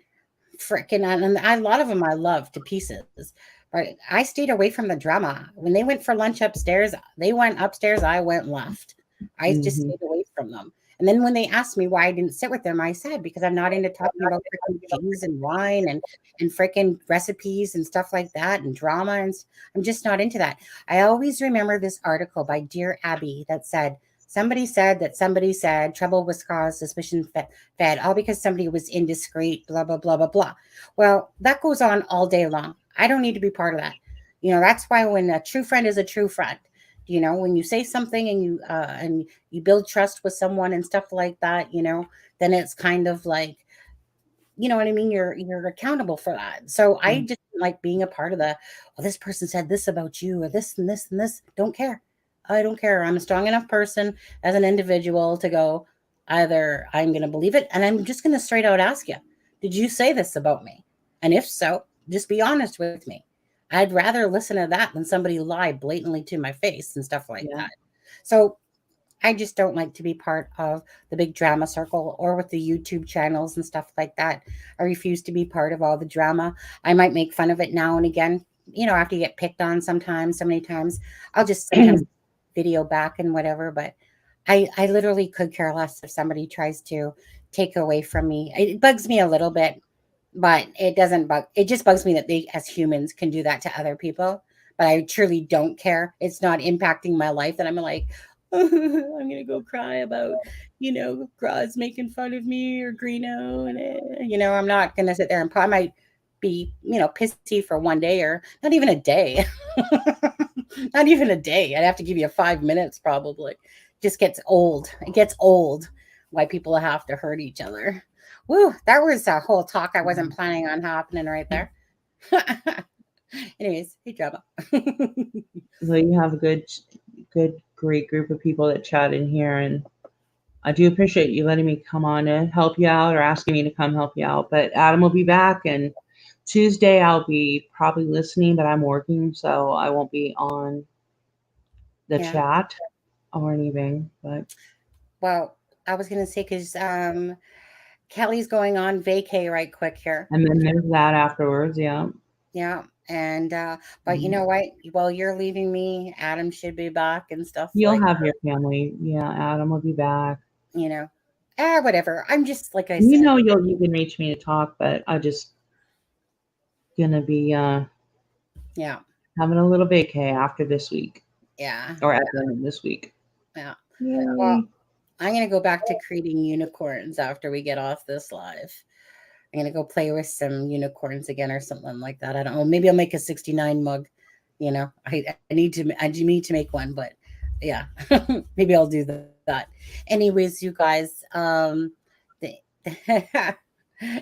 Freaking, and a lot of them I love to pieces. But I stayed away from the drama. When they went for lunch upstairs, they went upstairs, I went left. I just stayed away from them. And then when they asked me why I didn't sit with them, I said, because I'm not into talking about freaking cheese and wine and freaking recipes and stuff like that and drama. And I'm just not into that. I always remember this article by Dear Abby that said that somebody said trouble was caused, suspicion fed, all because somebody was indiscreet, blah, blah, blah, blah, blah. Well, that goes on all day long. I don't need to be part of that. That's why when a true friend is a true friend, when you say something and you build trust with someone and stuff like that, then it's kind of like, you know what I mean? You're accountable for that. So I just like being a part of this person said this about you or this and this and this. Don't care. I don't care. I'm a strong enough person as an individual to go, either I'm going to believe it and I'm just going to straight out ask you, did you say this about me? And if so, just be honest with me. I'd rather listen to that than somebody lie blatantly to my face and stuff like that. So I just don't like to be part of the big drama circle or with the YouTube channels and stuff like that. I refuse to be part of all the drama. I might make fun of it now and again, after you get picked on sometimes, so many times. I'll just sometimes video back and whatever, but I literally could care less if somebody tries to take away from me. It bugs me a little bit, but it just bugs me that they as humans can do that to other people. But I truly don't care. It's not impacting my life that I'm like, I'm gonna go cry about, Graz making fun of me or Greeno, and I'm not gonna sit there and I might be, pissy for one day or not even a day. Not even a day. I'd have to give you 5 minutes probably. Just gets old. It gets old why people have to hurt each other. Woo, that was a whole talk I wasn't planning on happening right there. Anyways, hey drama. So you have a good, great group of people that chat in here, and I do appreciate you letting me come on to help you out or asking me to come help you out. But Adam will be back, and Tuesday I'll be probably listening, but I'm working, so I won't be on the chat or anything. But well, I was gonna say because Kelly's going on vacay right quick here, and then there's that afterwards. Yeah. And but you know what? While you're leaving me, Adam should be back and stuff. You'll have your family. Yeah, Adam will be back. Whatever. I'm just like I said. You can reach me to talk, but I just gonna be having a little vacay after this week. Yeah. Or at the end of this week. Yeah. Yay. Well, I'm gonna go back to creating unicorns after we get off this live. I'm gonna go play with some unicorns again or something like that. I don't know. Maybe I'll make a 69 mug. I need to make one, but yeah, maybe I'll do that. Anyways, you guys,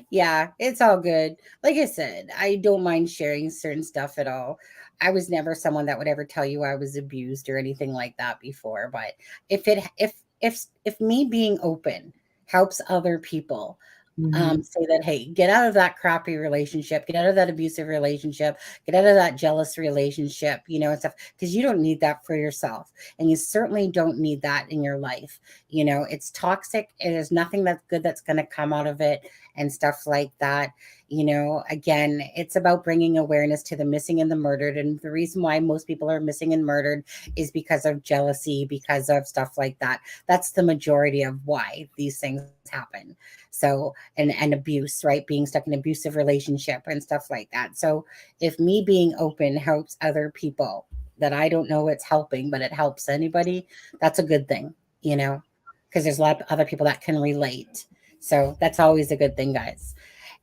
yeah, it's all good. Like I said, I don't mind sharing certain stuff at all. I was never someone that would ever tell you I was abused or anything like that before. But if me being open helps other people, say that, hey, get out of that crappy relationship, get out of that abusive relationship, get out of that jealous relationship, and stuff, because you don't need that for yourself. And you certainly don't need that in your life. It's toxic. And there's nothing that's good that's going to come out of it and stuff like that. Again, it's about bringing awareness to the missing and the murdered. And the reason why most people are missing and murdered is because of jealousy, because of stuff like that. That's the majority of why these things happen. So, and abuse, right? Being stuck in an abusive relationship and stuff like that. So if me being open helps other people that I don't know it's helping, but it helps anybody, that's a good thing, because there's a lot of other people that can relate. So that's always a good thing, guys.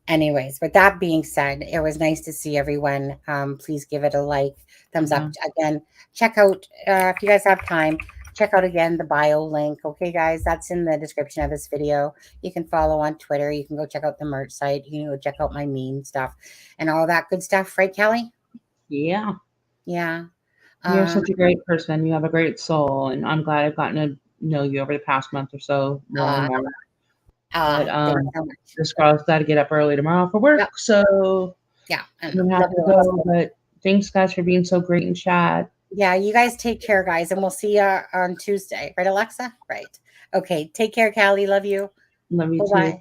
Anyways, with that being said, it was nice to see everyone. Please give it a like, thumbs up. Again, check out, if you guys have time, check out again the bio link. Okay, guys, that's in the description of this video. You can follow on Twitter. You can go check out the merch site. You can go check out my meme stuff and all that good stuff. Right, Kallie? Yeah. Yeah. You're such a great person. You have a great soul. And I'm glad I've gotten to know you over the past month or so more and more. But Thanks so much. this girl's got to get up early tomorrow for work, Yep. so Yeah. I'm going to have to go. But thanks, guys, for being so great in chat. Yeah, you guys take care, guys, and we'll see you on Tuesday. Right, Alexa? Right. Okay, take care, Callie. Love you. Love you Bye-bye. too. Thanks.